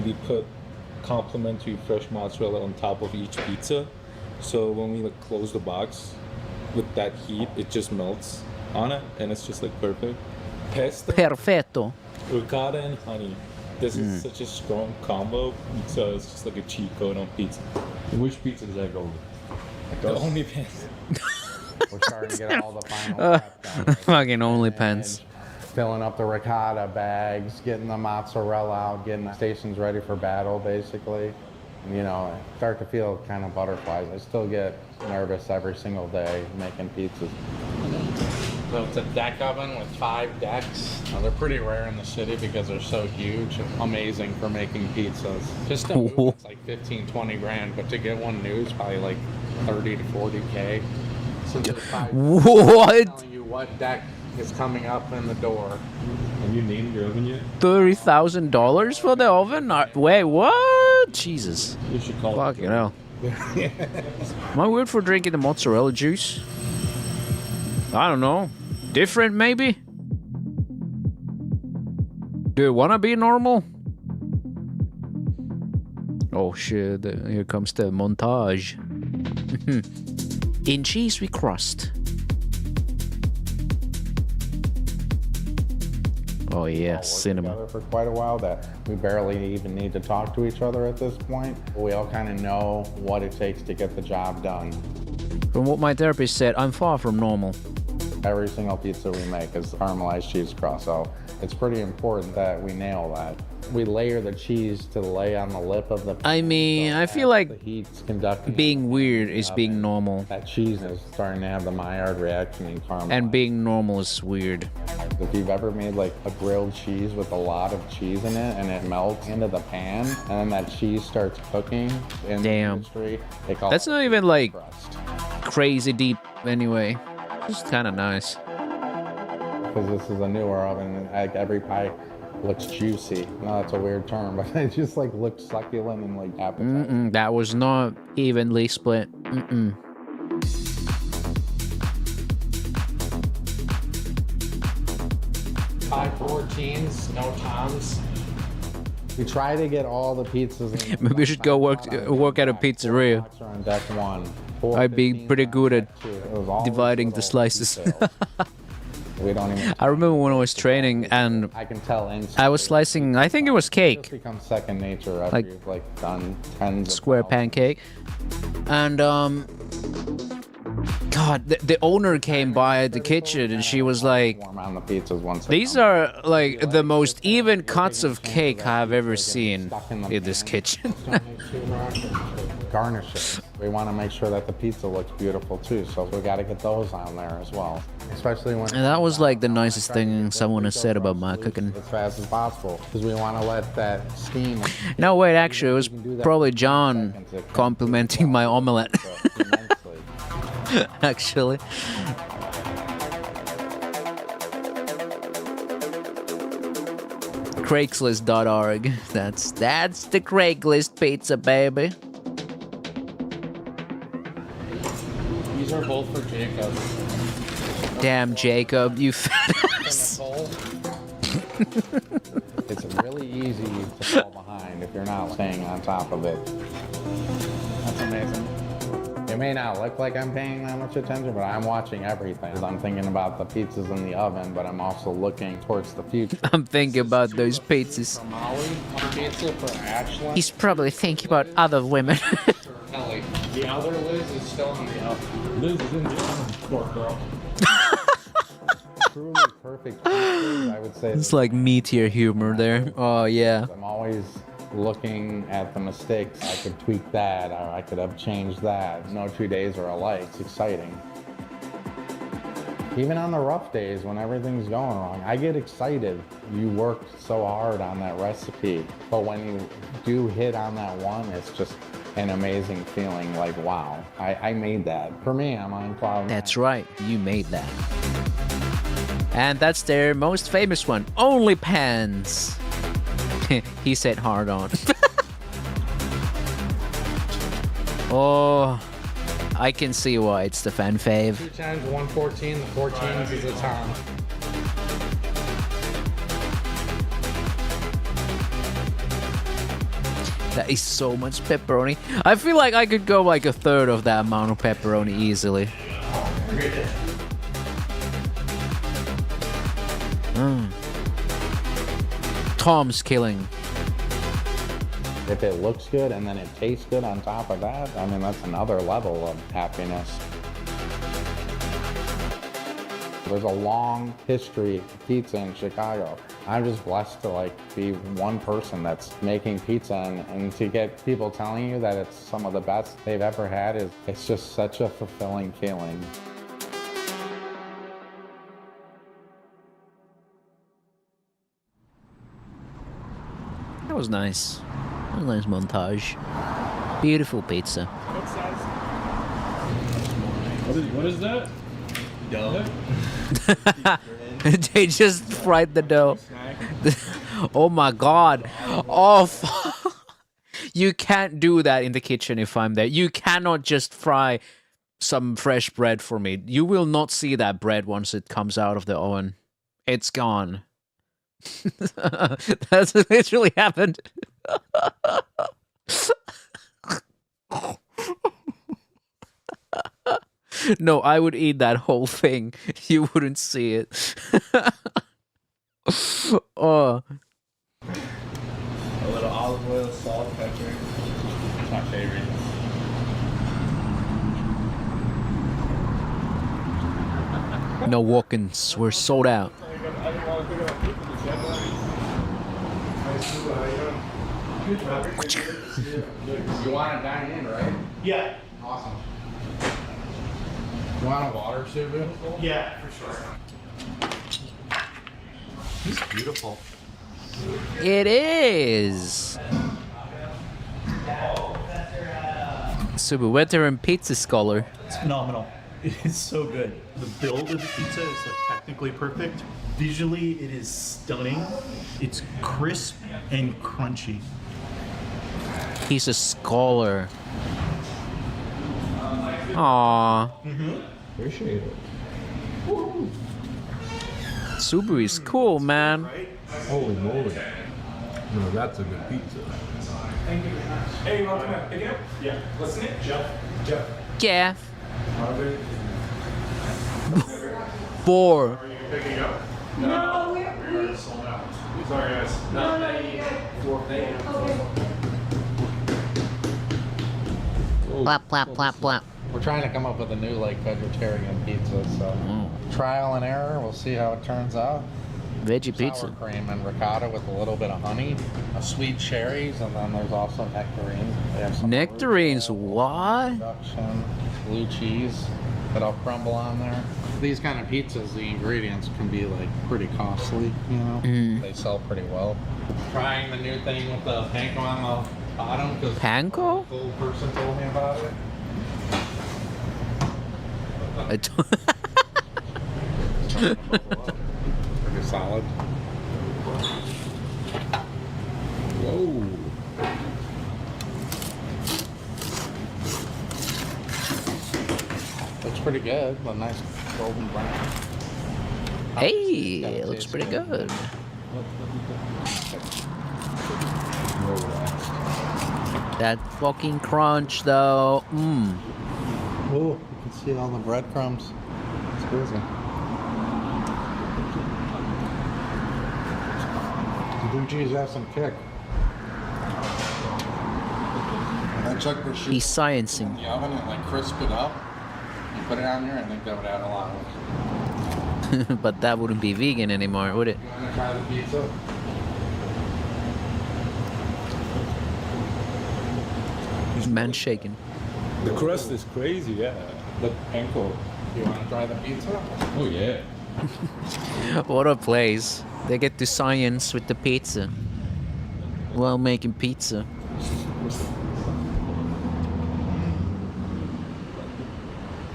We put complimentary fresh mozzarella on top of each pizza. So when we close the box, with that heat, it just melts on it, and it's just perfect. Pesto, Perfetto. ricotta, and honey. This is such a strong combo, so it's just like a cheat code on pizza. Which pizza does that go with? The only pants. We're starting to get all the final prep done. Fucking only pants. Filling up the ricotta bags, getting the mozzarella out, getting the stations ready for battle, basically. I start to feel kind of butterflies. I still get nervous every single day making pizzas. So it's a deck oven with 5 decks. They're pretty rare in the city because they're so huge. Amazing for making pizzas. Just a new one's like 15, 20 grand, but to get one new is probably like 30 to 40K. So there's 5 What? telling you what deck is coming up in the door. Have you named your oven yet? $30,000 for the oven? Wait, what? Jesus. You should call Fucking hell. Am I weird for drinking the mozzarella juice? I don't know. Different, maybe? Do you want to be normal? Oh shit, here comes the montage. In cheese we crust. Oh yeah, cinema. Together for quite a while that we barely even need to talk to each other at this point. We all kind of know what it takes to get the job done. From what my therapist said, I'm far from normal. Every single pizza we make is caramelized cheese crust, so it's pretty important that we nail that. We layer the cheese to lay on the lip of the pizza. I mean, I feel like the heat's conducting being weird is being normal. That cheese is starting to have the Maillard reaction in caramel. And being normal is weird. If you've ever made like a grilled cheese with a lot of cheese in it and it melts into the pan and then that cheese starts cooking in the industry, they call That's it not even like crust. crazy deep anyway. It's kind of nice. Because this is a newer oven, like every pie looks juicy. No, that's a weird term, but it just like looks succulent and like appetizing. That was not evenly split. Pie 14s, no toms. We try to get all the pizzas in. Maybe we should go work at a pizzeria. On deck one. I'd be pretty good at dividing the slices. We don't even. I remember when I was training and I can tell I was slicing, I think it was cake. It's become second nature after you've like done tens of square pancake. And God, the owner came by at the kitchen and she was like, warm on the pizzas once these are like the most even cuts of cake I've ever seen in this kitchen. Garnishes. We want to make sure that the pizza looks beautiful too, so we got to get those on there as well. Especially when. And that was like the nicest thing someone has said about my cooking. As fast as possible, because we want to let that steam. No, wait, actually, it was probably John complimenting my omelette. Actually. Craigslist.org. That's the Craigslist pizza, baby. These are both for Jacob. Damn, Jacob, you fat ass. It's really easy to fall behind if you're not staying on top of it. That's amazing. It may not look like I'm paying that much attention, but I'm watching everything. I'm thinking about the pizzas in the oven, but I'm also looking towards the future. I'm thinking about those pizzas. Molly, one pizza for Ashlyn. He's probably thinking about other women. Kelly. The other Liz is still in the oven. Liz is in the oven, poor girl. Truly perfect pizzas, I would say. It's like meteor humor there. Oh, yeah. I'm always looking at the mistakes. I could tweak that, or I could have changed that. No 2 days are alike. It's exciting. Even on the rough days when everything's going wrong, I get excited. You worked so hard on that recipe, but when you do hit on that one, it's just an amazing feeling like, wow, I made that. For me, I'm on cloud nine. That's right, you made that. And that's their most famous one, OnlyPans. He said hard on. Oh, I can see why it's the fan fave. 2 times 114, the 14s is a tom. That is so much pepperoni. I feel like I could go like a third of that amount of pepperoni easily. Tom's killing. If it looks good and then it tastes good on top of that, I mean, that's another level of happiness. There's a long history of pizza in Chicago. I'm just blessed to like be one person that's making pizza and to get people telling you that it's some of the best they've ever had it's just such a fulfilling feeling. That was nice. That was a nice montage. Beautiful pizza. What is that? Dough. They just fried the dough. Oh my god. Oh, you can't do that in the kitchen if I'm there. You cannot just fry some fresh bread for me. You will not see that bread once it comes out of the oven. It's gone. That's literally happened. No, I would eat that whole thing. You wouldn't see it. Oh. A little olive oil, salt, pepper. It's my favorite. No walk-ins. We're sold out. You want to dine in, right? Yeah. Awesome. You want a water, Subu? Yeah, for sure. It's beautiful. It is. Super veteran pizza scholar. It's phenomenal. It's so good. The build of the pizza is like technically perfect. Visually, it is stunning. It's crisp and crunchy. He's a scholar. Aww. Appreciate it. Subaru is cool, man. Holy moly. No, that's a good pizza. Thank you very much. Hey, you want to come and pick it up? Yeah. What's the name? Jeff. Jeff. 4. Are you picking it up? No, we're sold out. Sorry, guys. No, you're good. Plop, plop, plop, plop. We're trying to come up with a new like vegetarian pizza, so trial and error. We'll see how it turns out. Veggie Sour pizza. cream and ricotta with a little bit of honey, sweet cherries, and then there's also nectarines. They have some Nectarines, what? production, blue cheese that'll crumble on there. These kind of pizzas, the ingredients can be like pretty costly, you know. They sell pretty well. Trying the new thing with the panko on the bottom because Panko? the old person told me about it. Pretty solid. Whoa. Looks pretty good. A nice golden brown. Hey, it looks pretty good. That fucking crunch, though. Mmm. Oh, you can see all the breadcrumbs. It's crazy. The blue cheese has some kick. And I chuck prosciutto He's sciencing. in the oven and like crisp it up. You put it on there, I think that would add a lot. But that wouldn't be vegan anymore, would it? You want to try the pizza? Man shaking. The crust is crazy, yeah. The panko. You want to try the pizza? Oh yeah. What a place. They get to science with the pizza while making pizza.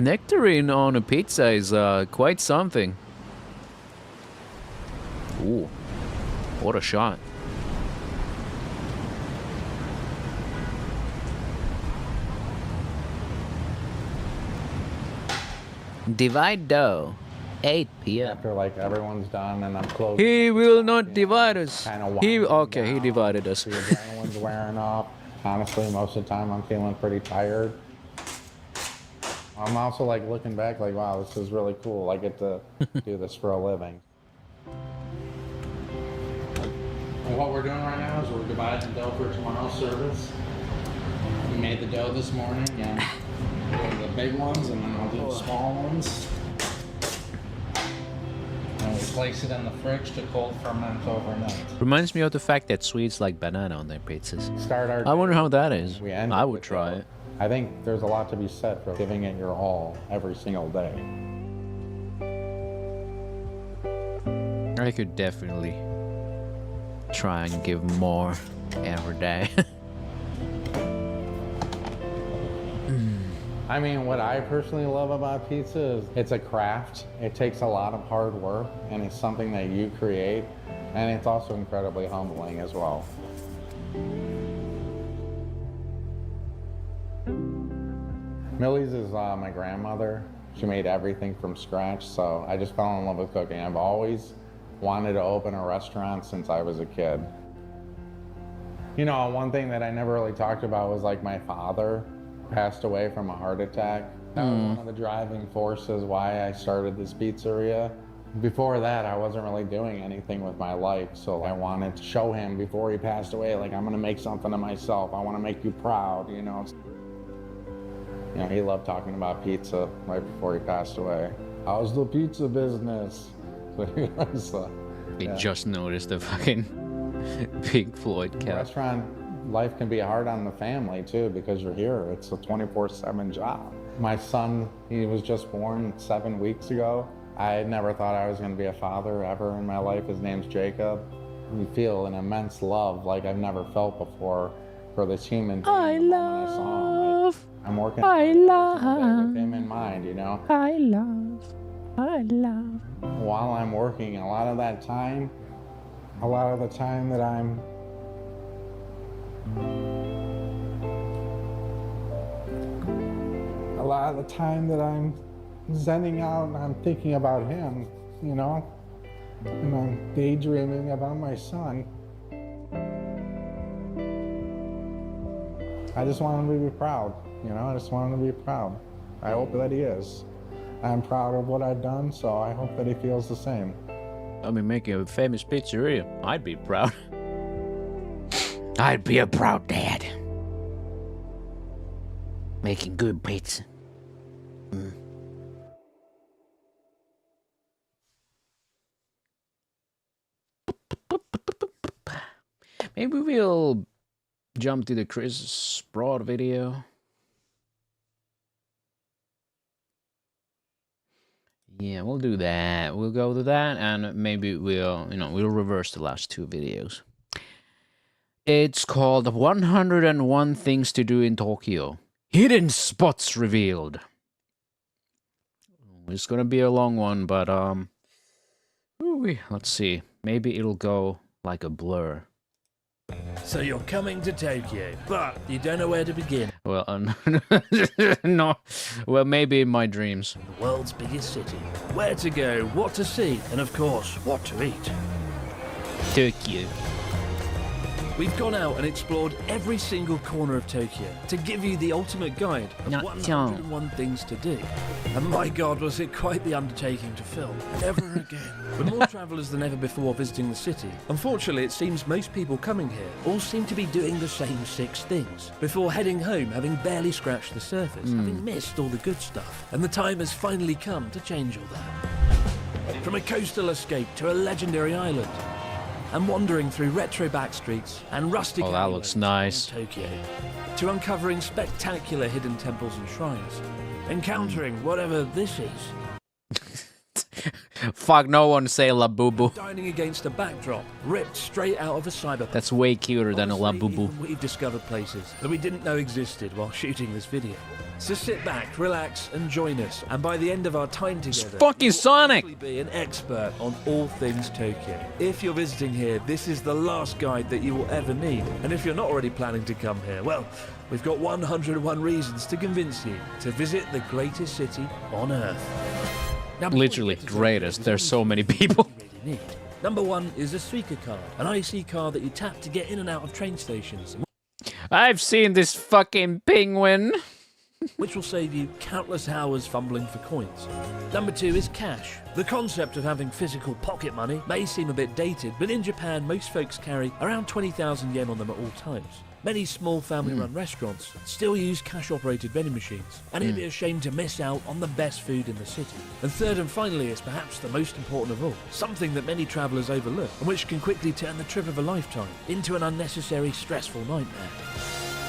Nectarine on a pizza is quite something. Ooh, what a shot. Divide dough. 8 p.m. After like everyone's done and I'm closing. He will not divide us. He winding he divided us. The adrenaline's wearing off. Honestly, most of the time I'm feeling pretty tired. I'm also like looking back like, wow, this is really cool. I get to do this for a living. And what we're doing right now is we're dividing the dough for tomorrow's service. We made the dough this morning and doing the big ones and then I'll do the small ones. And we place it in the fridge to cold ferment overnight. Reminds me of the fact that Swedes like banana on their pizzas. Start our I wonder how that is. We end I it would with try it. I think there's a lot to be said for giving it your all every single day. I could definitely try and give more every day. I mean, what I personally love about pizza is it's a craft. It takes a lot of hard work and it's something that you create. And it's also incredibly humbling as well. Millie's is my grandmother. She made everything from scratch, so I just fell in love with cooking. I've always wanted to open a restaurant since I was a kid. You know, one thing that I never really talked about was like my father passed away from a heart attack. That was one of the driving forces why I started this pizzeria. Before that, I wasn't really doing anything with my life, so I wanted to show him before he passed away, like, I'm gonna make something of myself. I wanna make you proud, you know. You know, he loved talking about pizza right before he passed away. how's the pizza business? So, We just noticed the fucking Pink Floyd cap. Restaurant life can be hard on the family too because you're here. It's a 24/7 job. My son, he was just born 7 weeks ago. I never thought I was going to be a father ever in my life. His name's Jacob. You feel an immense love like I've never felt before for this human being. I'm working with him in mind, you know. I love. While I'm working, a lot of the time that I'm zenning out and I'm thinking about him, you know, and I'm daydreaming about my son. I just want him to be proud, you know, I just want him to be proud. I hope that he is. I'm proud of what I've done, so I hope that he feels the same. I mean, making a famous pizzeria, I'd be proud. I'd be a proud dad. Making good pizza. Maybe we'll jump to the Chris Broad video. Yeah, we'll do that. We'll go to that, and maybe we'll reverse the last two videos. It's called 101 Things to Do in Tokyo. Hidden Spots Revealed. It's gonna be a long one, but let's see. Maybe it'll go like a blur. So you're coming to Tokyo, but you don't know where to begin. Well, no. Well, maybe in my dreams. The world's biggest city. Where to go, what to see, and of course, what to eat. Tokyo. We've gone out and explored every single corner of Tokyo to give you the ultimate guide of 101 things to do. And my God, was it quite the undertaking to film. Never again. With more travellers than ever before visiting the city, unfortunately it seems most people coming here all seem to be doing the same 6 things before heading home, having barely scratched the surface, having missed all the good stuff. And the time has finally come to change all that. From a coastal escape to a legendary island, and wandering through retro back streets and rustic that looks nice. Tokyo, to uncovering spectacular hidden temples and shrines, encountering whatever this is. Fuck, no one say Labubu. Dining against a backdrop ripped straight out of a cyberpunk. That's way cuter than a Labubu. We've discovered places that we didn't know existed while shooting this video. So sit back, relax, and join us. And by the end of our time together, it's fucking Sonic! You'll be an expert on all things Tokyo. If you're visiting here, this is the last guide that you will ever need. And if you're not already planning to come here, well, we've got 101 reasons to convince you to visit the greatest city on Earth. Now, literally greatest. There's so many people. Need. Number 1 is a Suica card, an IC card that you tap to get in and out of train stations. I've seen this fucking penguin. Which will save you countless hours fumbling for coins. Number 2 is cash. The concept of having physical pocket money may seem a bit dated, but in Japan most folks carry around 20,000 yen on them at all times. Many small family-run restaurants still use cash-operated vending machines, and it'd be a shame to miss out on the best food in the city. And third and finally is perhaps the most important of all, something that many travellers overlook, and which can quickly turn the trip of a lifetime into an unnecessary stressful nightmare.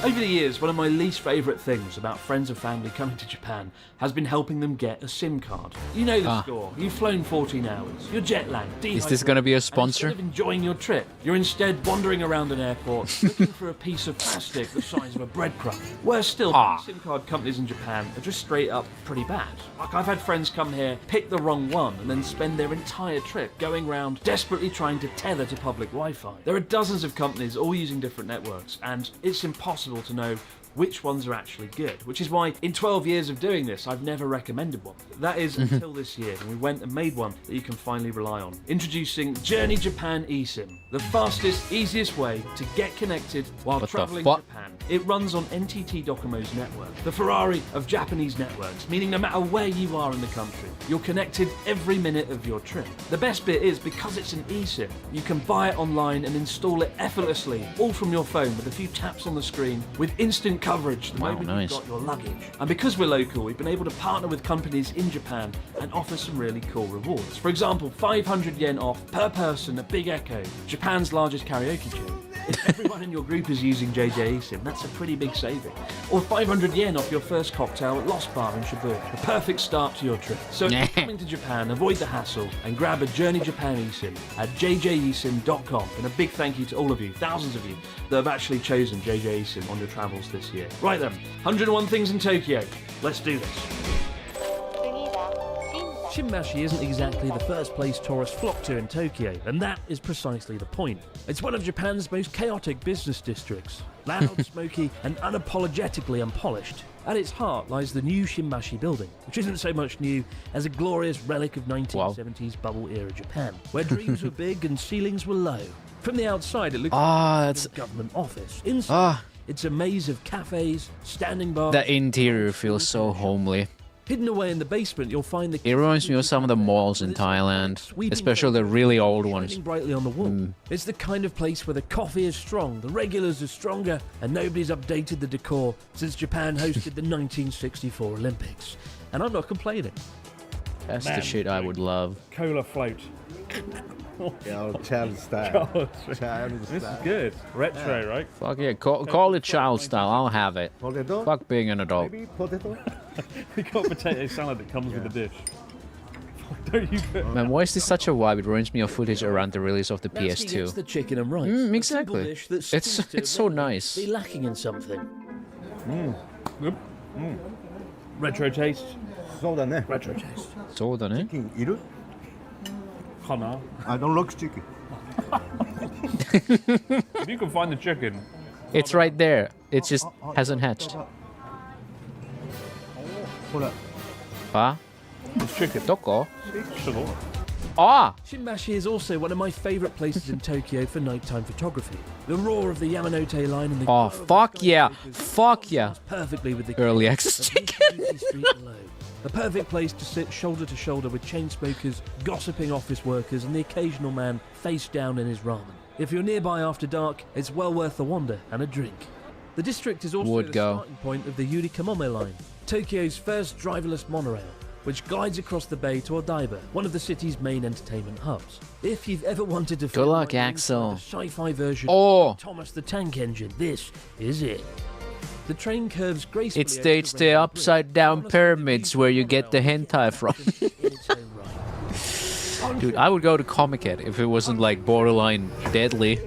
Over the years, one of my least favourite things about friends and family coming to Japan has been helping them get a SIM card. You know the score. You've flown 14 hours. You're jet lagged, dehydrated. Is this going to be a sponsor? Instead of enjoying your trip, you're instead wandering around an airport looking for a piece of plastic the size of a breadcrumb. Worse still, SIM card companies in Japan are just straight up pretty bad. Like, I've had friends come here, pick the wrong one, and then spend their entire trip going around desperately trying to tether to public Wi-Fi. There are dozens of companies all using different networks, and it's impossible to know which ones are actually good, which is why in 12 years of doing this I've never recommended one. That is until this year, when we went and made one that you can finally rely on. Introducing Journey Japan eSIM, the fastest, easiest way to get connected while travelling to Japan. It runs on NTT Docomo's network, the Ferrari of Japanese networks, meaning no matter where you are in the country, you're connected every minute of your trip. The best bit is, because it's an eSIM, you can buy it online and install it effortlessly, all from your phone with a few taps on the screen, with instant coverage the moment nice. you've got your luggage. And because we're local, we've been able to partner with companies in Japan and offer some really cool rewards. For example, 500 yen off per person at Big Echo, Japan's largest karaoke chain. If everyone in your group is using JJ eSIM, that's a pretty big saving. Or 500 yen off your first cocktail at Lost Bar in Shibuya. A perfect start to your trip. So if you're coming to Japan, avoid the hassle and grab a Journey Japan eSIM at jjesim.com. And a big thank you to all of you, thousands of you, that have actually chosen JJ eSIM on your travels this year. Right then, 101 things in Tokyo. Let's do this. Shinmashi isn't exactly the first place tourists flock to in Tokyo, and that is precisely the point. It's one of Japan's most chaotic business districts. Loud, smoky, and unapologetically unpolished. At its heart lies the new Shinmashi building, which isn't so much new as a glorious relic of 1970s bubble-era Japan, where dreams were big and ceilings were low. From the outside, it looks like a government office. Inside, it's a maze of cafes, standing bars... The interior feels so homely. Hidden away in the basement, you'll find the... It reminds me of some of the malls in Thailand, especially the really old ones. Brightly on the wall. It's the kind of place where the coffee is strong, the regulars are stronger, and nobody's updated the decor since Japan hosted the 1964 Olympics. And I'm not complaining. That's the shit I would love. Cola float. Yeah, child style. This is good. Retro, right? Fuck yeah, call it child style, I'll have it. Potato? Fuck being an adult. Maybe potato? We got potato salad that comes with the dish. Don't you Man, why is this such a vibe? It reminds me of footage around the release of the PS2. The chicken and rice. Exactly. It's so nice. Be lacking in something. Good. Retro taste. Retro taste. そうだね。いる? I don't look chicken. If you can find the chicken. It's right there. It just hasn't hatched. Ah? It's chicken. どこ? Sure. Ah! Shinmashi is also one of my favourite places in Tokyo for nighttime photography. The roar of the Yamanote line and the... Oh, fuck yeah! Fuck yeah! Perfectly with the... Early access chicken! The perfect place to sit shoulder to shoulder with chain smokers, gossiping office workers, and the occasional man face down in his ramen. If you're nearby after dark, it's well worth a wander and a drink. The district is also the starting point of the Yurikamome line, Tokyo's first driverless monorail, which glides across the bay to Odaiba, one of the city's main entertainment hubs. If you've ever wanted to Good luck, Axel. a sci-fi version of Thomas the Tank Engine, this is it. The train curves gracefully. It staged the upside down pyramids where you get the hentai from. Dude, I would go to Comic-Con if it wasn't like borderline deadly.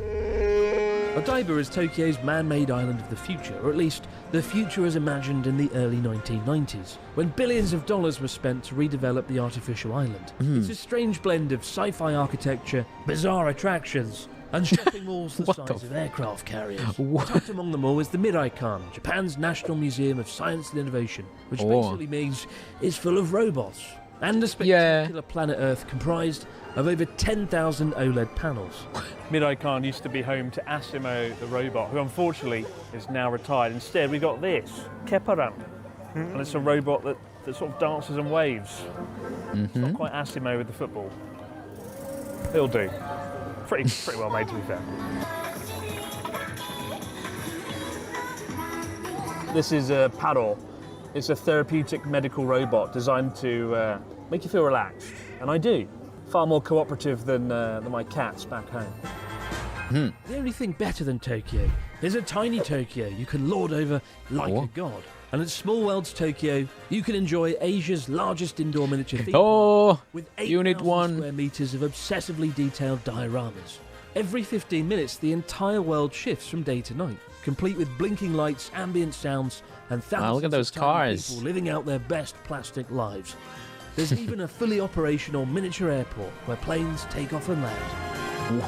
Odaiba is Tokyo's man-made island of the future, or at least the future as imagined in the early 1990s, when billions of dollars were spent to redevelop the artificial island. It's a strange blend of sci-fi architecture, bizarre attractions, and shopping malls the size of aircraft carriers. Tucked among them all is the Miraikan, Japan's National Museum of Science and Innovation, which basically means it's full of robots. And a spectacular planet Earth comprised of over 10,000 OLED panels. Miraikan used to be home to Asimo the robot, who unfortunately is now retired. Instead, we got this, Keparan. And it's a robot that sort of dances and waves. It's not quite Asimo with the football. It'll do. Pretty well made, to be fair. This is a Paro. It's a therapeutic medical robot designed to make you feel relaxed, and I do. Far more cooperative than my cats back home. The only thing better than Tokyo is a tiny Tokyo you can lord over like a god. And at Small World's Tokyo, you can enjoy Asia's largest indoor miniature theme park with 8,000 square meters of obsessively detailed dioramas. Every 15 minutes, the entire world shifts from day to night, complete with blinking lights, ambient sounds, and thousands look at those of tiny cars. people living out their best plastic lives. There's even a fully operational miniature airport where planes take off and land.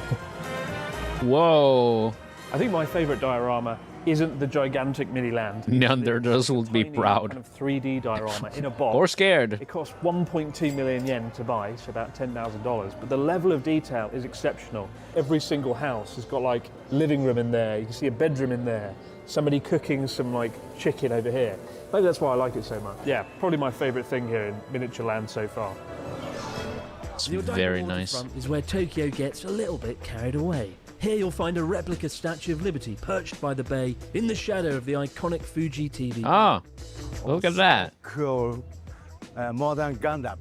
Whoa. I think my favourite diorama isn't the gigantic mini-land. Neanderthals would be proud. Kind of 3D diorama in a box. Or scared. It cost 1.2 million yen to buy, so about $10,000. But the level of detail is exceptional. Every single house has got like living room in there. You can see a bedroom in there. Somebody cooking some like chicken over here. Maybe that's why I like it so much. Yeah, probably my favourite thing here in miniature land so far. It's very nice. Is where Tokyo gets a little bit carried away. Here you'll find a replica Statue of Liberty perched by the bay in the shadow of the iconic Fuji TV. Ah, look at that. Cool. Modern Gundam.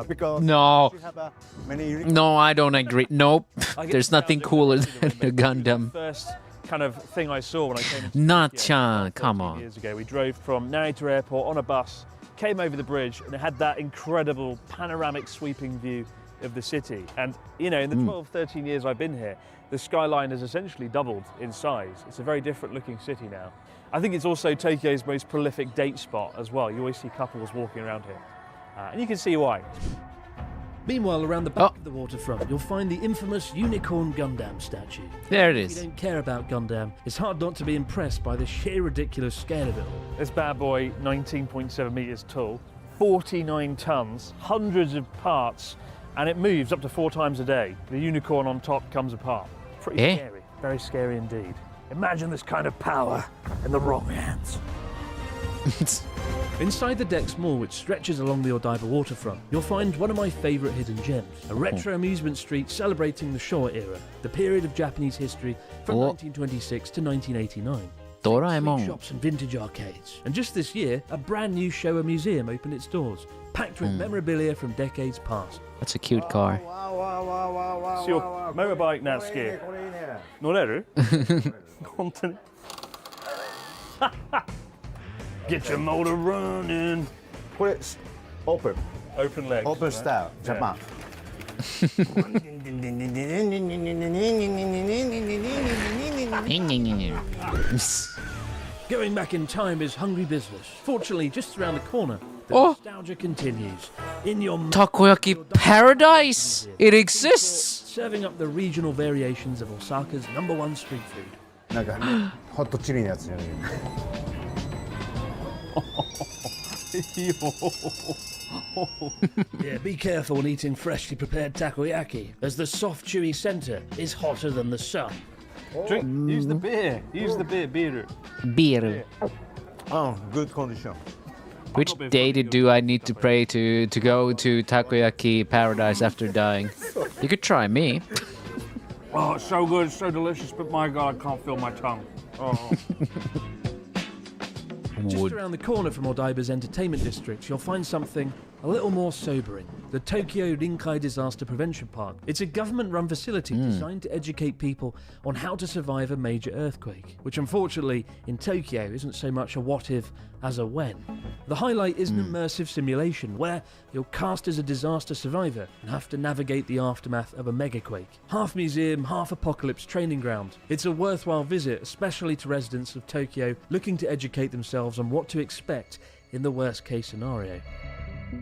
Because No. she have many No, I don't agree. Nope. I get There's the nothing sound of cooler it than a Gundam. First kind of thing I saw when I came into Not-chan, come 13 on. years ago. We drove from Narita Airport on a bus, came over the bridge, and it had that incredible panoramic sweeping view of the city. And, you know, in the 12, 13 years I've been here, the skyline has essentially doubled in size. It's a very different looking city now. I think it's also Tokyo's most prolific date spot as well. You always see couples walking around here. And you can see why. Meanwhile, around the back of the waterfront, you'll find the infamous Unicorn Gundam statue. There it If is. you don't care about Gundam, it's hard not to be impressed by the sheer ridiculous scale of it all. This bad boy, 19.7 meters tall, 49 tons, hundreds of parts, and it moves up to 4 times a day. The unicorn on top comes apart. Pretty scary, very scary indeed. Imagine this kind of power in the wrong hands. Inside the Dex Mall, which stretches along the Odaiba waterfront, you'll find one of my favourite hidden gems, a retro amusement street celebrating the Showa era, the period of Japanese history from 1926 to 1989. Doraemon. Shops and vintage arcades. And just this year, a brand new Showa museum opened its doors, packed with memorabilia from decades past. That's a cute car. It's your motorbike, Natsuki. Noreru? Content. Get your motor running. Put it open. Open legs. Open style. Japan. Going back in time is hungry business. Fortunately, just around the corner, the nostalgia continues. In your Takoyaki paradise! It exists! Serving up the regional variations of Osaka's #1 street food. なんかホットチリのやつじゃないYeah, be careful when eating freshly prepared takoyaki, as the soft, chewy centre is hotter than the sun. Drink, use the beer. Use the beer. Beer. Oh, good condition. Which deity do I need to pray to go to Takoyaki paradise after dying? You could try me. Oh, it's so good, it's so delicious, but my God, I can't feel my tongue. Oh. Just around the corner from Odaiba's entertainment district, you'll find something a little more sobering. The Tokyo Rinkai Disaster Prevention Park. It's a government-run facility designed to educate people on how to survive a major earthquake, which unfortunately in Tokyo isn't so much a what-if as a when. The highlight is an immersive simulation where you're cast as a disaster survivor and have to navigate the aftermath of a megaquake. Half museum, half apocalypse training ground. It's a worthwhile visit, especially to residents of Tokyo looking to educate themselves on what to expect in the worst-case scenario.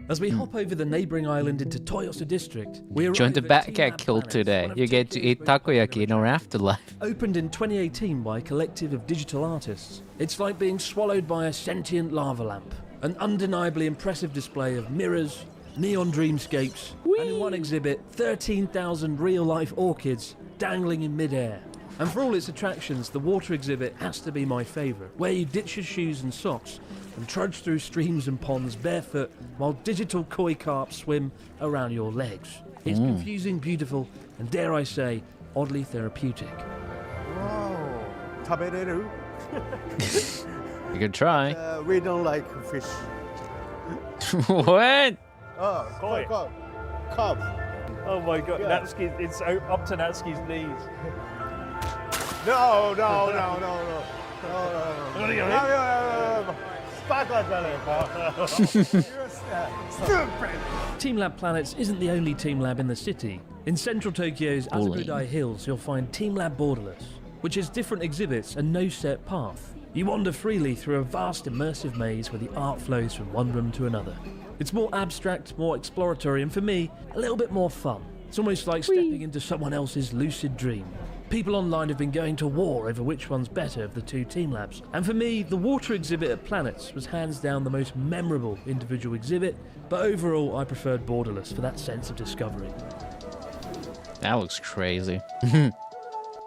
As we hop over the neighbouring island into Toyosu District, we arrive Join the at Bat Team Cat Lab Guild Planets, today. one of You get to Tokyo's eat most takoyaki in our afterlife. Opened in 2018 by a collective of digital artists, it's like being swallowed by a sentient lava lamp. An undeniably impressive display of mirrors, neon dreamscapes, and in one exhibit, 13,000 real-life orchids dangling in mid-air. And for all its attractions, the water exhibit has to be my favourite, where you ditch your shoes and socks and trudge through streams and ponds barefoot while digital koi carps swim around your legs. It's confusing, beautiful, and dare I say, oddly therapeutic. Wow. 食べれる? You can try. We don't like fish. What? Oh, Koi. Cub. Oh my God, Yeah. Natsuki, it's up to Natsuki's knees. No. Team Lab Planets isn't the only Team Lab in the city. In central Tokyo's Azabudai Hills, you'll find Team Lab Borderless, which has different exhibits and no set path. You wander freely through a vast immersive maze where the art flows from one room to another. It's more abstract, more exploratory, and for me, a little bit more fun. It's almost like stepping into someone else's lucid dream. People online have been going to war over which one's better of the two Team Labs. And for me, the water exhibit at Planets was hands down the most memorable individual exhibit, but overall I preferred Borderless for that sense of discovery. That looks crazy.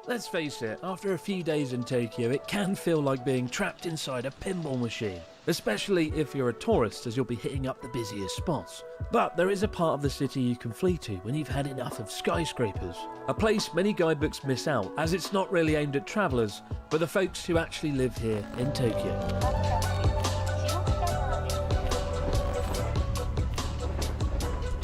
Let's face it, after a few days in Tokyo, it can feel like being trapped inside a pinball machine. especially if you're a tourist, as you'll be hitting up the busiest spots. But there is a part of the city you can flee to when you've had enough of skyscrapers. A place many guidebooks miss out, as it's not really aimed at travellers, but the folks who actually live here in Tokyo.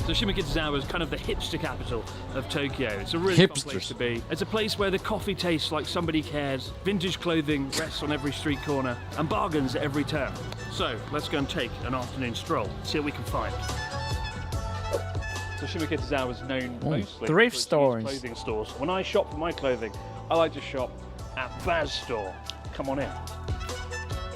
So Shimokitazawa is kind of the hipster capital of Tokyo. It's a really fun place to be. It's a place where the coffee tastes like somebody cares, vintage clothing rests on every street corner, and bargains at every turn. So let's go and take an afternoon stroll, see what we can find. So Shimokitazawa is known mostly thrift for its stores. clothing stores. When I shop for my clothing, I like to shop at Baz Store. Come on in.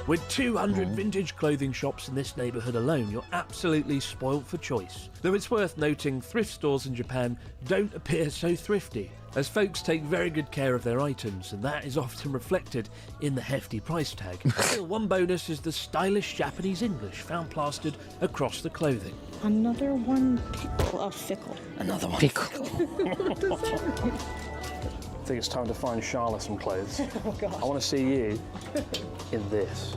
With 200 vintage clothing shops in this neighbourhood alone, you're absolutely spoilt for choice. Though it's worth noting, thrift stores in Japan don't appear so thrifty, as folks take very good care of their items, and that is often reflected in the hefty price tag. Still, one bonus is the stylish Japanese English found plastered across the clothing. Another one pickle. Fickle. Another one pickle. What does that mean? I think it's time to find Charlotte some clothes. Oh, gosh. I want to see you in this.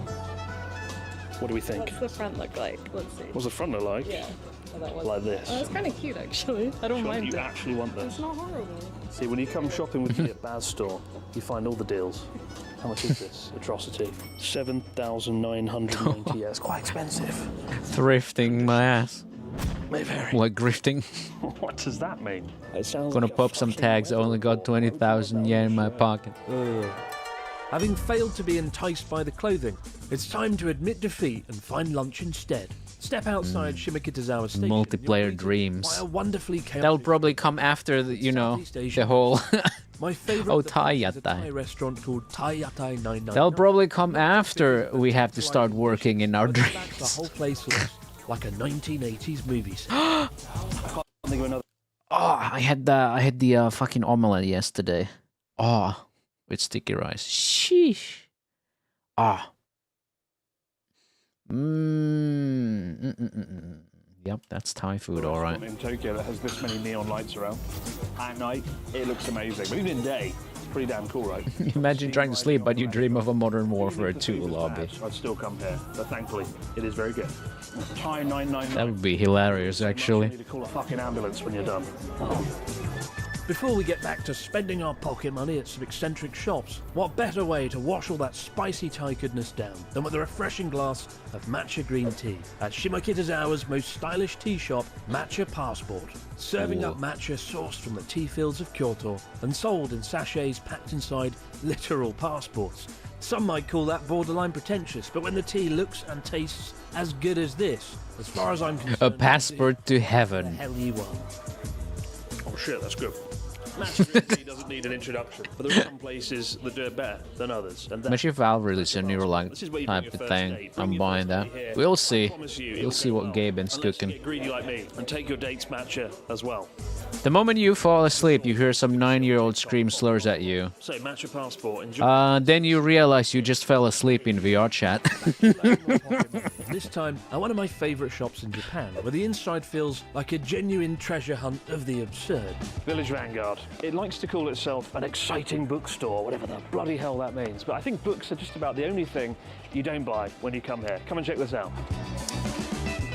What do we think? What's the front look like? Let's see. What's the front look like? Yeah. Oh, that was Like this. Oh, that's kind of cute, actually. I don't mind You it. actually want this? It's not horrible. See, when you come shopping with me at Baz Store, you find all the deals. How much is this atrocity? 7,990. Yeah, it's quite expensive. Thrifting my ass. Mayberry. Like grifting. What does that mean? It sounds Gonna like a pop some tags. Only got 20,000 yen in my pocket. Having failed to be enticed by the clothing, it's time to admit defeat and find lunch instead. Step outside Shimokitazawa Station. Multiplayer dreams. By a wonderfully That'll probably come after the, the whole. My favorite Oh, is a Thai Thai restaurant called Thai Yatai 999. That'll probably come after we have to start working in our The dreams. whole place looks like a 1980s movie set. Oh, I had the fucking omelette yesterday. Oh, with sticky rice. Sheesh. Ah. Yep, that's Thai food, all right. In Tokyo that has this many neon lights around. At night, it looks amazing. But even in day, it's pretty damn cool, right? Imagine trying to sleep, but you dream of a Modern Warfare 2 lobby. I'd still come here, but thankfully, it is very good. Thai 999. That would be hilarious, You actually. need to call a fucking ambulance when you're done. Before we get back to spending our pocket money at some eccentric shops, what better way to wash all that spicy Thai goodness down than with a refreshing glass of matcha green tea at Shimokitazawa's most stylish tea shop, Matcha Passport. Serving up matcha sourced from the tea fields of Kyoto and sold in sachets packed inside literal passports. Some might call that borderline pretentious, but when the tea looks and tastes as good as this, as far as I'm concerned, A passport to heaven. the hell you won. Oh shit, that's good. Matcha green tea doesn't need an introduction, but there are some places that do it better than others. And Imagine if Valve released a new like type of thing. I'm buying that. We'll see. We'll see what Gaben's cooking. get greedy like me and take your date's matcha as well. The moment you fall asleep, you hear some 9-year-old scream slurs at you. So Matcha Passport, enjoy. Then you realize you just fell asleep in VR chat. This time at one of my favourite shops in Japan, where the inside feels like a genuine treasure hunt of the absurd. Village Vanguard. It likes to call itself an exciting bookstore, whatever the bloody hell that means. But I think books are just about the only thing you don't buy when you come here. Come and check this out.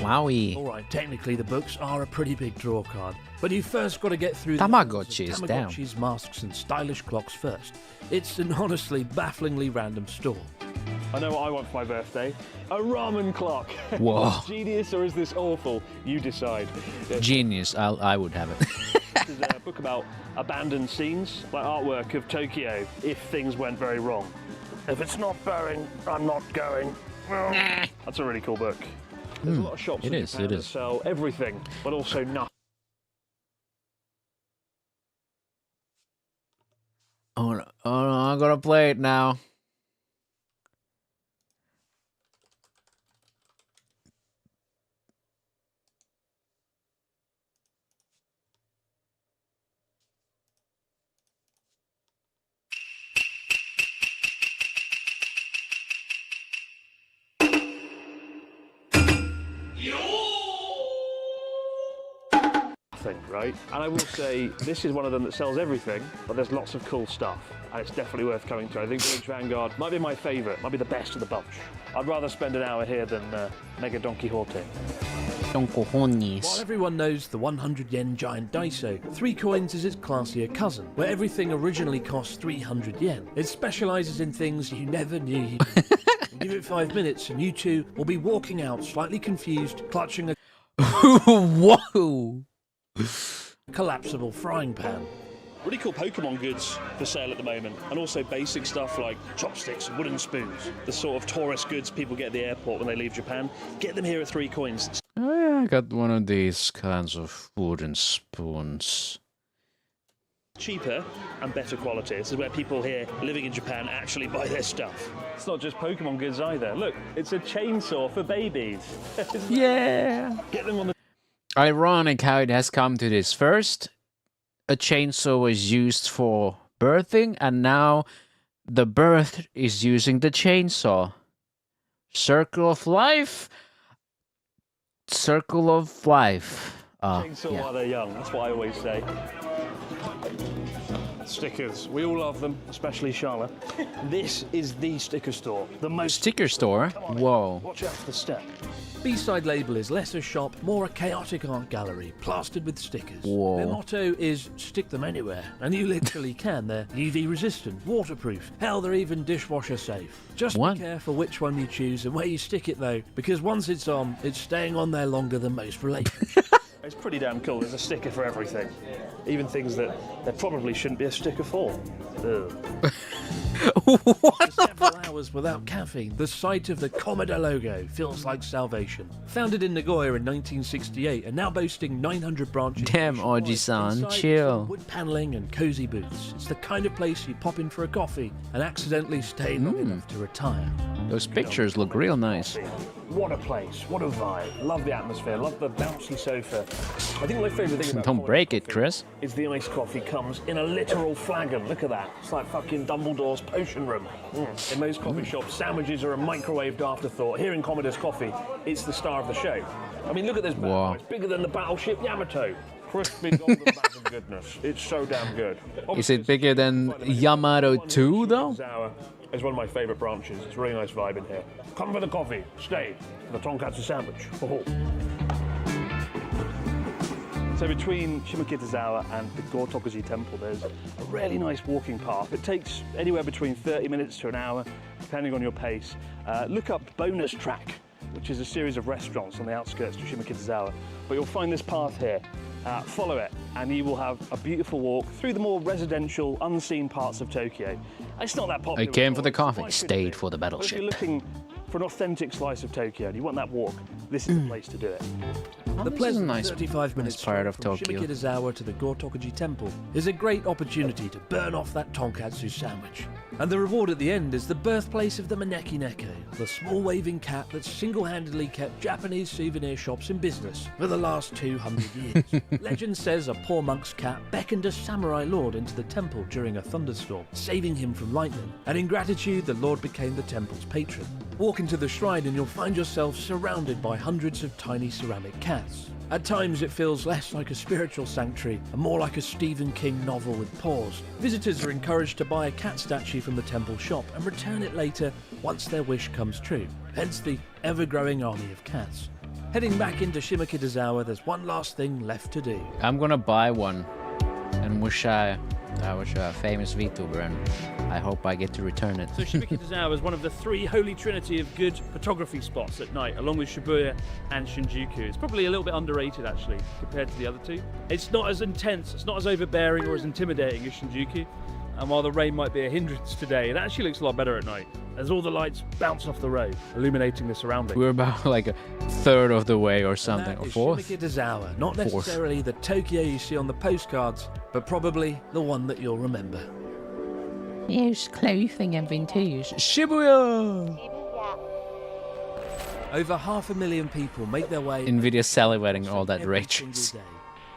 Wowie. Alright, technically the books are a pretty big draw card, but you first got to get through Tamagotchis, the damn. Tamagotchis, masks and stylish clocks first. It's an honestly bafflingly random store. I know what I want for my birthday. A ramen clock. Whoa. Is this genius or is this awful? You decide. Genius. I would have it. This is a book about abandoned scenes, like artwork of Tokyo, if things went very wrong. If it's not burning, I'm not going. That's a really cool book. There's a lot of shops in Japan that sell everything, but also nothing. Oh no, I'm gonna play it now. nothing, right? And I will say, this is one of them that sells everything, but there's lots of cool stuff, and it's definitely worth coming to. I think Village Vanguard might be my favourite, might be the best of the bunch. I'd rather spend an hour here than Mega Don Quixote. While everyone knows the 100 yen giant Daiso, 3 Coins is its classier cousin, where everything originally cost 300 yen. It specialises in things you never knew you did. Give it 5 minutes and you two will be walking out slightly confused, clutching a Whoa! collapsible frying pan. Really cool Pokemon goods for sale at the moment, and also basic stuff like chopsticks and wooden spoons. The sort of tourist goods people get at the airport when they leave Japan. Get them here at 3 Coins. Oh yeah, I got one of these kinds of wooden spoons. Cheaper and better quality. This is where people here living in Japan actually buy their stuff. It's not just Pokemon goods either. Look, it's a chainsaw for babies. Yeah. Get them on the... Ironic how it has come to this. First, a chainsaw was used for birthing, and now the birth is using the chainsaw. Circle of life. Circle of life. Chainsaw Yeah. while they're young, that's what I always say. Stickers, we all love them, especially Charlotte. This is the sticker store. The most... Sticker store? Whoa. Watch out for the step. B-side label is less a shop, more a chaotic art gallery, plastered with stickers. Whoa. Their motto is stick them anywhere, and you literally can. They're UV resistant, waterproof, hell, they're even dishwasher safe. Just What? be careful which one you choose and where you stick it though, because once it's on, it's staying on there longer than most relationships. It's pretty damn cool. There's a sticker for everything. Even things that there probably shouldn't be a sticker for. Ugh. For several hours without caffeine, the sight of the Commodore logo feels like salvation. Founded in Nagoya in 1968 and now boasting 900 branches. Damn, Oji-san, Inside, chill. Wood paneling and cozy booths. It's the kind of place you pop in for a coffee and accidentally stay long enough to retire. Those pictures look real nice. What a place, what a vibe. Love the atmosphere, love the bouncy sofa. I think my favourite thing about Don't break it, Chris. is the iced coffee comes in a literal flagon. Look at that. It's like fucking Dumbledore's potion room. In most coffee shops, sandwiches are a microwaved afterthought. Here in Commodore's Coffee, it's the star of the show. I mean, look at this bad Wow. boy. It's bigger than the battleship Yamato. Crispy golden bag of goodness. It's so damn good. Is it bigger than Yamato 2 though? It's one of my favourite branches. It's a really nice vibe in here. Come for the coffee, stay for the tonkatsu sandwich. Oh. So between Shimokitazawa and the Gotokuji Temple, there's a really nice walking path. It takes anywhere between 30 minutes to an hour, depending on your pace. Look up Bonus Track, which is a series of restaurants on the outskirts of Shimokitazawa. But you'll find this path here. Follow it, and you will have a beautiful walk through the more residential, unseen parts of Tokyo. It's not that popular. I came for the at all, coffee, why should it stayed be? for the But if you're battleship. looking for an authentic slice of Tokyo and you want that walk, this is the place to do it. The pleasant nice- 35 minutes nice part of from Tokyo. Shimokitazawa to the Gotokuji Temple is a great opportunity to burn off that tonkatsu sandwich. And the reward at the end is the birthplace of the Maneki Neko, the small waving cat that's single-handedly kept Japanese souvenir shops in business for the last 200 years. Legend says a poor monk's cat beckoned a samurai lord into the temple during a thunderstorm, saving him from lightning, and in gratitude the lord became the temple's patron. Walk into the shrine and you'll find yourself surrounded by hundreds of tiny ceramic cats. At times it feels less like a spiritual sanctuary and more like a Stephen King novel with paws. Visitors are encouraged to buy a cat statue from the temple shop and return it later once their wish comes true, hence the ever-growing army of cats. Heading back into Shimokitazawa, there's one last thing left to do. I'm gonna buy one and wish I was a famous VTuber, and I hope I get to return it. So Shimokitazawa is one of the 3 holy trinity of good photography spots at night, along with Shibuya and Shinjuku. It's probably a little bit underrated, actually, compared to the other 2. It's not as intense, it's not as overbearing or as intimidating as Shinjuku. And while the rain might be a hindrance today, it actually looks a lot better at night, as all the lights bounce off the road, illuminating the surroundings. We're about like a third of the way or something, That or is fourth. Shimokitazawa, not Fourth. necessarily the Tokyo you see on the postcards, but probably the one that you'll remember. Use clothing and vintage. Shibuya! Over 500,000 people make their way Nvidia salivating all that every rage. single day.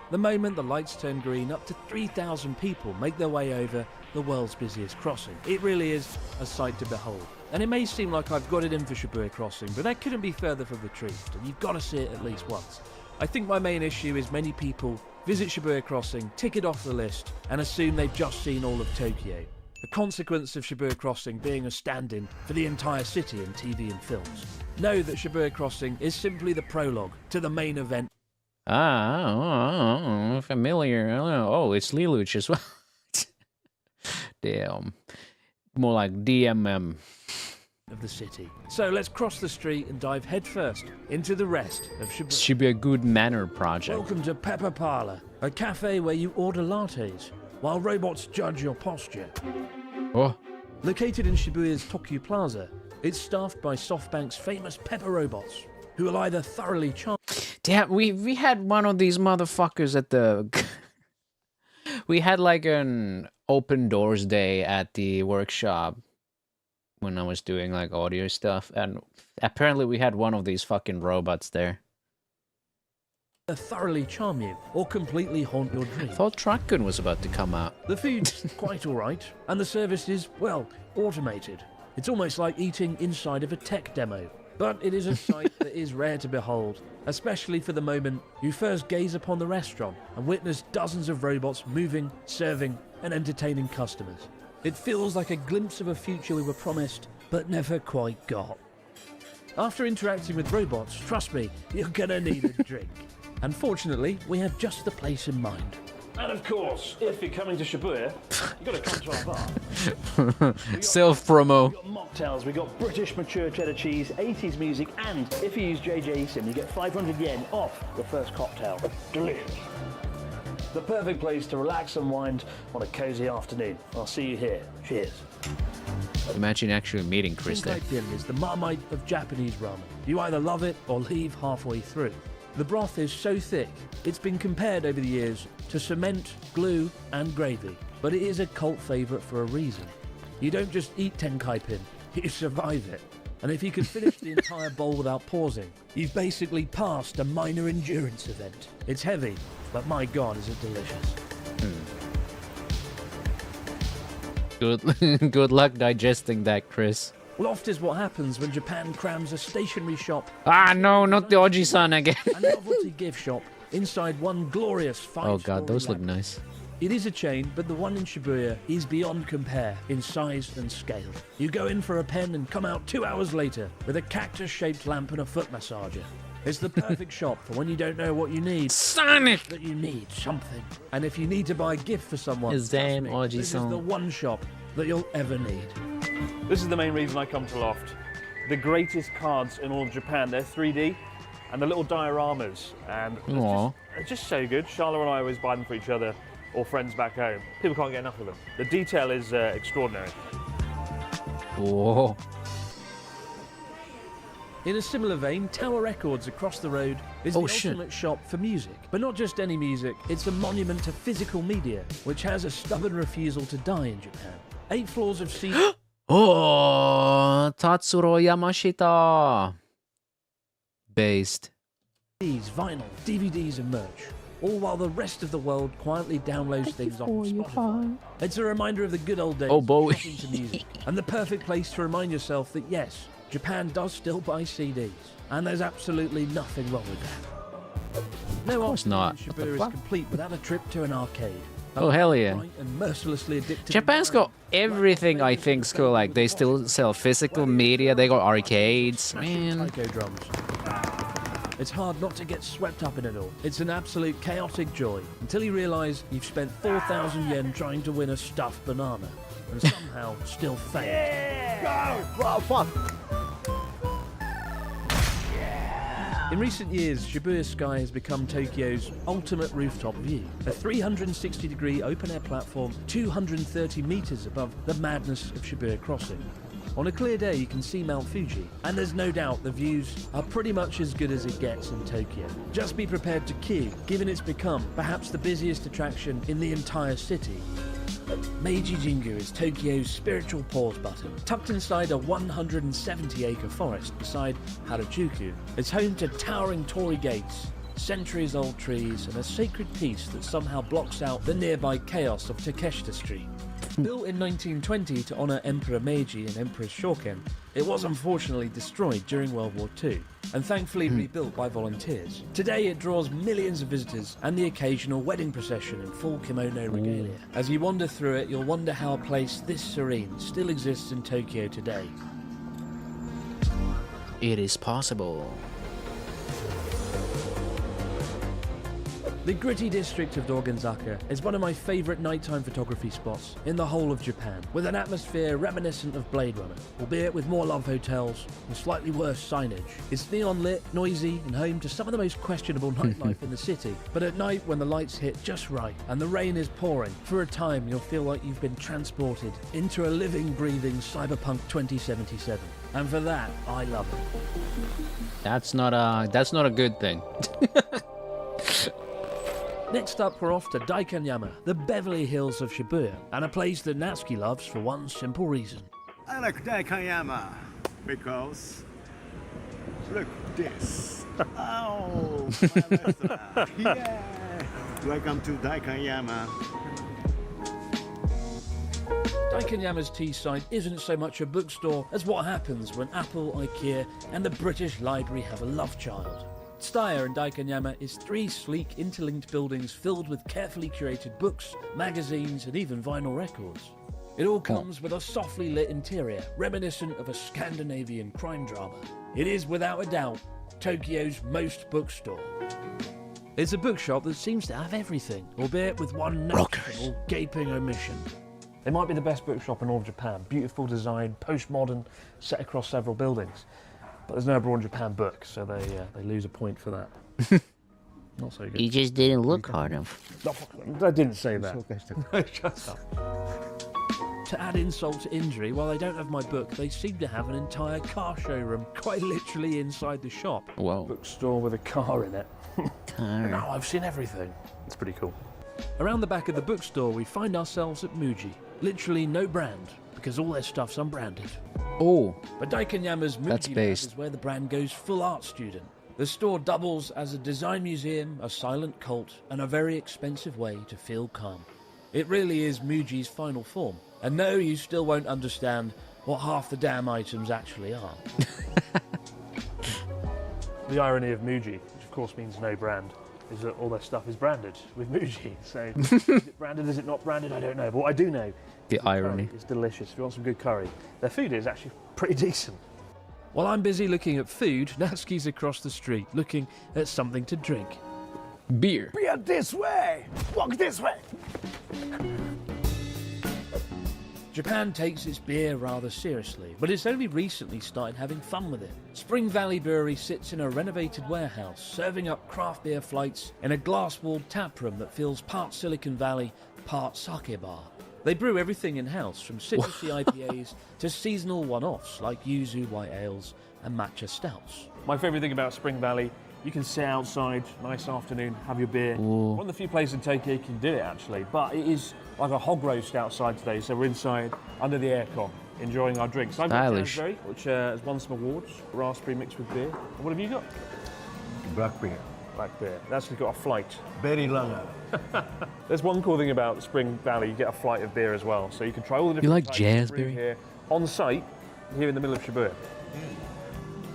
The moment the lights turn green, up to 3,000 people make their way over the world's busiest crossing. It really is a sight to behold. And it may seem like I've got it in for Shibuya Crossing, but that couldn't be further from the truth, and you've got to see it at least once. I think my main issue is many people visit Shibuya Crossing, tick it off the list, and assume they've just seen all of Tokyo. The consequence of Shibuya Crossing being a stand-in for the entire city in TV and films. Know that Shibuya Crossing is simply the prologue to the main event. Familiar. Oh, it's Lelouch as well. Damn. More like DMM. Of the city. So let's cross the street and dive headfirst into the rest of Shibuya. Should be a good manner project. Welcome to Pepper Parlor, a cafe where you order lattes while robots judge your posture. Oh. Located in Shibuya's Tokyu Plaza, it's staffed by SoftBank's famous pepper robots, who will either thoroughly charm. Damn, we had one of these motherfuckers at the. We had like an open doors day at the workshop when I was doing like audio stuff, and apparently we had one of these fucking robots there. Thoroughly charm you or completely haunt your dreams. I thought Truckgun was about to come out. The food's quite alright, and the service is, well, automated. It's almost like eating inside of a tech demo. But it is a sight that is rare to behold, especially for the moment you first gaze upon the restaurant and witness dozens of robots moving, serving, and entertaining customers. It feels like a glimpse of a future we were promised, but never quite got. After interacting with robots, trust me, you're gonna need a drink. Unfortunately, we have just the place in mind. And of course, if you're coming to Shibuya, you've got to come to our bar. Self-promo. We've got mocktails, we've got British mature cheddar cheese, 80s music, and if you use JJ eSIM, you get 500 yen off your first cocktail. Delicious. The perfect place to relax and wind on a cozy afternoon. I'll see you here. Cheers. Imagine actually meeting Chris there. Shinkai-pin is the Marmite of Japanese ramen. You either love it or leave halfway through. The broth is so thick, it's been compared over the years to cement, glue, and gravy. But it is a cult favourite for a reason. You don't just eat Tenkaippin, you survive it. And if you can finish the entire bowl without pausing, you've basically passed a minor endurance event. It's heavy, but my god is it delicious. Good luck digesting that, Chris. Loft is what happens when Japan crams a stationery shop. Ah, no, not the Oji-san again. A novelty gift shop inside one glorious five-story Oh god, those look lab. nice. It is a chain, but the one in Shibuya is beyond compare in size and scale. You go in for a pen and come out 2 hours later with a cactus-shaped lamp and a foot massager. It's the perfect shop for when you don't know what you need. Sonic! That you need something. And if you need to buy a gift for someone, His damn trust me, this is the Oji-san. one shop that you'll ever need. This is the main reason I come to Loft. The greatest cards in all of Japan, they're 3D, and the little dioramas, and it's just so good. Charlotte and I always buy them for each other or friends back home. People can't get enough of them. The detail is extraordinary. Whoa. In a similar vein, Tower Records across the road is the ultimate shop for music. But not just any music, it's a monument to physical media, which has a stubborn refusal to die in Japan. 8 floors of CD. Oh, Tatsuro Yamashita. Based. Vinyl, DVDs and merch. All while the rest of the world quietly downloads things off Spotify. It's a reminder of the good old days of listening to music, and the perfect place to remind yourself that yes, Japan does still buy CDs, and there's absolutely nothing wrong with that. No course not. Shibuya is complete without a trip to an arcade. Oh, hell yeah. And mercilessly addicted. Japan's got everything I think's cool. Like, they still sell physical media, they got arcades. Man. Taiko drums. It's hard not to get swept up in it all. It's an absolute chaotic joy until you realise you've spent 4,000 yen trying to win a stuffed banana and somehow still failed. Go! Wow, fun! In recent years, Shibuya Sky has become Tokyo's ultimate rooftop view. A 360-degree open-air platform 230 metres above the madness of Shibuya Crossing. On a clear day, you can see Mount Fuji, and there's no doubt the views are pretty much as good as it gets in Tokyo. Just be prepared to queue, given it's become perhaps the busiest attraction in the entire city. Meiji Jingu is Tokyo's spiritual pause button. Tucked inside a 170-acre forest beside Harajuku, it's home to towering torii gates, centuries-old trees, and a sacred peace that somehow blocks out the nearby chaos of Takeshita Street. Built in 1920 to honour Emperor Meiji and Empress Shoken, it was unfortunately destroyed during World War II and thankfully rebuilt by volunteers. Today it draws millions of visitors and the occasional wedding procession in full kimono regalia. As you wander through it, you'll wonder how a place this serene still exists in Tokyo today. It is possible. The gritty district of Dorganzaka is one of my favourite nighttime photography spots in the whole of Japan, with an atmosphere reminiscent of Blade Runner, albeit with more love hotels and slightly worse signage. It's neon lit, noisy, and home to some of the most questionable nightlife in the city. But at night, when the lights hit just right and the rain is pouring, for a time you'll feel like you've been transported into a living, breathing Cyberpunk 2077. And for that, I love it. That's not a good thing. Next up, we're off to Daikanyama, the Beverly Hills of Shibuya, and a place that Natsuki loves for one simple reason. I like Daikanyama because look this. Oh, my restaurant. Yeah. Welcome to Daikanyama. Daikanyama's tea site isn't so much a bookstore as what happens when Apple, IKEA, and the British Library have a love child. Tsutaya in Daikanyama is 3 sleek, interlinked buildings filled with carefully curated books, magazines, and even vinyl records. It all comes with a softly lit interior, reminiscent of a Scandinavian crime drama. It is, without a doubt, Tokyo's most bookstore. It's a bookshop that seems to have everything, albeit with one noticeable gaping omission. They might be the best bookshop in all of Japan. Beautiful design, postmodern, set across several buildings. But there's no Abroad Japan book, so they lose a point for that. Not so good. You just didn't look hard enough. I didn't say that. Shut up. To add insult to injury, while they don't have my book, they seem to have an entire car showroom, quite literally inside the shop. Whoa. Bookstore with a car in it. Car. No, I've seen everything. It's pretty cool. Around the back of the bookstore, we find ourselves at Muji. Literally no brand, because all their stuff's unbranded. Oh, but Daikanyama's Muji Lab is where the brand goes full art student. The store doubles as a design museum, a silent cult, and a very expensive way to feel calm. It really is Muji's final form. And no, you still won't understand what half the damn items actually are. The irony of Muji, which of course means no brand, is that all their stuff is branded with Muji. So is it branded, is it not branded? I don't know. But what I do know, the irony. It's delicious. If you want some good curry, their food is actually pretty decent. While I'm busy looking at food, Natsuki's across the street looking at something to drink. Beer. Beer this way. Walk this way. Japan takes its beer rather seriously, but it's only recently started having fun with it. Spring Valley Brewery sits in a renovated warehouse, serving up craft beer flights in a glass-walled taproom that feels part Silicon Valley, part sake bar. They brew everything in-house, from citrusy IPAs to seasonal one-offs like yuzu white ales and matcha stouts. My favourite thing about Spring Valley, you can sit outside, nice afternoon, have your beer. Ooh. One of the few places in Tokyo you can do it actually, but it is like a hog roast outside today, so we're inside under the aircon enjoying our drinks. I've got Jansberry, which has won some awards, raspberry mixed with beer. And what have you got? Black beer. Black beer. That's got a flight. Very long. There's one cool thing about Spring Valley, you get a flight of beer as well, so you can try all the different like types of brew Jansberry? here on site, here in the middle of Shibuya.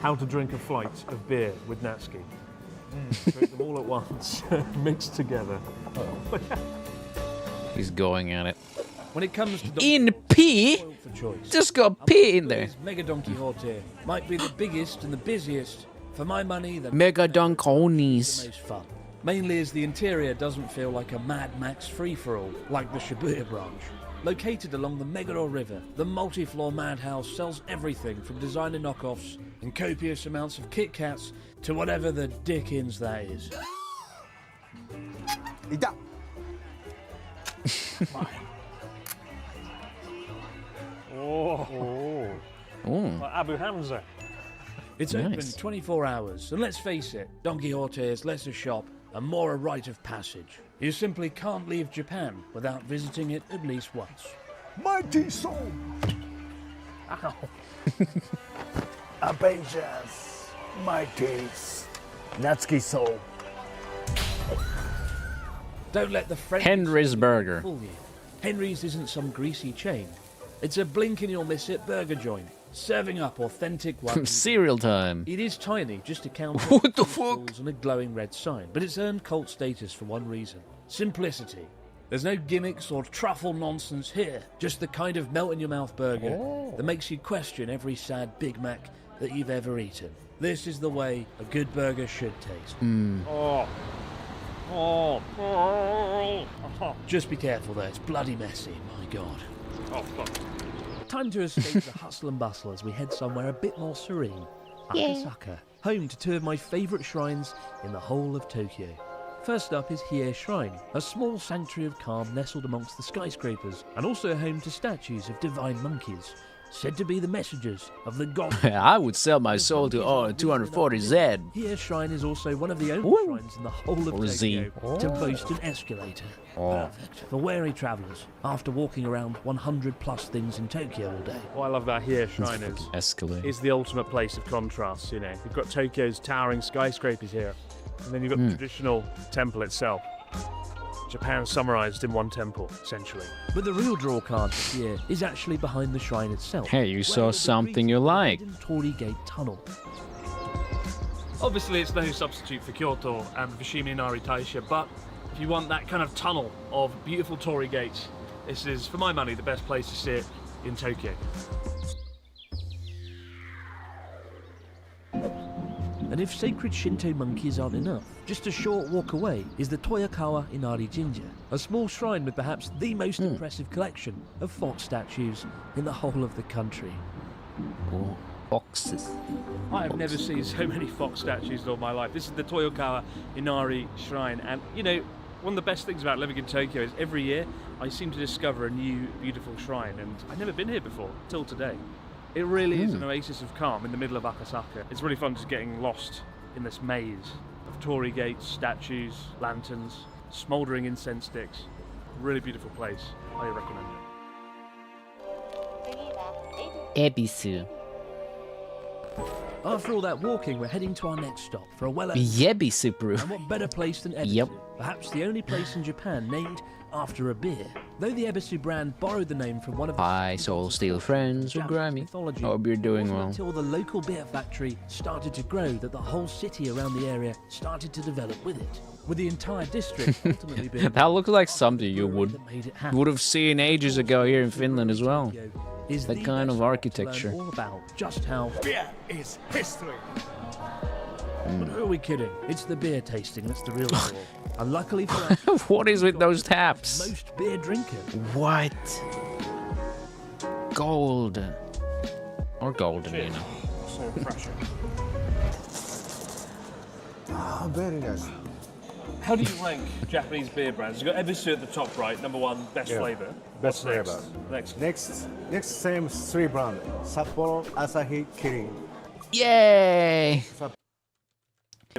How to drink a flight of beer with Natsuki. Drink them all at once, mixed together. He's going at it. When it comes to in pee, just got pee in there. Mega Don Quixote might be the biggest and the busiest. For my money, the Mega Don Quixotes. the most fun. Mainly as the interior doesn't feel like a Mad Max free-for-all, like the Shibuya branch. Located along the Meguro River, the multi-floor madhouse sells everything from designer knockoffs and copious amounts of Kit Kats to whatever the dickens that is. Oh. Like Abu Hamza. It's open 24 hours, and let's face it, Don Quixote is less a shop and more a rite of passage. You simply can't leave Japan without visiting it at least once. Mighty soul. Ow. Avengers. Mighty. Natsuki soul. Don't let the French Henry's Burger. fool you. Henry's isn't some greasy chain. It's a blink-and-you'll-miss-it burger joint, serving up authentic Wagyu. Cereal time. It is tiny, just a counter, What the fuck? and a glowing red sign, but it's earned cult status for one reason: simplicity. There's no gimmicks or truffle nonsense here, just the kind of melt-in-your-mouth burger that makes you question every sad Big Mac that you've ever eaten. This is the way a good burger should taste. Just be careful there, it's bloody messy, my god. Oh, fuck. Time to escape the hustle and bustle as we head somewhere a bit more serene. Akasaka, home to two of my favourite shrines in the whole of Tokyo. First up is Hiei Shrine, a small sanctuary of calm nestled amongst the skyscrapers, and also home to statues of divine monkeys, said to be the messengers of the god. I would sell my soul to 240Z. Hiei Shrine is also one of the only shrines in the whole of Or Z. Tokyo to boast an escalator. Perfect for wary travellers after walking around 100 plus things in Tokyo all day. What I love about here, Shrine, is the ultimate place of contrasts, you know. You've got Tokyo's towering skyscrapers here, and then you've got the traditional temple itself. Japan summarised in one temple, essentially. But the real draw card here is actually behind the shrine itself. Hey, you saw something you like. Torii Gate Tunnel. Obviously, it's no substitute for Kyoto and Fushimi Inari Taisha, but if you want that kind of tunnel of beautiful torii gates, this is, for my money, the best place to sit in Tokyo. And if sacred Shinto monkeys aren't enough, just a short walk away is the Toyokawa Inari Jinja, a small shrine with perhaps the most impressive collection of fox statues in the whole of the country. Foxes. I have never seen so many fox statues in all my life. This is the Toyokawa Inari Shrine, and you know, one of the best things about living in Tokyo is every year I seem to discover a new beautiful shrine, and I've never been here before till today. It really is an oasis of calm in the middle of Akasaka. It's really fun just getting lost in this maze of torii gates, statues, lanterns, smouldering incense sticks. Really beautiful place. I recommend it. Ebisu. After all that walking, we're heading to our next stop for a Yebisu brew. And what better place than Ebisu? Yep. Perhaps the only place in Japan named after a beer. Though the Ebisu brand borrowed the name from one of Hi, Soul Steel friends with Grammy. Hope you're doing well. Until the local beer factory started to grow that the whole city around the area started to develop with it. With the entire district ultimately being... That looks like something you would have seen ages ago here in Finland as well. That kind of architecture. All about just how Beer is history. But who are we kidding? It's the beer tasting that's the real deal. And luckily for us, what is with those taps? Most beer drinkers. What? Gold. Or golden, you know. So refreshing. Ah, very nice. How do you rank Japanese beer brands? You've got Ebisu at the top right, number one, best flavour. Best What's flavor. Next. Next same three brand. Sapporo, Asahi, Kirin. Yay!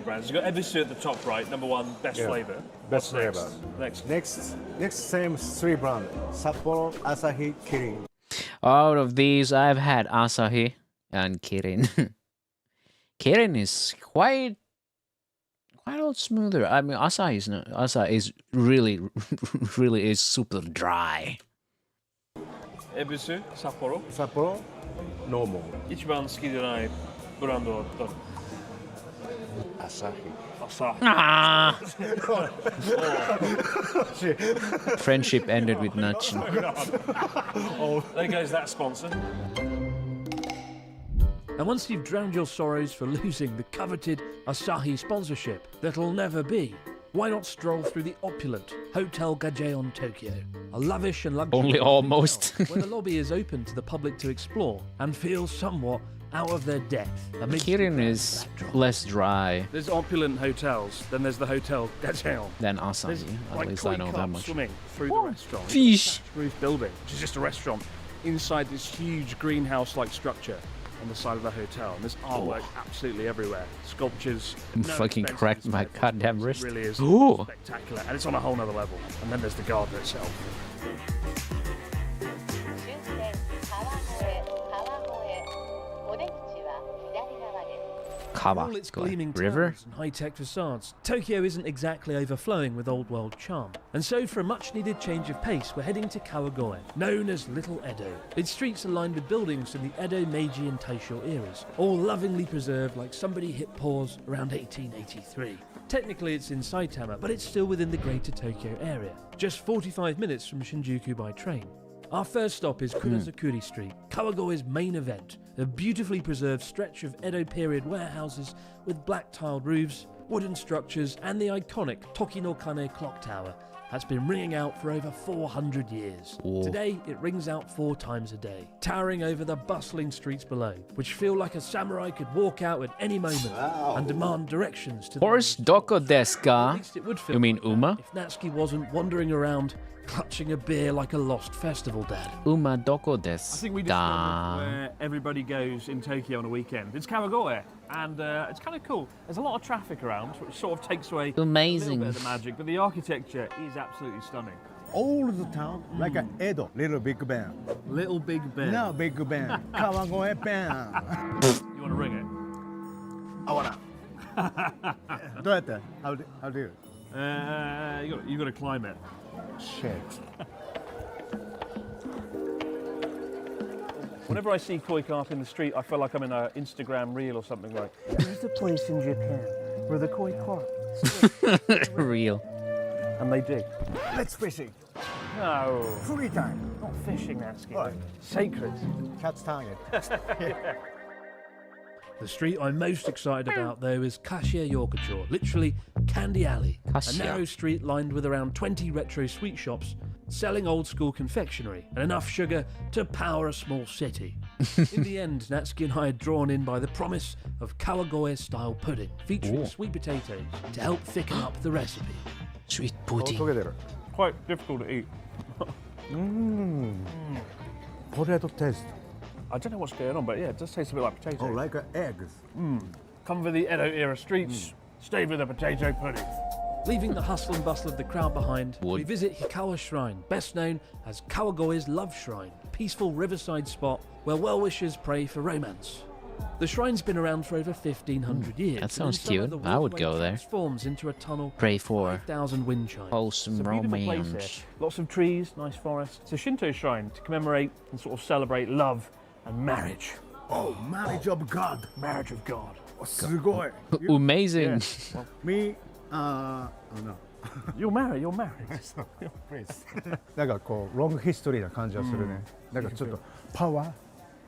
Brands. You've got Ebisu at the top right, number one, best flavour. Best flavor. Next. Next same three brand. Sapporo, Asahi, Kirin. Out of these, I've had Asahi and Kirin. Kirin is quite a lot smoother. I mean, Asahi is really, really is super dry. Ebisu, Sapporo. Sapporo, normal. 一番好きじゃないブランドはどれ? Asahi. Ah. Friendship ended with nudging. There goes that sponsor. And once you've drowned your sorrows for losing the coveted Asahi sponsorship that'll never be, why not stroll through the opulent Hotel Gajeon Tokyo, a lavish and luxurious Only almost. where the lobby is open to the public to explore and feel somewhat out of their depth. Kirin is less dry There's opulent hotels, then there's the Hotel Gajeon. than Asahi. At least I know that much. Swimming through the restaurant. Fish. Roof building, which is just a restaurant inside this huge greenhouse-like structure on the side of the hotel. And there's artwork absolutely everywhere. Sculptures. Fucking cracked my goddamn wrist. It really is Ooh. spectacular, and it's on a whole nother level. And then there's the garden itself. Kawa. For all its Go gleaming river. towers and high-tech facades, Tokyo isn't exactly overflowing with old-world charm. And so, for a much-needed change of pace, we're heading to Kawagoe, known as Little Edo. Its streets are lined with buildings from the Edo, Meiji and Taisho eras, all lovingly preserved like somebody hit pause around 1883. Technically it's in Saitama, but it's still within the greater Tokyo area, just 45 minutes from Shinjuku by train. Our first stop is Kunozakuri Street, Kawagoe's main event, a beautifully preserved stretch of Edo period warehouses with black tiled roofs, wooden structures and the iconic Toki no Kane clock tower that's been ringing out for over 400 years. Whoa. Today, it rings out 4 times a day, towering over the bustling streets below, which feel like a samurai could walk out at any moment and demand directions to Horse doko desu ka? At least it would feel You mean Uma? if Natsuki wasn't wandering around clutching a beer like a lost festival dad. Uma doko I desu think we da? discovered where everybody goes in Tokyo on a weekend. It's Kawagoe, and it's kind of cool. There's a lot of traffic around, which sort of takes away Amazing. a little bit of the magic, but the architecture is absolutely stunning. All the town like an Edo, Little Big Band. Little Big Ben. No Big Band. Kawagoe Band. You want to ring it? I wanna. どうやって? How do you? You got to climb it. Shit. Whenever I see koi carp in the street, I feel like I'm in an Instagram reel or something like. There's a place in Japan where the koi carp. Real. And they dig. Let's fishing. No. Free time. Not fishing, that's Right. sacred. Catch target. The street I'm most excited about, though, is Kashiya Yokocho, literally Candy Alley. Kashiya. A narrow street lined with around 20 retro sweet shops selling old-school confectionery and enough sugar to power a small city. In the end, Natsuki and I are drawn in by the promise of Kawagoe-style pudding, featuring Ooh. sweet potatoes to help thicken up the recipe. Sweet pudding. Quite difficult to eat. Potato taste. I don't know what's going on, but yeah, it does taste a bit like potato. Oh, like eggs. Come for the Edo era streets, stay with the potato pudding. Leaving the hustle and bustle of the crowd behind, Wood. we visit Hikawa Shrine, best known as Kawagoe's Love Shrine, a peaceful riverside spot where well-wishers pray for romance. The shrine's been around for over 1,500 years. That sounds and in summer, cute. the I would walkway go there. transforms into a tunnel Pray for 5,000 wind chimes. wholesome It's a beautiful place romance. here. Lots of trees, nice forest. It's a Shinto shrine to commemorate and sort of celebrate love and marriage. Oh, marriage of God. Marriage of God. すごい. Amazing. Me, no. You're married, you're married. Please. なんかこうロングヒストリーな感じがするね。なんかちょっとパワ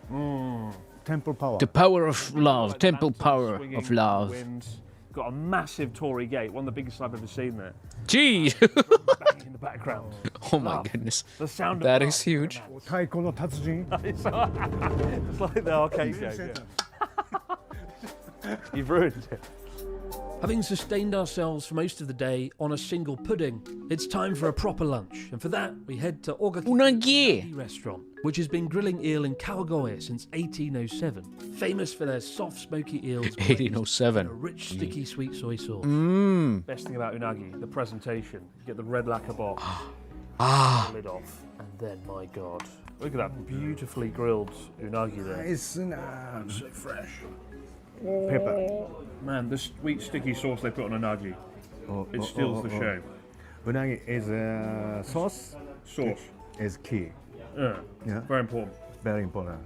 ー。Temple power. The power of love. Like Temple lanterns power swinging of in the love. wind. Got a massive Torii gate, one of the biggest I've ever seen there. Gee. Banging in the background. Oh my Love. goodness. The sound of That love. is huge. 太鼓の達人. It's like the arcade game. Yeah. You've ruined it. Having sustained ourselves for most of the day on a single pudding, it's time for a proper lunch. And for that, we head to Ogaki Unagi restaurant, which has been grilling eel in Kawagoe since 1807. Famous for their soft, smoky eels, 1807. and a rich, sticky sweet soy sauce. Best thing about unagi, the presentation. You get the red lacquer box, Ah. the lid off, and then, my God, look at that beautifully grilled unagi there. It's So fresh. pepper. Man, the sweet sticky sauce they put on unagi, it steals the show. Unagi is sauce. Sauce. Is key. Yeah, very important. Very important.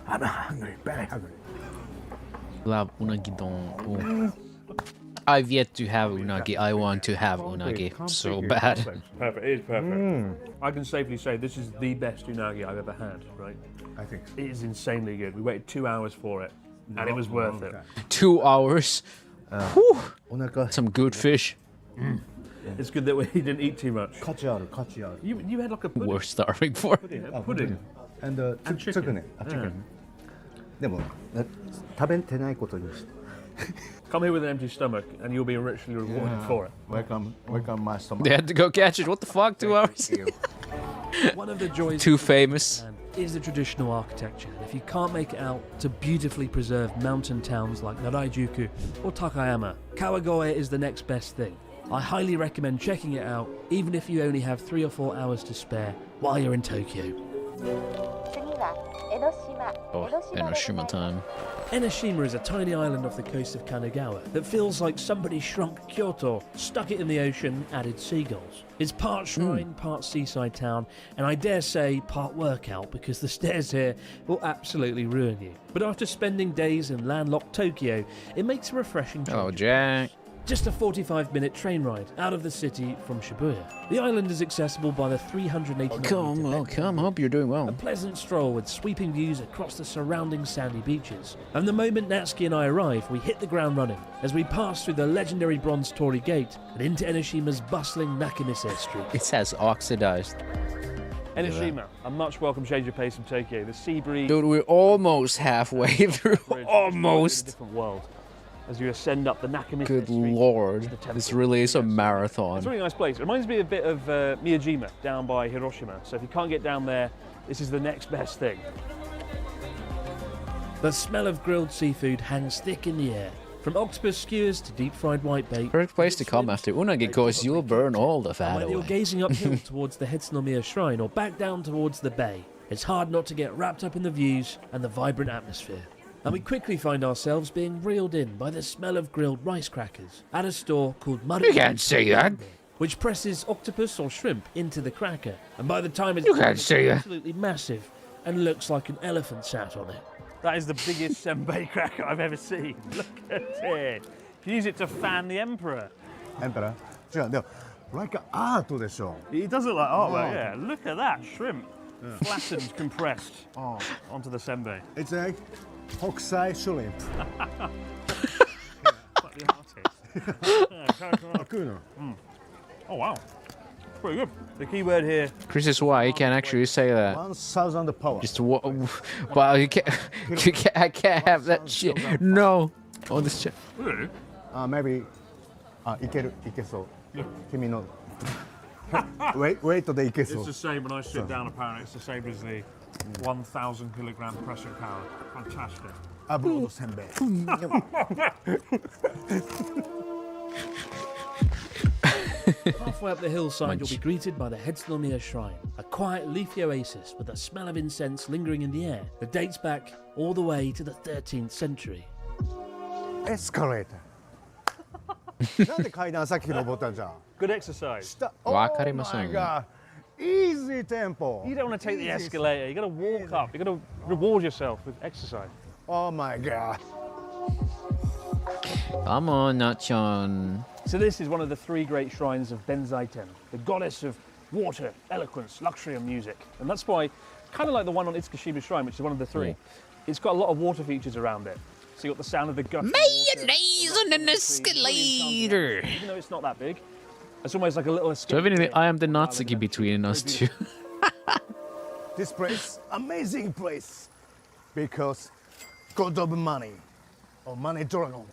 I'm hungry. Very hungry. Love unagi don. Ooh. I've yet to have unagi. I want to have unagi so bad. Perfect. It is perfect. I can safely say this is the best unagi I've ever had. Right? I think so. It is insanely good. We waited 2 hours for it, and it was worth it. 2 hours. Whew. お腹 Some good fish. It's good that we didn't eat too much. 価値ある価値ある. You had like a pudding. We're starving for. Pudding. And And chicken. つくね. chicken. でも食べてないことにして. Come here with an empty stomach, and you'll be richly rewarded for it. Welcome my stomach. They had to go catch it. What the fuck? 2 hours? One of the joys Too famous. is the traditional architecture. And if you can't make it out to beautifully preserved mountain towns like Naraijuku or Takayama, Kawagoe is the next best thing. I highly recommend checking it out, even if you only have 3 or 4 hours to spare while you're in Tokyo. 次は Oh, Enoshima time. Enoshima is a tiny island off the coast of Kanagawa that feels like somebody shrunk Kyoto, stuck it in the ocean, added seagulls. It's part shrine, part seaside town, and I dare say part workout because the stairs here will absolutely ruin you. But after spending days in landlocked Tokyo, it makes a refreshing change. Oh, Jack. Just a 45-minute train ride out of the city from Shibuya. The island is accessible by the 389 Come, hope you're doing well. A pleasant stroll with sweeping views across the surrounding sandy beaches. And the moment Natsuki and I arrive, we hit the ground running as we pass through the legendary bronze torii gate and into Enoshima's bustling Nakamise Street. It says oxidized. Enoshima, a much welcome change of pace from Tokyo. The sea breeze. Dude, we're almost halfway through. Almost. A different world. As you ascend up the Nakamise Good Street. lord, this really is a marathon. It's a really nice place. It reminds me a bit of Miyajima down by Hiroshima. So if you can't get down there, this is the next best thing. The smell of grilled seafood hangs thick in the air. From octopus skewers to deep-fried whitebait. Perfect place to come after unagi because you'll burn all the fat Whether you're away. gazing uphill towards the Hetsunomiya Shrine or back down towards the bay, it's hard not to get wrapped up in the views and the vibrant atmosphere. And we quickly find ourselves being reeled in by the smell of grilled rice crackers at a store called Maru. You can't say that. Which presses octopus or shrimp into the cracker. And by the time it's You can't say that. absolutely massive and looks like an elephant sat on it. That is the biggest senbei cracker I've ever seen. Look at it. You can use it to fan the emperor. Emperor? 違う、でも like art でしょ。 It does look like artwork, yeah. Look at that shrimp. Flattened, compressed onto the senbei. It's a Hokusai shrimp. Like the artist. Oh wow, pretty good. The key word here. Chris is why he can actually say that. 1,000 power. Just but you can't, I can't have that shit. No. On this shit. Really? Maybe いけそう。君の weight でいけそう。 It's the same when I sit down. Apparently, it's the same as the 1,000 kilogram pressing power. Fantastic. Abroad senbei. Halfway up the hillside, you'll be greeted by the Hetsunomiya Shrine, a quiet, leafy oasis with a smell of incense lingering in the air that dates back all the way to the 13th century. Escalator. なんで階段さっき登ったんじゃん。 Good exercise. Oh my god. Easy tempo. You don't want to take the escalator. You got to walk up. You got to reward yourself with exercise. Oh my god. Come on, Nachon. So this is one of the three great shrines of Benzaiten, the goddess of water, eloquence, luxury and music. And that's why, kind of like the one on Itsukushima Shrine, which is one of the three, it's got a lot of water features around it. So you got the sound of the gushing Mayonnaise on an escalator. Even though it's not that big, it's almost like a little escape. So evidently I am the Natsuki between us two. This place, amazing place. Because god of money. Or money dragon.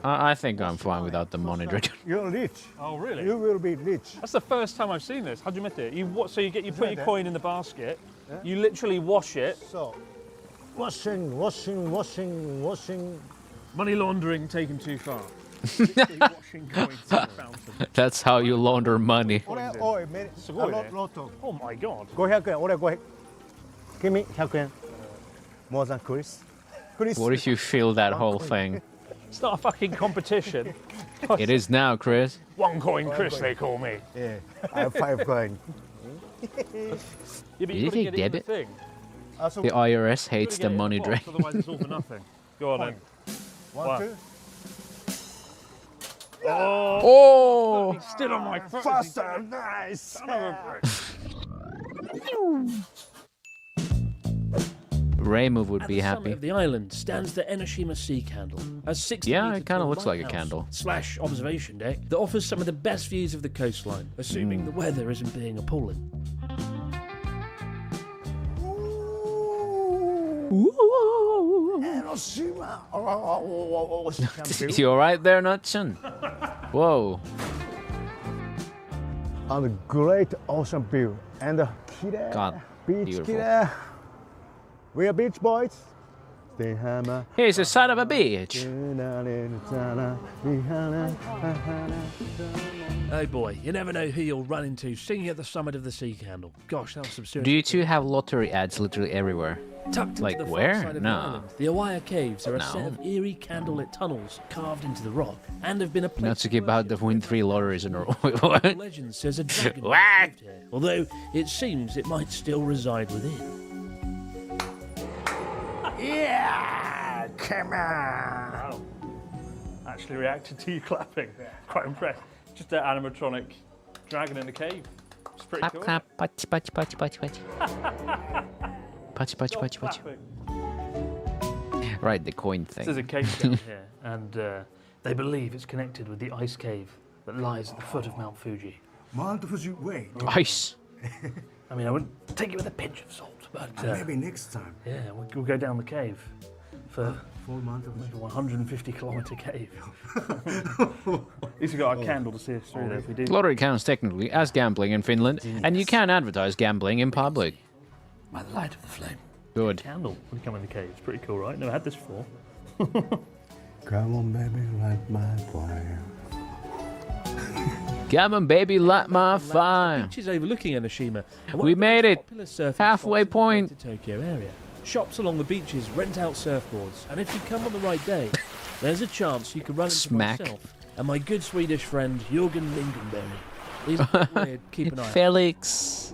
I think I'm fine without the money dragon. You're rich. Oh, really? You will be rich. That's the first time I've seen this. Hajimete. So you put your coin in the basket, you literally wash it. So, washing. Money laundering taken too far. Literally washing coins in the fountain. That's how you launder money. Oh my god. 500円、俺500。君100円。More than Chris. What if you fill that whole thing? It's not a fucking competition. It is now, Chris. One coin Chris, they call me. Yeah, I have 5 coins. Yeah, but Did you've you got to take get it in the debit? thing. The IRS hates the money dragon. dragon. Otherwise it's all for nothing. Go on then. 1, 2. Oh! He's still on my foot. Faster, nice. Son of a bitch. Reimu would be At the summit happy. of the island stands the Enoshima Sea Candle, a 60 Yeah, metre it kinda tall looks like a lighthouse candle. / observation deck that offers some of the best views of the coastline, assuming the weather isn't being appalling. You alright there, Natsun? Whoa. And a great ocean view. And a kirei God, beach beautiful. kirei. We are beach boys. Stay hammer. Here's the side of a beach. Oh boy, you never know who you'll run into singing at the summit of the sea candle. Gosh, that was some serious. Do you two have lottery ads literally everywhere? Tucked Like into the where? far side of the No. island, the Awaya Caves are a No. set of eerie candlelit tunnels carved into the rock and have been a place Not to keep out the win 3 lotteries in a row. where legend says a dragon once lived here, although it seems it might still reside within. Yeah! Come on! Wow. Actually reacted to you clapping. Quite impressed. Just an animatronic dragon in a cave. It's pretty Clap, cool. clap, patch, patch, patch, patch, patch. Patch, patch, Stop patch, patch. clapping. Right, the coin thing. There's a cave down here, and they believe it's connected with the ice cave that lies at the foot of Mount Fuji. Mount Fuji, wait. Ice. I mean, I wouldn't take it with a pinch of salt, but Maybe next time. yeah, we'll go down the cave for Full Mount Fuji. maybe 150-kilometer cave. At least we got our candle to see us through there if we do. Lottery counts technically as gambling in Finland, and you can advertise gambling in public. By the light of the flame. Good. Candle when you come in the cave. It's pretty cool, right? Never had this before. Come on, baby, light my fire. Come on, baby, light my fire. Beach is overlooking Enoshima. and one We of the made most it. popular surfing Halfway spots in the point. Greater Tokyo area. Shops along the beaches rent out surfboards, and if you come on the right day, there's a chance you could run into Smack. myself and my good Swedish friend Jürgen Lindenberry. He's a bit weird. Keep an eye out. Felix.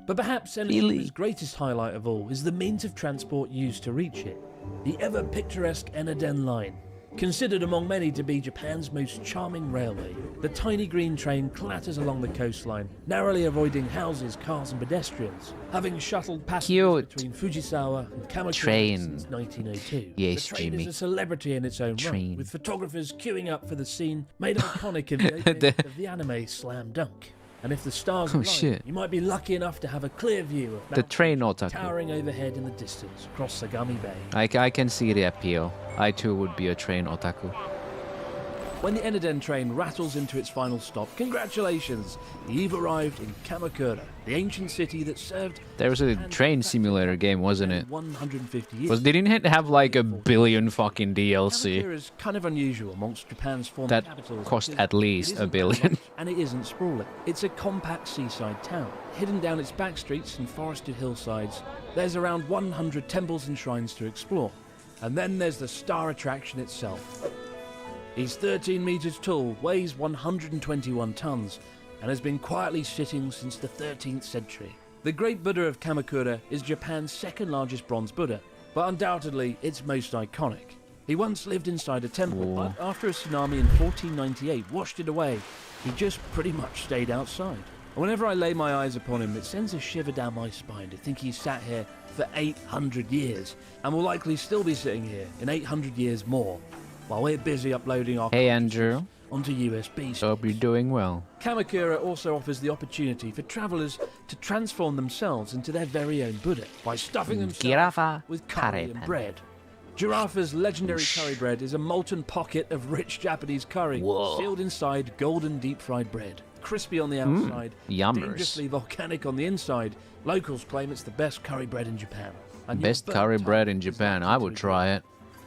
But perhaps Enoshima's greatest highlight of all is the means of transport used to reach it. The ever-picturesque Enoden Line. Considered among many to be Japan's most charming railway, the tiny green train clatters along the coastline, narrowly avoiding houses, cars and pedestrians. Having shuttled passengers between Fujisawa and Kamakura Train. since 1902. Yes, the train Jimmy. is a celebrity in its own Train. right, with photographers queuing up for the scene made iconic in the opening of the anime Slam Dunk. And if the stars Oh, align, shit. you might be lucky enough to have a clear view of The Mount train Fuji otaku. towering overhead in the distance across Sagami Bay. I can see the appeal. I too would be a train otaku. When the Enoden train rattles into its final stop, congratulations! You've arrived in Kamakura, the ancient city that served There was a train simulator game, wasn't it? 150 years. Didn't it have like a billion fucking DLC? Kamakura is kind of unusual amongst Japan's former That capitals. cost because at least it a isn't billion. landlocked and it isn't sprawling. It's a compact seaside town. Hidden down its back streets and forested hillsides, there's around 100 temples and shrines to explore. And then there's the star attraction itself. He's 13 meters tall, weighs 121 tons, and has been quietly sitting since the 13th century. The Great Buddha of Kamakura is Japan's second largest bronze Buddha, but undoubtedly its most iconic. He once lived inside a temple, but after a tsunami in 1498 washed it away, he just pretty much stayed outside. And whenever I lay my eyes upon him, it sends a shiver down my spine to think he's sat here for 800 years, and will likely still be sitting here in 800 years more, while we're busy uploading our Hey, Andrew. onto USB. Hope you're doing well. Kamakura also offers the opportunity for travellers to transform themselves into their very own Buddha by stuffing themselves Giraffe with curry and curry bread. Girafa's legendary curry bread is a molten pocket of rich Japanese curry, Whoa. sealed inside golden deep-fried bread. Crispy on the outside, yummers. dangerously volcanic on the inside, locals claim it's the best curry bread in Japan. And your Best burnt curry tongue bread in Japan. I would try it.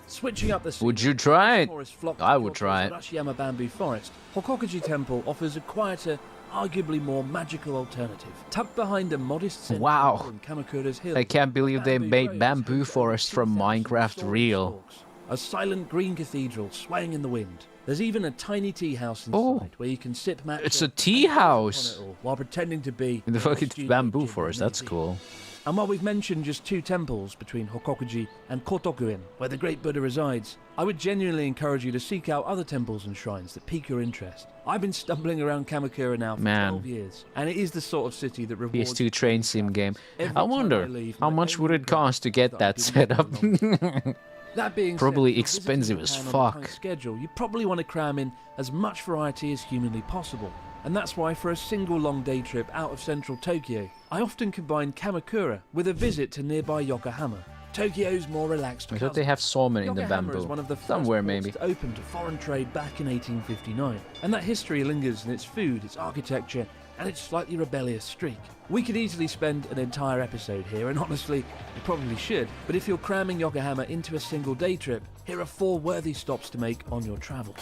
Switching up the Would you try it? tourists flock to I would try it. Kyoto's Arashiyama Bamboo Forest, Hokokuji Temple offers a quieter, arguably more magical alternative. Tucked behind a modest central Wow. temple in Kamakura's hills, I can't believe they Bamboo made Road bamboo has forest from Minecraft real. a silent green cathedral swaying in the wind. There's even a tiny tea house inside Oh. where you can sip matcha It's a tea house. on it all while pretending to be In the a fucking student bamboo of forest. Ghibli That's movie. cool. And while we've mentioned just two temples between Hokokuji and Kotokuin, where the great Buddha resides, I would genuinely encourage you to seek out other temples and shrines that pique your interest. I've been stumbling around Kamakura now for Man. 12 years, and it is the sort of city that rewards PS2 train sim game. Every I time wonder I leave, how my much would only it cost to get that set up? That being Probably said, if you're expensive visiting as Japan on a fuck. tight schedule, you probably want to cram in as much variety as humanly possible. And that's why for a single long day trip out of central Tokyo, I often combine Kamakura with a visit to nearby Yokohama, Tokyo's more relaxed I thought cousin. they have salmon in the Yokohama bamboo. is one of the first Somewhere ports maybe. to open to foreign trade back in 1859, and that history lingers in its food, its architecture, and its slightly rebellious streak. We could easily spend an entire episode here, and honestly, we probably should, but if you're cramming Yokohama into a single day trip, here are 4 worthy stops to make on your travels.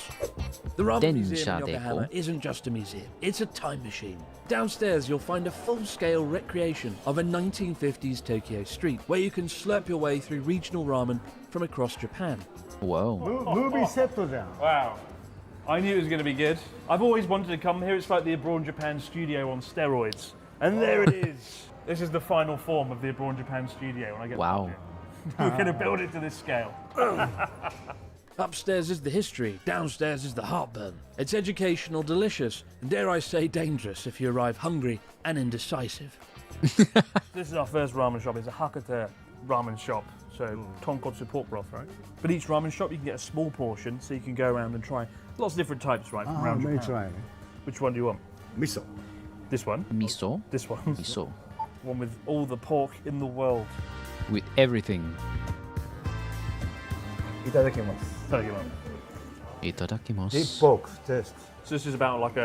The Ramen Museum in Yokohama isn't just a museum, it's a time machine. Downstairs you'll find a full-scale recreation of a 1950s Tokyo street, where you can slurp your way through regional ramen from across Japan. Whoa. Movie set down. Wow. I knew it was going to be good. I've always wanted to come here. It's like the Abroad Japan studio on steroids. And there it is. This is the final form of the Abroad Japan studio when I get Wow. We're going to build it to this scale. Upstairs is the history, downstairs is the heartburn. It's educational, delicious, and dare I say dangerous if you arrive hungry and indecisive. This is our first ramen shop. It's a Hakata ramen shop. So tonkotsu pork broth, right? But each ramen shop you can get a small portion, so you can go around and try lots of different types, right? From around let me Japan. try. Which one do you want? Miso. This one? Miso? This one? Miso. One with all the pork in the world. With everything. Itadakimasu. Itadakimasu. Deep pork taste. So this is about like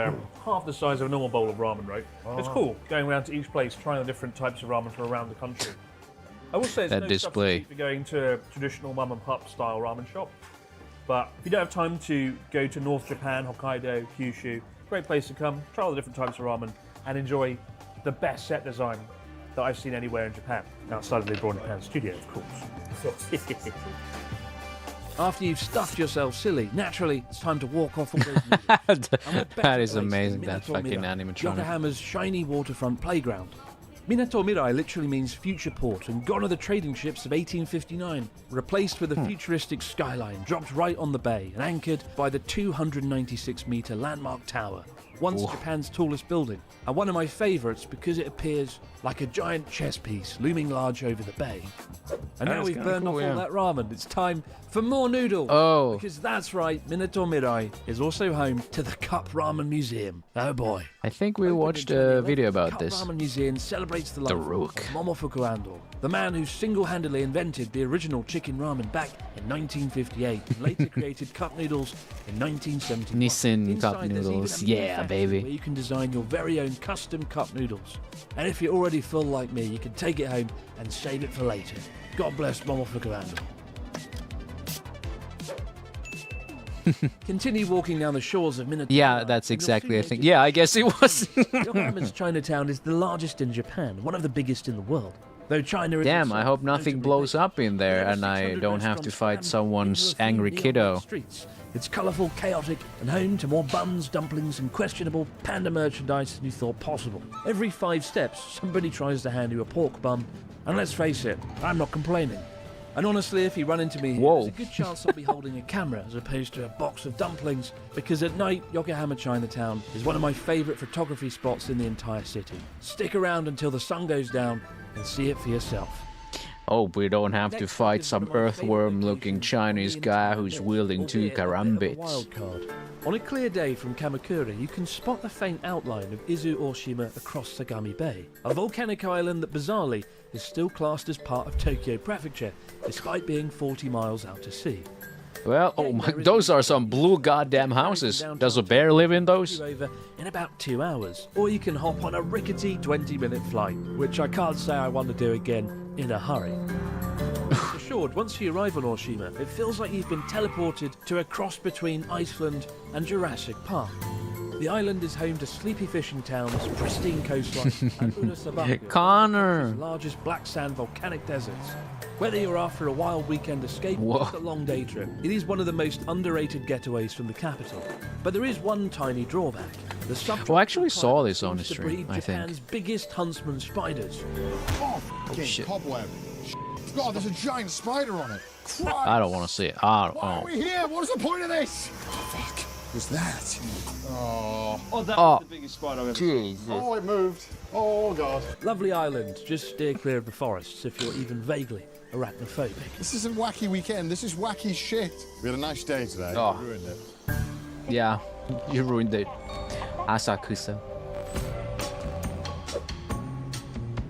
half the size of a normal bowl of ramen, right? It's cool going around to each place, trying the different types of ramen from around the country. I will say it's That no display. substitute for going to a traditional mum and pup style ramen shop. But if you don't have time to go to North Japan, Hokkaido, Kyushu, great place to come, try all the different types of ramen, and enjoy the best set design that I've seen anywhere in Japan, outside of the Abroad Japan studio, of course. After you've stuffed yourself silly, naturally, it's time to walk off all those noodles. That is amazing, that fucking animatronic. Yokohama's shiny waterfront playground. Minato Mirai literally means future port, and gone are the trading ships of 1859, replaced with a futuristic skyline dropped right on the bay and anchored by the 296-metre landmark tower, once Japan's tallest building, and one of my favourites because it appears like a giant chess piece looming large over the bay. And now we've burned off all that ramen, it's time for more noodles. Oh. Because that's right, Minato Mirai is also home to the Cup Ramen Museum. Oh boy. I think we watched a video about Cup this. Ramen Museum celebrates the life of Rook. Momofuku Ando, the man who single-handedly invented the original chicken ramen back in 1958 and later created cup noodles in 1971. Nissin cup Inside, there's even a noodles. mini Yeah, factory baby. Where you can design your very own custom cup noodles. And if you're already full like me, you can take it home and save it for later. God bless Momofuku Ando. Continue walking down the shores of Minato. Yeah, that's exactly, I think. Yeah, I guess it was. Yokohama's Chinatown is the largest in Japan, one of the biggest in the world. Though China is Damn, also I hope nothing notably blows big. up in there and I 600 don't have to restaurants fight crammed someone's into a few angry nearby kiddo. streets. It's colourful, chaotic, and home to more buns, dumplings, and questionable panda merchandise than you thought possible. Every 5 steps, somebody tries to hand you a pork bun, and let's face it, I'm not complaining. And honestly, if you run into me here, there's a good chance I'll be holding a camera as opposed to a box of dumplings, because at night, Yokohama Chinatown is one of my favourite photography spots in the entire city. Stick around until the sun goes down and see it for yourself. Hope we don't have to fight some earthworm-looking Chinese guy who's wielding 2 karambits. Wild card. On a clear day from Kamakura, you can spot the faint outline of Izu Oshima across Sagami Bay, a volcanic island that bizarrely is still classed as part of Tokyo Prefecture, despite being 40 miles out to sea. Well, oh my, those are some blue goddamn houses. Does a bear live in those? Over in about 2 hours, or you can hop on a rickety 20-minute flight, which I can't say I want to do again in a hurry. Assured, once you arrive on Oshima, it feels like you've been teleported to a cross between Iceland and Jurassic Park. The island is home to sleepy fishing towns, pristine coastline, and Unasabaku, Connor! the largest black sand volcanic deserts. Whether you're after a wild weekend escape or just a long day trip, it is one of the most underrated getaways from the capital. But there is one tiny drawback. The Well, I actually saw this on the seems to stream, breed I think. Japan's biggest huntsman spiders. Oh, shit. cobweb. God, there's a giant spider on it. I don't want to see it. I Why are don't. we here? What is the point of this? What the fuck was that? Oh. Oh, that Oh. was the biggest spider I've ever seen. Oh, it moved. Oh, God. Lovely island, just steer clear of the forests if you're even vaguely arachnophobic. This isn't wacky weekend. This is wacky shit. We had a nice day today. Oh. We ruined it. Yeah, you ruined it. Asakusa.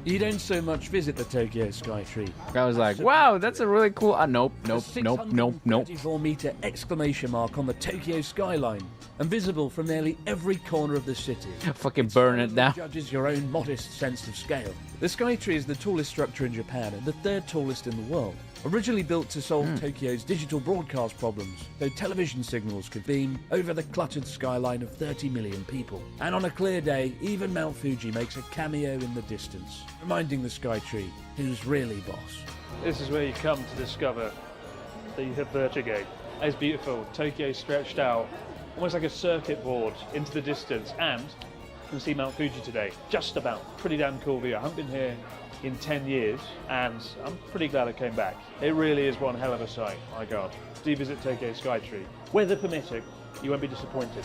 You don't so much visit the Tokyo Sky Tree. I was like, wow, that's a really cool. Nope. 4-meter exclamation mark on the Tokyo skyline and visible from nearly every corner of the city. Fucking burn it down. Judges your own modest sense of scale. The Skytree is the tallest structure in Japan and the third tallest in the world. Originally built to solve Tokyo's digital broadcast problems, so television signals could beam over the cluttered skyline of 30 million people. And on a clear day, even Mount Fuji makes a cameo in the distance, reminding the Skytree who's really boss. This is where you come to discover that you have vertigo. It's beautiful. Tokyo stretched out, almost like a circuit board into the distance, and you can see Mount Fuji today. Just about. Pretty damn cool view. I haven't been here in 10 years, and I'm pretty glad I came back. It really is one hell of a sight, my God. Do visit Tokyo Skytree. Weather permitting, you won't be disappointed.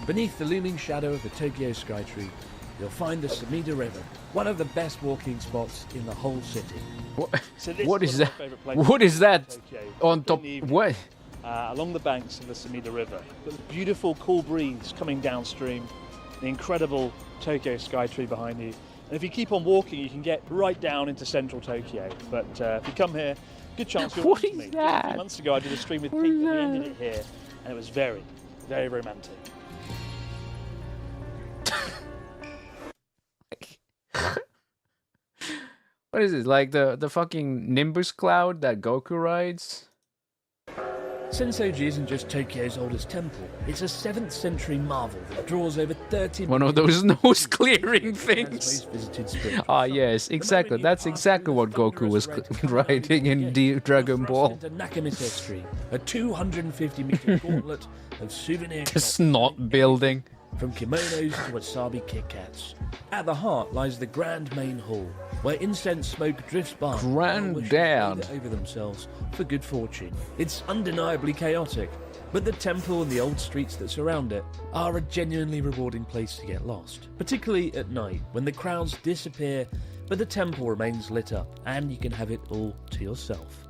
Beneath the looming shadow of the Tokyo Skytree, you'll find the Sumida River, one of the best walking spots in the whole city. What is that? What is that on top? What? Along the banks of the Sumida River. Got the beautiful cool breeze coming downstream, the incredible Tokyo Skytree behind you. And if you keep on walking, you can get right down into central Tokyo. But if you come here, good chance you'll What meet is me. that? A few months ago, I did a stream with Pete, and we ended it here, and it was very, very romantic. What is it? Like the fucking Nimbus cloud that Goku rides? Sensoji isn't just Tokyo's oldest temple. It's a 7th century marvel that draws over 30 One of those nose clearing things. visited spiritual Ah, yes, exactly. That's exactly what Goku was riding in Dragon Ball. into Nakamita Street, a 250-meter gauntlet of souvenir The snot building. from kimonos to wasabi Kit Kats. At the heart lies the grand main hall, where incense smoke drifts by. Granddad. Over themselves for good fortune. It's undeniably chaotic, but the temple and the old streets that surround it are a genuinely rewarding place to get lost, particularly at night when the crowds disappear, but the temple remains lit up and you can have it all to yourself.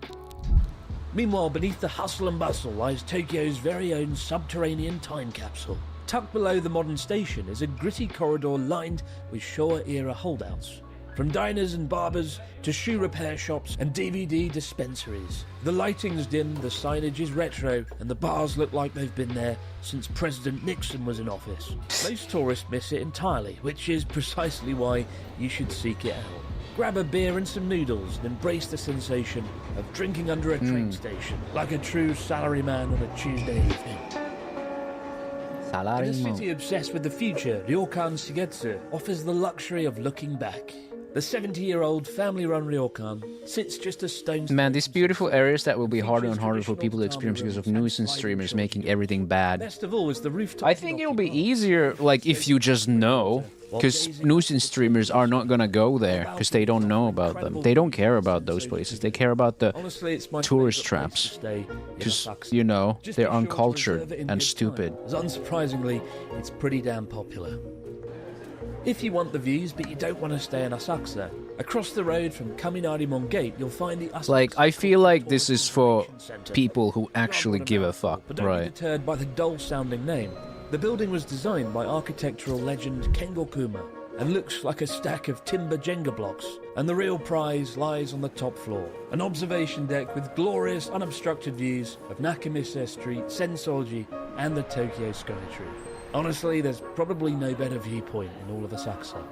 Meanwhile, beneath the hustle and bustle lies Tokyo's very own subterranean time capsule. Tucked below the modern station is a gritty corridor lined with Showa-era holdouts. From diners and barbers to shoe repair shops and DVD dispensaries. The lighting's dim, the signage is retro, and the bars look like they've been there since President Nixon was in office. Most tourists miss it entirely, which is precisely why you should seek it out. Grab a beer and some noodles and embrace the sensation of drinking under a train station, like a true salaryman on a Tuesday evening. In a city obsessed with the future, Ryokan Shigetsu offers the luxury of looking back. The 70-year-old family-run ryokan sits just a stone's Man, these beautiful areas that will be harder and harder for people to experience because of nuisance streamers making everything bad. Best of all is the rooftop. I think it'll be easier, like, if you just know, because nuisance streamers are not gonna go there, because they don't know about them. They don't care about those places. They care about the tourist traps, because, you know, they're uncultured and stupid. As unsurprisingly, it's pretty damn popular. If you want the views, but you don't want to stay in Asakusa, across the road from Kaminarimon Gate, you'll find the Asakusa. Like, I feel like this is for people who actually give a fuck, But don't be right? deterred by the dull-sounding name. The building was designed by architectural legend Kengo Kuma and looks like a stack of timber Jenga blocks. And the real prize lies on the top floor, an observation deck with glorious, unobstructed views of Nakamise Street, Sensoji, and the Tokyo Skytree. Honestly, there's probably no better viewpoint in all of Asakusa.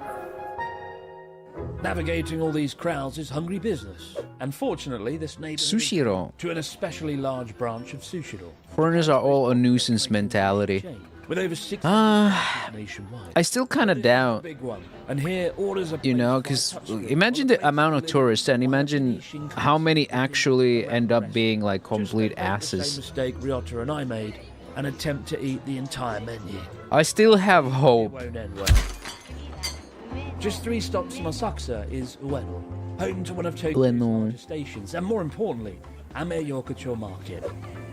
Navigating all these crowds is hungry business. And fortunately, this neighborhood Sushiro. to an especially large branch of Sushiro. Foreigners are all a nuisance mentality. With over 6 nationwide. I still kind of doubt, Big one. And here, orders are you know, because imagine the amount of tourists and imagine how many actually end up being like complete same asses. mistake Ryota and I made, an attempt to eat the entire menu. I still have It hope. won't end well. Just 3 stops from Asakusa is Ueno, home to one of Tokyo's Ueno. largest stations, and more importantly, Ame Yokocho Market.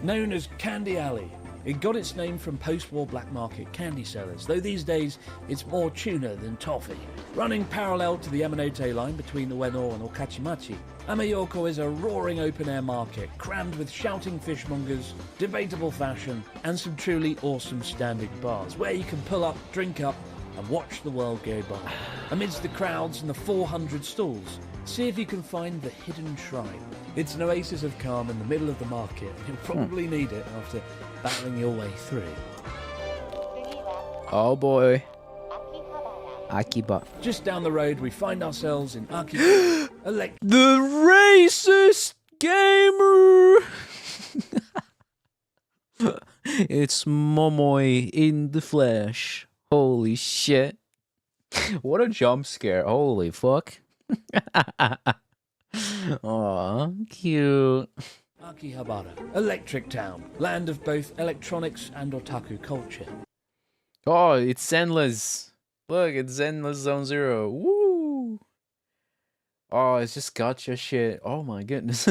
Known as Candy Alley, it got its name from post-war black market candy sellers, though these days it's more tuna than toffee. Running parallel to the Yamanote line between Ueno and Okachimachi, Ameyoko is a roaring open-air market, crammed with shouting fishmongers, debatable fashion, and some truly awesome standing bars, where you can pull up, drink up, and watch the world go by. Amidst the crowds and the 400 stalls, see if you can find the hidden shrine. It's an oasis of calm in the middle of the market, and you'll probably need it after battling your way through. Oh boy. Akiba. Just down the road, we find ourselves in Akiba. The racist gamer! It's Momoy in the flesh. Holy shit. What a jump scare. Holy fuck. Aw, cute. Akihabara, Electric Town, land of both electronics and otaku culture. Oh, it's Zenless. Look, it's Zenless Zone Zero. Woo! Oh, it's just gotcha shit. Oh my goodness.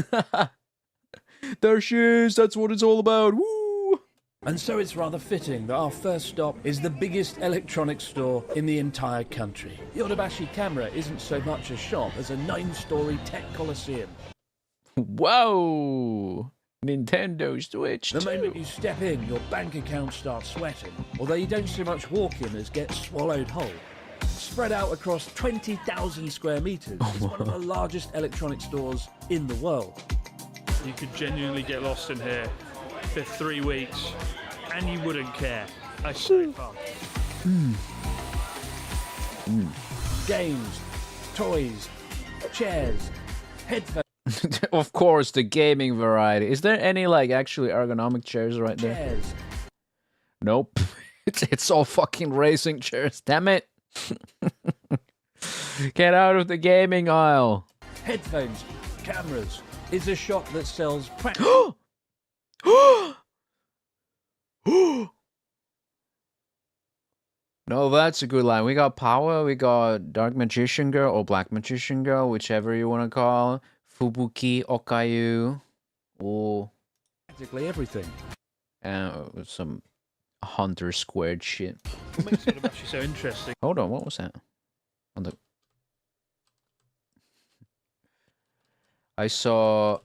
There she is. That's what it's all about. Woo! And so it's rather fitting that our first stop is the biggest electronics store in the entire country. Yodobashi Camera isn't so much a shop as a 9-story tech coliseum. Whoa! Nintendo Switch. The moment you step in, your bank account starts sweating, although you don't so much walk in as get swallowed whole. Spread out across 20,000 square meters, it's one of the largest electronic stores in the world. You could genuinely get lost in here for 3 weeks, and you wouldn't care. That's so fun. Games, toys, chairs, headphones. Of course, the gaming variety. Is there any, like, actually ergonomic chairs right there? Nope. It's all fucking racing chairs. Damn it. Get out of the gaming aisle. Headphones, cameras. It's a shop that sells No, that's a good line. We got Power, we got Dark Magician Girl, or Black Magician Girl, whichever you want to call. Fubuki, Okayu, or practically everything. Some Hunter Squared shit. What makes it actually so interesting? Hold on, what was that? I saw...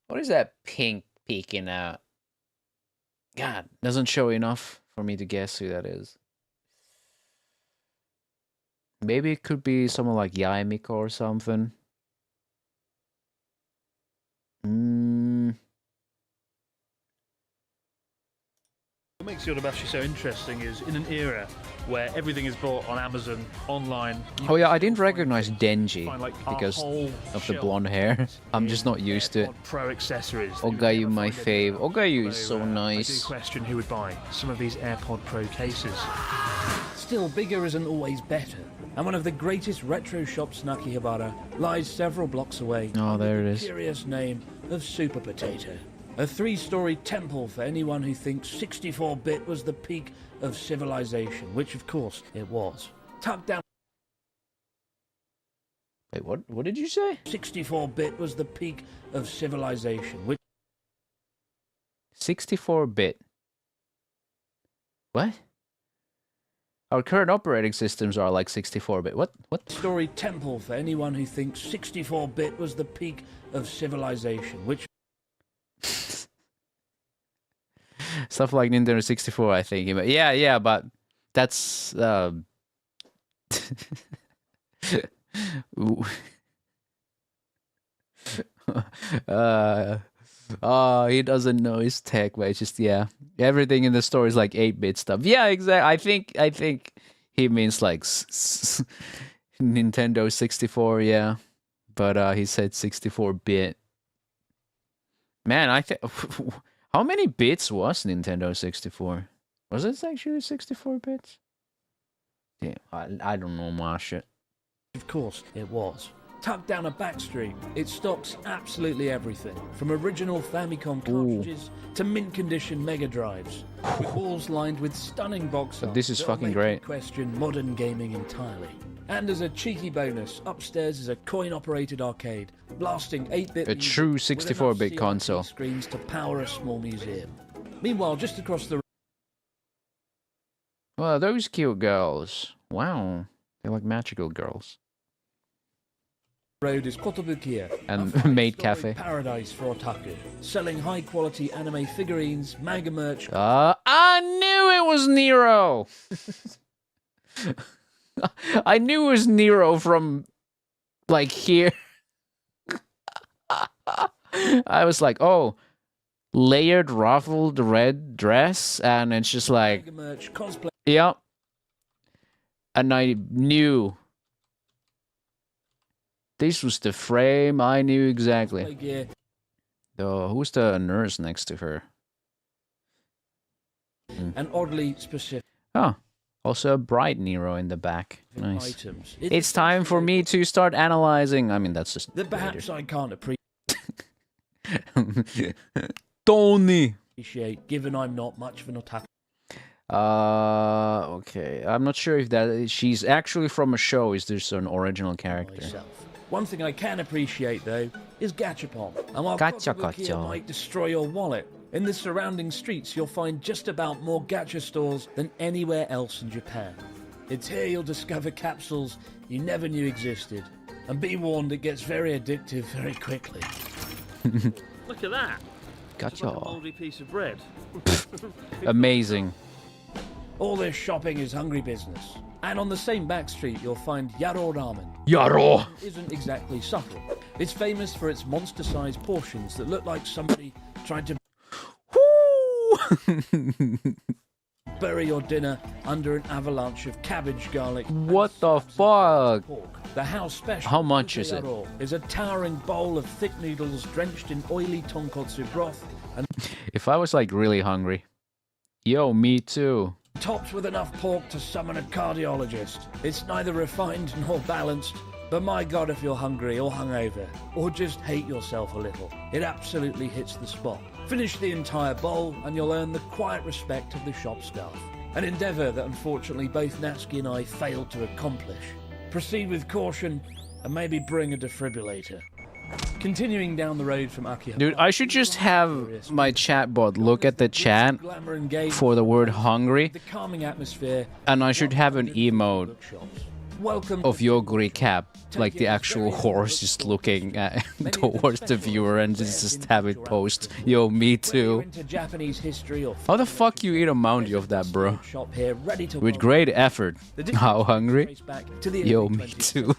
What is that pink peeking out? God, doesn't show enough for me to guess who that is. Maybe it could be someone like Yaemiko or something. What makes Yodobashi so interesting is in an era where everything is bought on Amazon, online. Oh yeah, I didn't recognize Denji like because whole of the blonde hair. I'm just not used to it. Pro accessories. Ogayu, my fave. Ogayu is so I do nice. question who would buy some of these AirPod Pro cases. Still, bigger isn't always better. And one of the greatest retro shops in Akihabara lies several blocks away. Oh, there it The is. curious name of Super Potato. A 3-story temple for anyone who thinks 64-bit was the peak of civilization, which of course it was. Tucked down... Wait, what did you say? 64-bit was the peak of civilization, which... 64-bit. What? Our current operating systems are like 64-bit. What? Story temple for anyone who thinks 64-bit was the peak of civilization, which... Stuff like Nintendo 64, I think. Yeah, but that's... Ooh. He doesn't know his tech, but it's just, yeah. Everything in the store is like 8-bit stuff. Yeah, exactly. I think he means like Nintendo 64, yeah. But he said 64-bit. Man, I think... How many bits was Nintendo 64? Was it actually 64 bits? Yeah, I don't know my shit. Of course, it was. Tucked down a back street, it stocks absolutely everything, from original Famicom cartridges to mint-condition Mega Drives, with walls lined with stunning box art. This is that'll fucking make great. you question modern gaming entirely. And as a cheeky bonus, upstairs is a coin-operated arcade, blasting 8-bit A true 64-bit console. screens to power a small museum. Meanwhile, just across the Well, those cute girls. Wow. They're like magical girls. road is Kotobukiya, And a five-story Maid Cafe. paradise for otaku, selling high-quality anime figurines, manga merch. I knew it was Nero! I knew it was Nero from, like, here. I was like, oh, layered ruffled red dress, and it's just like, yep. And I knew this was the frame. I knew exactly. Though, who's the nurse next to her? And oddly specific. Oh, also a bright Nero in the back. Nice. Items. It's time for me to start analyzing. I mean, that's just that perhaps I can't Tony. appreciate, given I'm not much of an otaku. Okay. I'm not sure if that she's actually from a show. Is this an original character? Myself. One thing I can appreciate, though, is gachapon. And while Kotobukiya might destroy your wallet, in the surrounding streets you'll find just about more gacha stores than anywhere else in Japan. It's here you'll discover capsules you never knew existed. And be warned, it gets very addictive very quickly. Look at that. Gotcha. Like a moldy piece of bread. Amazing. All this shopping is hungry business. And on the same back street, you'll find Yaro Ramen. Yaro! Isn't exactly subtle. It's famous for its monster-sized portions that look like somebody tried to bury your dinner under an avalanche of cabbage, garlic. What the fuck? The house special. How much is it? Is a towering bowl of thick noodles drenched in oily tonkotsu broth and If I was like really hungry, yo, me too. topped with enough pork to summon a cardiologist. It's neither refined nor balanced, but my god, if you're hungry or hungover, or just hate yourself a little, it absolutely hits the spot. Finish the entire bowl and you'll earn the quiet respect of the shop staff. An endeavour that unfortunately both Natsuki and I failed to accomplish. Proceed with caution and maybe bring a defibrillator. Continuing down the road from Akihabara. Dude, I should just have my chatbot look at the chat for the word hungry, The calming atmosphere. and I should have an emote Welcome of Yoguri Cap, like the actual horse just looking at towards the viewer, and just have it post, yo, me too. into Japanese history or How the fuck you eat a mountie of that, bro? shop here ready to With great effort. How hungry? back to the Yo, early me 20th too.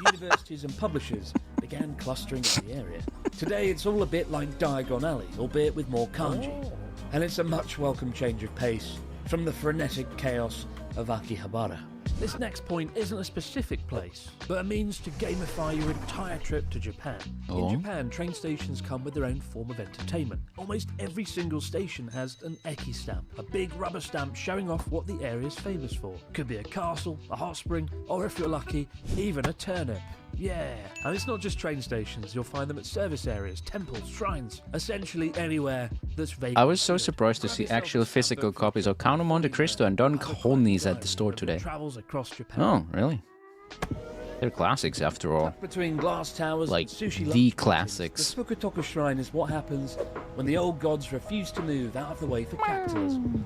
Universities and publishers began clustering in the area. Today it's all a bit like Diagon Alley, albeit with more kanji. And it's a much welcome change of pace from the frenetic chaos of Akihabara. This next point isn't a specific place, but a means to gamify your entire trip to Japan. Oh. In Japan, train stations come with their own form of entertainment. Almost every single station has an eki stamp, a big rubber stamp showing off what the area is famous for. Could be a castle, a hot spring, or if you're lucky, even a turnip. Yeah, and it's not just train stations, you'll find them at service areas, temples, shrines, essentially anywhere that's vaguely. I was so surprised to see actual physical copies of Count of Monte Cristo and Don Cornelius at the store today. Travels across Japan. Oh, really? They're classics after all. Between glass towers Like, and sushi the lunch classics. The Fukutoka Shrine is what happens when the old gods refuse to move out of the way for capitalism.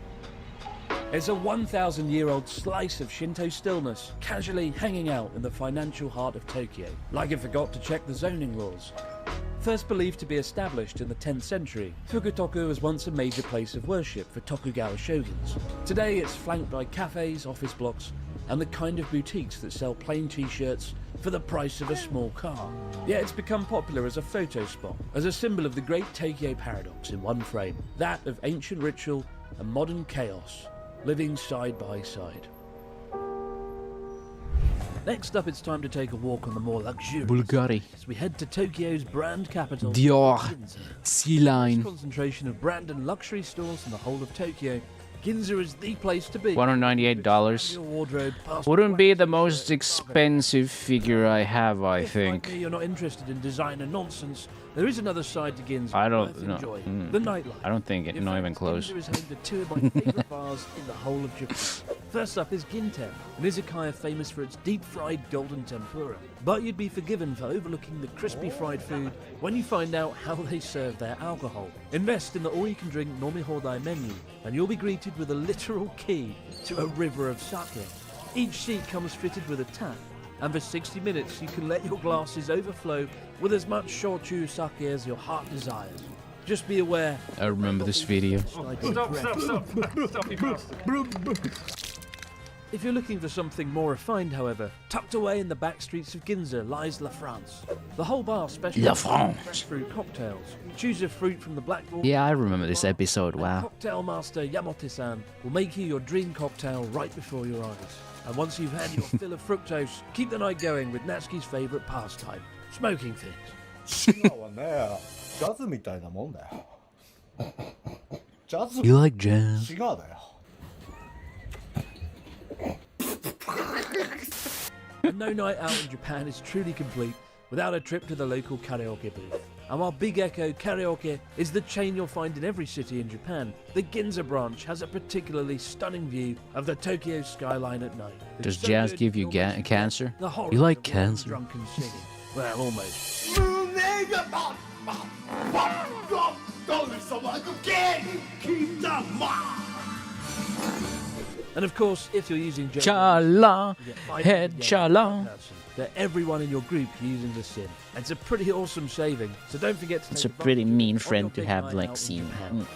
It's a 1,000-year-old slice of Shinto stillness, casually hanging out in the financial heart of Tokyo, like it forgot to check the zoning laws. First believed to be established in the 10th century, Fukutoku was once a major place of worship for Tokugawa shoguns. Today it's flanked by cafes, office blocks, and the kind of boutiques that sell plain t-shirts for the price of a small car. Yet it's become popular as a photo spot, as a symbol of the great Tokyo paradox in one frame, that of ancient ritual and modern chaos, living side by side. Next up, it's time to take a walk on the more luxurious Bulgari. as we head to Tokyo's brand capital, Dior. Ginza. Sea Line. Concentration of brand and luxury stores in the whole of Tokyo, Ginza is the place to be. $198. Your wardrobe, passport, Wouldn't be the most expensive figure I have, I If, like think. me, you're not interested in designer nonsense, there is another side to Ginza I don't worth know. enjoying. The nightlife. I don't think it, In not fact, even close. Ginza is home to two of my favourite bars in the whole of Japan. First up is Ginten, an izakaya famous for its deep-fried golden tempura. But you'd be forgiven for overlooking the crispy fried food when you find out how they serve their alcohol. Invest in the all-you-can-drink Nomi Hodai menu, and you'll be greeted with a literal key to a river of sake. Each seat comes fitted with a tap, and for 60 minutes you can let your glasses overflow with as much shochu sake as your heart desires. Just be aware. I remember this video. Stop, you bastard. If you're looking for something more refined, however, tucked away in the back streets of Ginza lies La France. The whole bar specializes in fresh fruit cocktails. Choose a fruit from the blackboard. Yeah, I remember this episode. Wow. Cocktail master Yamote-san will make you your dream cocktail right before your eyes. And once you've had your fill of fructose, keep the night going with Natsuki's favorite pastime, smoking things. You like jazz? And no night out in Japan is truly complete without a trip to the local karaoke booth. And while Big Echo Karaoke is the chain you'll find in every city in Japan, the Ginza branch has a particularly stunning view of the Tokyo skyline at night. Does jazz give you cancer? The horror You like of the cancer? drunken singing. Well, almost. And of course, if you're using Cha-la, head cha-la. that everyone in your group using the sim. It's a pretty awesome saving, so don't forget to It's take a pretty advantage mean of it on friend your to big have, night like, out in seen. Japan.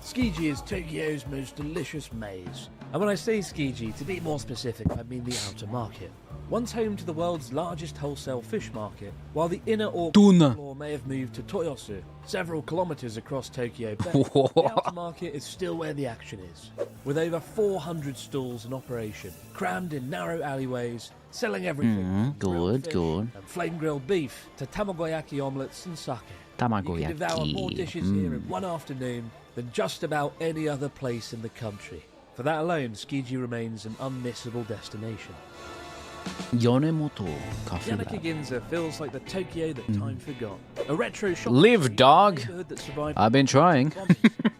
Skiji is Tokyo's most delicious maze. And when I say Skiji, to be more specific, I mean the outer market. Once home to the world's largest wholesale fish market, while the inner Tuna. floor may have moved to Toyosu, several kilometers across Tokyo Bay, the outer market is still where the action is. With over 400 stalls in operation, crammed in narrow alleyways, selling everything from grilled Good, fish good. and flame grilled beef to tamagoyaki omelets and sake. You Tamagoyaki. can devour more dishes here in one afternoon than just about any other place in the country. For that alone, Skiji remains an unmissable destination. Yonemoto Coffee Yanaka Lab. Ginza feels like the Tokyo that time forgot. A retro shopping Live, street, dog. a neighborhood that survived I've been trying.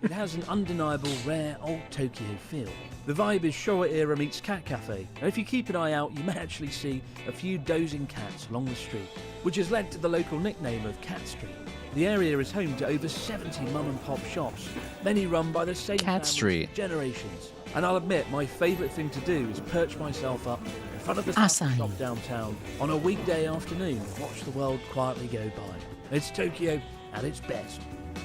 It has an undeniable, rare, old Tokyo feel. The vibe is Showa era meets cat cafe, and if you keep an eye out, you may actually see a few dozing cats along the street, which has led to the local nickname of Cat Street. The area is home to over 70 mum-and-pop shops, many run by the same Cat families Street. for generations. And I'll admit, my favourite thing to do is perch myself up in front of the Asahi. shop downtown on a weekday afternoon and watch the world quietly go by. It's Tokyo at its best.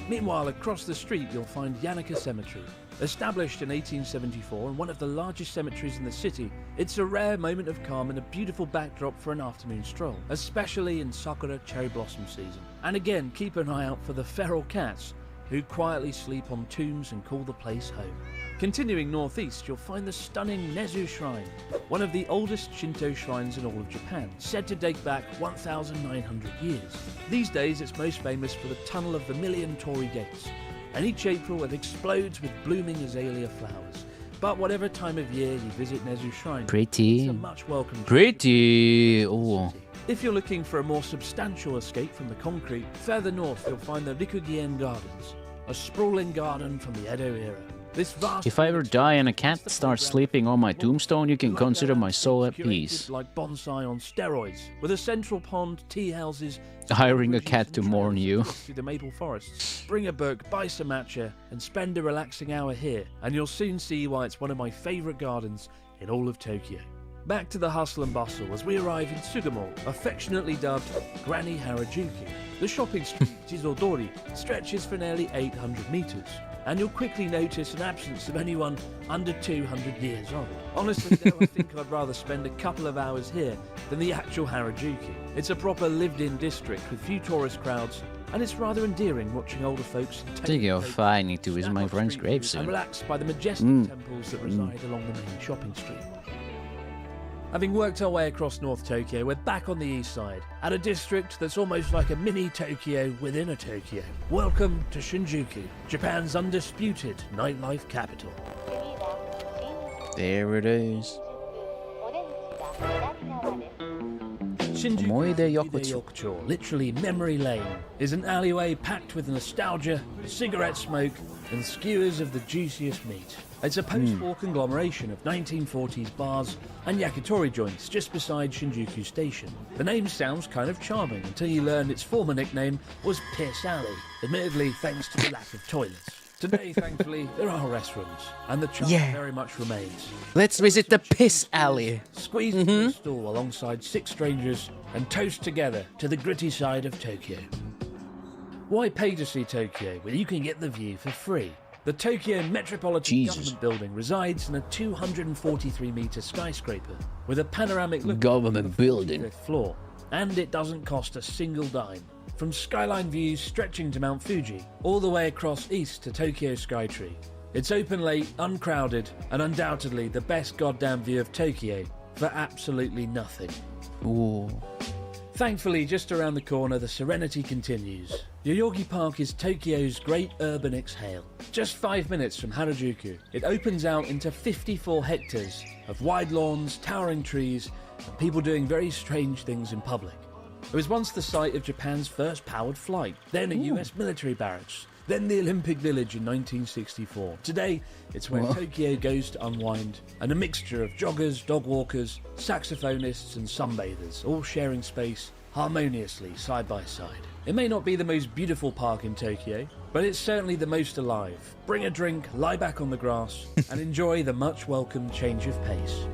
Meanwhile, across the street you'll find Yanaka Cemetery. Established in 1874 and one of the largest cemeteries in the city, it's a rare moment of calm and a beautiful backdrop for an afternoon stroll, especially in Sakura cherry blossom season. And again, keep an eye out for the feral cats who quietly sleep on tombs and call the place home. Continuing northeast, you'll find the stunning Nezu Shrine, one of the oldest Shinto shrines in all of Japan, said to date back 1,900 years. These days, it's most famous for the Tunnel of the Million Torii Gates, and each April it explodes with blooming azalea flowers. But whatever time of year you visit Nezu Shrine, Pretty. it's a much welcome Pretty. Oh. If you're looking for a more substantial escape from the concrete, further north you'll find the Rikugien Gardens, a sprawling garden from the Edo era. This vast If I ever die and a cat starts sleeping on my tombstone, you can consider my soul at peace. like bonsai on steroids, with a central pond, tea houses, Hiring a cat to mourn you. through the maple forests. Bring a book, buy some matcha, and spend a relaxing hour here, and you'll soon see why it's one of my favourite gardens in all of Tokyo. Back to the hustle and bustle as we arrive in Sugamo, affectionately dubbed Granny Harajuku. The shopping street, Jizodori, stretches for nearly 800 metres, and you'll quickly notice an absence of anyone under 200 years old. Honestly, though, I think I'd rather spend a couple of hours here than the actual Harajuku. It's a proper lived-in district with few tourist crowds, and it's rather endearing watching older folks Speaking of, I need to visit my friend's grave and soon. relaxed by the majestic temples that reside along the main shopping street. Having worked our way across North Tokyo, we're back on the east side, at a district that's almost like a mini Tokyo within a Tokyo. Welcome to Shinjuku, Japan's undisputed nightlife capital. There it is. Shinjuku Omoide Yokotsu. Yokocho, literally memory lane, is an alleyway packed with nostalgia, cigarette smoke, and skewers of the juiciest meat. It's a post-war conglomeration of 1940s bars and yakitori joints just beside Shinjuku Station. The name sounds kind of charming until you learn its former nickname was Piss Alley, admittedly thanks to the lack of toilets. Today, thankfully, there are restrooms, and the charm very much remains. Let's visit the Piss Alley. Squeeze into a stool alongside 6 strangers and toast together to the gritty side of Tokyo. Why pay to see Tokyo when you can get the view for free? The Tokyo Metropolitan Government Building resides in a 243-meter skyscraper with a panoramic look Government building. 45th floor, and it doesn't cost a single dime. From skyline views stretching to Mount Fuji, all the way across east to Tokyo Skytree. It's open late, uncrowded, and undoubtedly the best goddamn view of Tokyo for absolutely nothing. Ooh. Thankfully, just around the corner, the serenity continues. Yoyogi Park is Tokyo's great urban exhale. Just 5 minutes from Harajuku, it opens out into 54 hectares of wide lawns, towering trees, and people doing very strange things in public. It was once the site of Japan's first powered flight, then a US military barracks, then the Olympic Village in 1964. Today, it's where Tokyo goes to unwind, and a mixture of joggers, dog walkers, saxophonists and sunbathers, all sharing space harmoniously side by side. It may not be the most beautiful park in Tokyo, but it's certainly the most alive. Bring a drink, lie back on the grass, and enjoy the much welcome change of pace.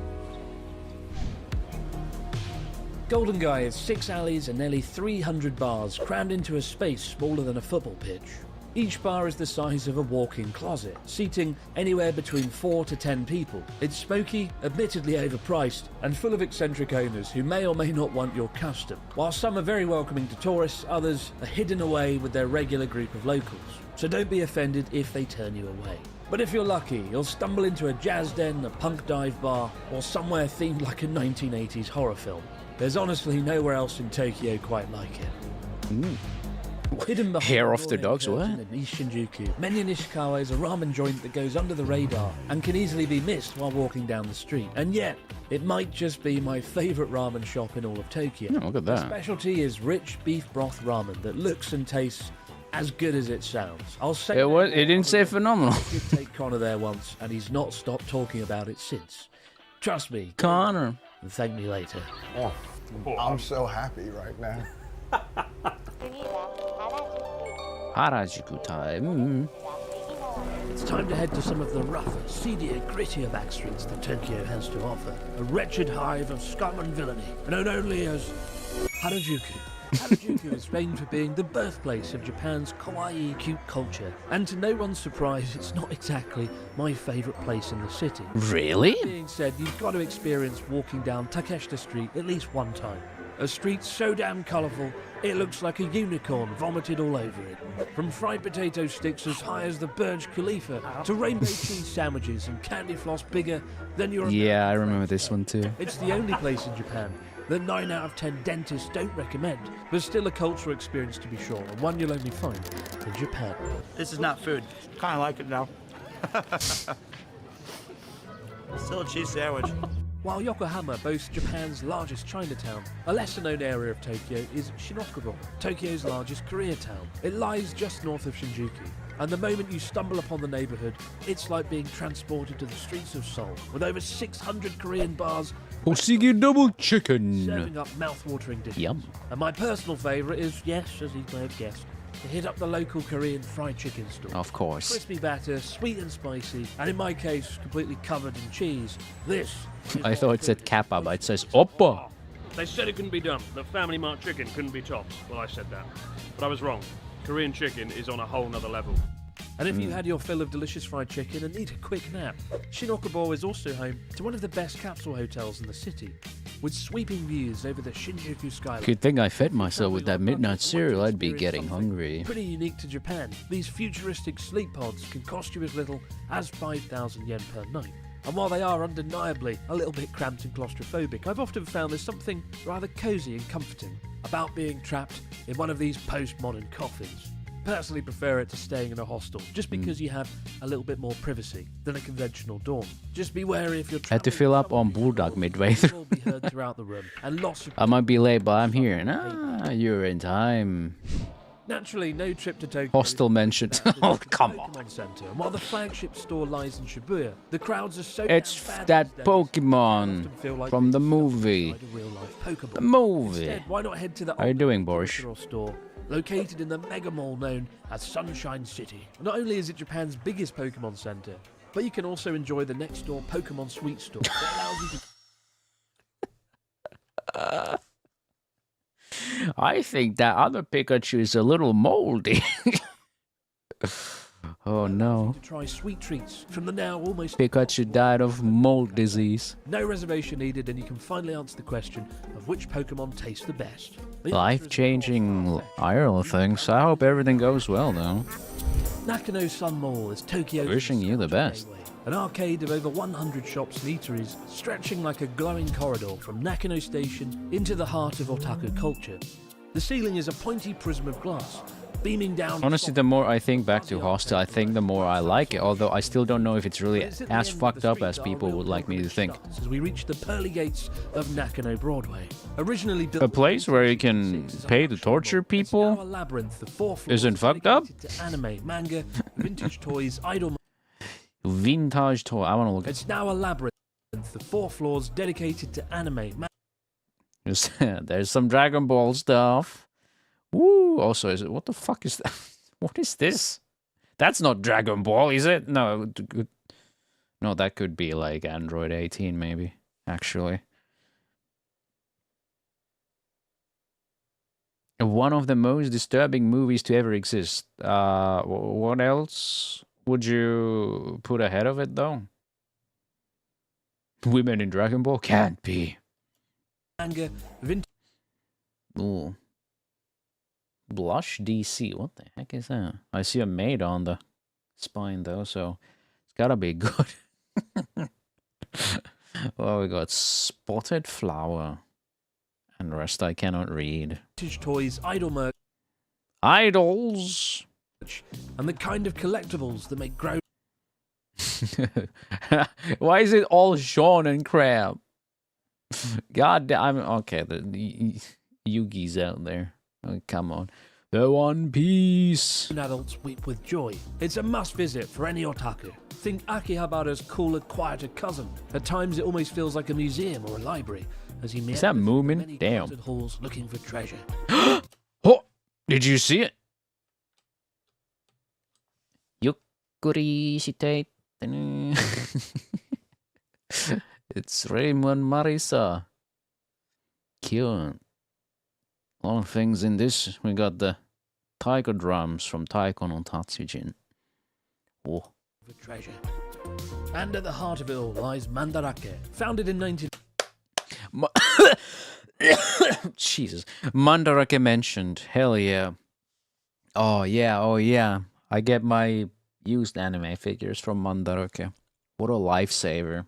Golden Gai is 6 alleys and nearly 300 bars crammed into a space smaller than a football pitch. Each bar is the size of a walk-in closet, seating anywhere between 4 to 10 people. It's smoky, admittedly overpriced, and full of eccentric owners who may or may not want your custom. While some are very welcoming to tourists, others are hidden away with their regular group of locals. So don't be offended if they turn you away. But if you're lucky, you'll stumble into a jazz den, a punk dive bar, or somewhere themed like a 1980s horror film. There's honestly nowhere else in Tokyo quite like it. Hidden behind Hair off the dogs, what? in East Shinjuku, Menya Nishikawa is a ramen joint that goes under the radar and can easily be missed while walking down the street. And yet, it might just be my favourite ramen shop in all of Tokyo. Oh, look at that. The specialty is rich beef broth ramen that looks and tastes as good as it sounds. I'll say It didn't say phenomenal. I did take Connor there once, and he's not stopped talking about it since. Trust me, Connor. And thank me later. Oh, I'm so happy right now. Harajuku time. It's time to head to some of the rougher, seedier, grittier back streets that Tokyo has to offer. A wretched hive of scum and villainy, known only as Harajuku. Harajuku is famed for being the birthplace of Japan's kawaii cute culture, and to no one's surprise, it's not exactly my favourite place in the city. Really? That being said, you've got to experience walking down Takeshita Street at least one time. A street so damn colourful, it looks like a unicorn vomited all over it. From fried potato sticks as high as the Burj Khalifa to rainbow cheese sandwiches and candy floss bigger than your Yeah, I remember this one too. It's the only place in Japan that 9 out of 10 dentists don't recommend, but still a cultural experience to be sure, and one you'll only find in Japan. This is not food. Kind of like it now. Still a cheese sandwich. While Yokohama boasts Japan's largest Chinatown, a lesser-known area of Tokyo is Shinjuku, Tokyo's largest Koreatown. It lies just north of Shinjuku, and the moment you stumble upon the neighbourhood, it's like being transported to the streets of Seoul, with over 600 Korean bars Hoshigi double chicken. serving up mouth-watering dishes. Yum. And my personal favourite is, yes, as you may have guessed, to hit up the local Korean fried chicken store. Of course. Crispy batter, sweet and spicy, and in my case, completely covered in cheese. This is I thought it said kappa, but it says oppa. They said it couldn't be done, that Family Mart chicken couldn't be topped. Well, I said that. But I was wrong. Korean chicken is on a whole nother level. And if you had your fill of delicious fried chicken and need a quick nap, Shinjuku is also home to one of the best capsule hotels in the city, with sweeping views over the Shinjuku skyline. Good thing I fed myself with that midnight cereal. I'd be getting hungry. Pretty unique to Japan, these futuristic sleep pods can cost you as little as 5,000 yen per night. And while they are undeniably a little bit cramped and claustrophobic, I've often found there's something rather cosy and comforting about being trapped in one of these postmodern coffins. Personally prefer it to staying in a hostel, just because you have a little bit more privacy than a conventional dorm. Just be wary if you're Had to fill up on Bulldog midway through. be heard throughout the room, and lots of I might be late, but I'm here. Nah, you're in time. Naturally, no trip to Tokyo. Hostel mentioned. Oh, come on. Pokemon Center. And while the flagship store lies in Shibuya, the crowds are so It's damn bad that these days, Pokemon feel like from the they movie. inside a real-life Pokeball. The movie. Instead, why not head to the How you doing, Boris? store located in the mega mall known as Sunshine City. Not only is it Japan's biggest Pokemon Center, but you can also enjoy the next door Pokemon Sweet Store that allows you to I think that other Pikachu is a little moldy. Oh no. To try sweet treats from the now almost Pikachu died of mold disease. no reservation needed, and you can finally answer the question of which Pokemon tastes the best. The Life-changing Ireland things. I hope everything goes well though. Nakano Sun Mall is Tokyo's Wishing you the best. an arcade of over 100 shops and eateries stretching like a glowing corridor from Nakano Station into the heart of otaku culture. The ceiling is a pointy prism of glass, beaming down. Honestly, the more I think back to Hostel, I think the more I like it, although I still don't know if it's really as fucked up as people would like me to think. As we reach the pearly gates of Nakano Broadway, originally built A place where you can pay to torture a people labyrinth of 4 floors isn't fucked up? dedicated to anime, manga, vintage toys, idol. Vintage toy. I want to look at. It's now a labyrinth of 4 floors dedicated to anime. There's some Dragon Ball stuff. Woo! Also, is it? What the fuck is that? What is this? That's not Dragon Ball, is it? No. No, that could be like Android 18, maybe. Actually. One of the most disturbing movies to ever exist. What else would you put ahead of it, though? Women in Dragon Ball? Can't be. Manga, vintage. Ooh. Blush DC. What the heck is that? I see a maid on the spine, though, so it's gotta be good. Well, we got Spotted Flower. And the rest I cannot read. Vintage toys, idol merch. Idols! And the kind of collectibles that make grown. Why is it all Sean and Crab? God damn. Okay, the Yugi's out there. Oh, come on. The One Piece. Adults weep with joy. It's a must visit for any otaku. Think Akihabara's cooler, quieter cousin. At times it almost feels like a museum or a library. As he Is that Moomin? many Damn. haunted halls looking for treasure. Oh, did you see it? Yukuri shitai. It's Raymond Marisa. Cute. A lot of things in this. We got the taiko drums from Taiko no Tatsujin. Oh. For treasure. And at the heart of it all lies Mandarake, founded in 19... Jesus. Mandarake mentioned. Hell yeah. Oh yeah. I get my used anime figures from Mandarake. What a lifesaver.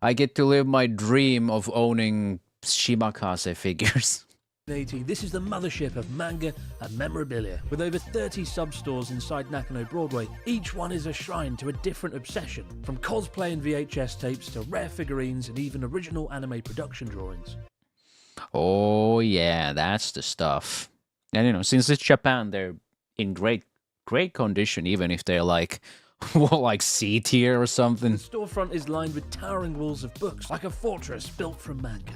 I get to live my dream of owning Shimakase figures. This is the mothership of manga and memorabilia. With over 30 sub-stores inside Nakano Broadway, each one is a shrine to a different obsession, from cosplay and VHS tapes to rare figurines and even original anime production drawings. Oh yeah, that's the stuff. And you know, since it's Japan, they're in great condition, even if they're like, what, like C tier or something. The storefront is lined with towering walls of books, like a fortress built from manga.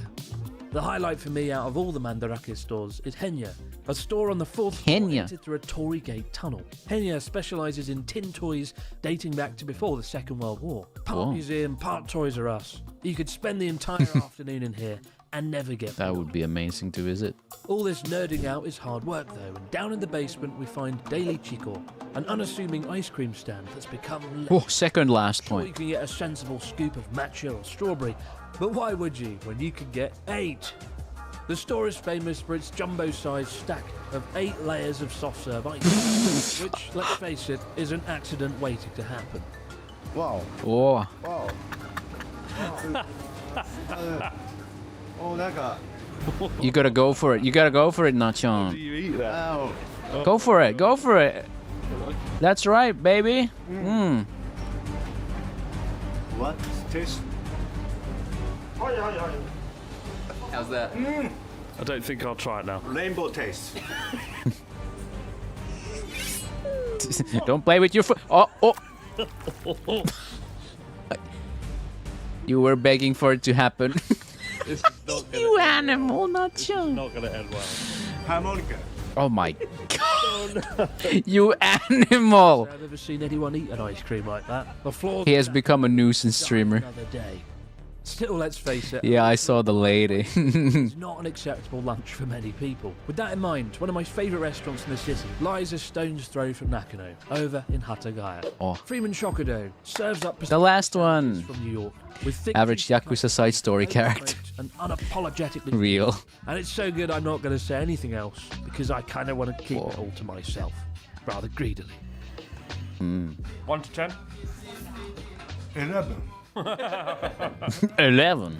The highlight for me out of all the Mandarake stores is Henya, a store on the 4th floor entered through a Torii Gate tunnel. Henya specialises in tin toys dating back to before the Second World War. Part museum, part Toys R Us. You could spend the entire afternoon in here and never get bored. That would be amazing to visit. All this nerding out is hard work though, and down in the basement we find Daily Chico, an unassuming ice cream stand that's become... Oh, second last Sure, point. you can get a sensible scoop of matcha or strawberry, but why would you when you could get 8? The store is famous for its jumbo-sized stack of 8 layers of soft-serve ice cream, which, let's face it, is an accident waiting to happen. Wow. Oh. Wow. You gotta go for it. You gotta go for it, Nachon. You eat that. Go for it. Go for it. That's right, baby. What? Taste. How's that? I don't think I'll try it now. Rainbow taste. Don't play with your foot. Oh. You were begging for it to happen. You animal, Nachon. Not gonna end well. Harmonica. Oh my god. You animal. I've never seen anyone eat an ice cream like that. The floor. He has become a nuisance streamer. Another day. Still, let's face it. Yeah, I saw the lady. It's not an acceptable lunch for many people. With that in mind, one of my favourite restaurants in the city lies a stone's throw from Nakano, over in Hatagaya. Oh. Freeman Shokado serves up The last one. from New York with thick Average Yakuza side story character. and unapologetically Real. And it's so good I'm not going to say anything else because I kind of want to keep it all to myself, rather greedily. 1 to 10? 11. 11.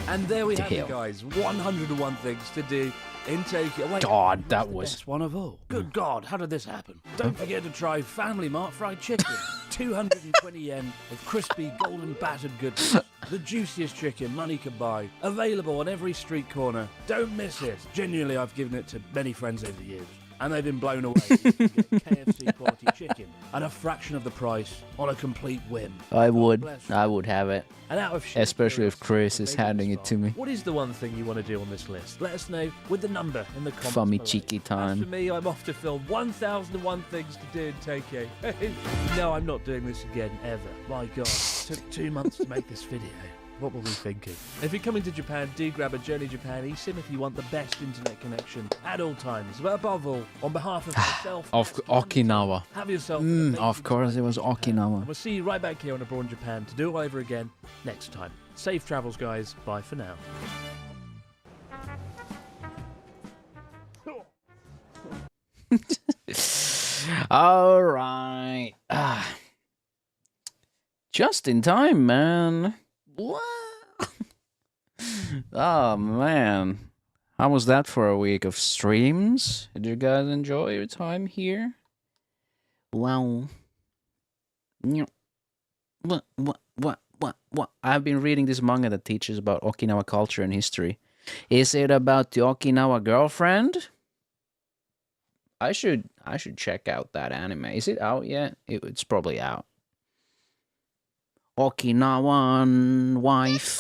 And there we have it, Damn. guys. 101 things to do in Tokyo. Wait, God, that the was... best one of all. Good God, how did this happen? Don't forget to try Family Mart fried chicken. 220 yen of crispy, golden battered goodness. The juiciest chicken money can buy. Available on every street corner. Don't miss it. Genuinely, I've given it to many friends over the years. And they've been blown away. You can get KFC quality chicken at a fraction of the price on a complete whim. I would have it. And out of sheer Especially if Chris is handing it to me. What is the one thing you want to do on this list? Let us know with the number in the comments Fummy below. cheeky As time. for me, I'm off to film 1001 things to do in Tokyo. No, I'm not doing this again, ever. My God, it took 2 months to make this video. What were we thinking? If you're coming to Japan, do grab a Journey Japan eSIM if you want the best internet connection at all times. But above all, on behalf of myself, Of Okinawa. have yourself an amazing Of course, it was And Okinawa. we'll see you right back here on Abroad in Japan to do it all over again next time. Safe travels, guys. Bye for now. All right. Just in time, man. What? Oh, man. How was that for a week of streams? Did you guys enjoy your time here? Wow. What? I've been reading this manga that teaches about Okinawa culture and history. Is it about the Okinawa girlfriend? I should check out that anime. Is it out yet? It's probably out. Okinawan wife.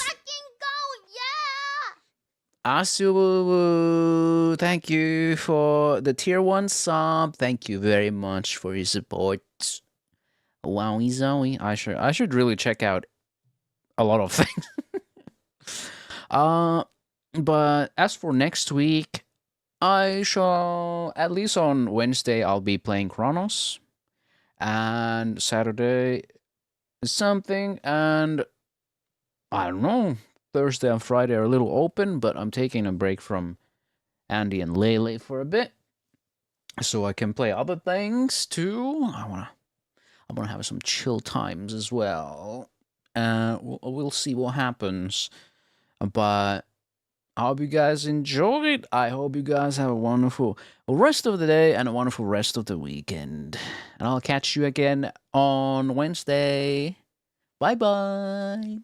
Asu, thank you for the tier 1 sub. Thank you very much for your support. Wowie zowie. I should really check out a lot of things. But as for next week, I shall, at least on Wednesday, I'll be playing Chronos. And Saturday, something. And I don't know. Thursday and Friday are a little open, but I'm taking a break from Andy and Lele for a bit. So I can play other things too. I wanna have some chill times as well. We'll see what happens. But I hope you guys enjoyed. I hope you guys have a wonderful rest of the day and a wonderful rest of the weekend. And I'll catch you again on Wednesday. Bye-bye.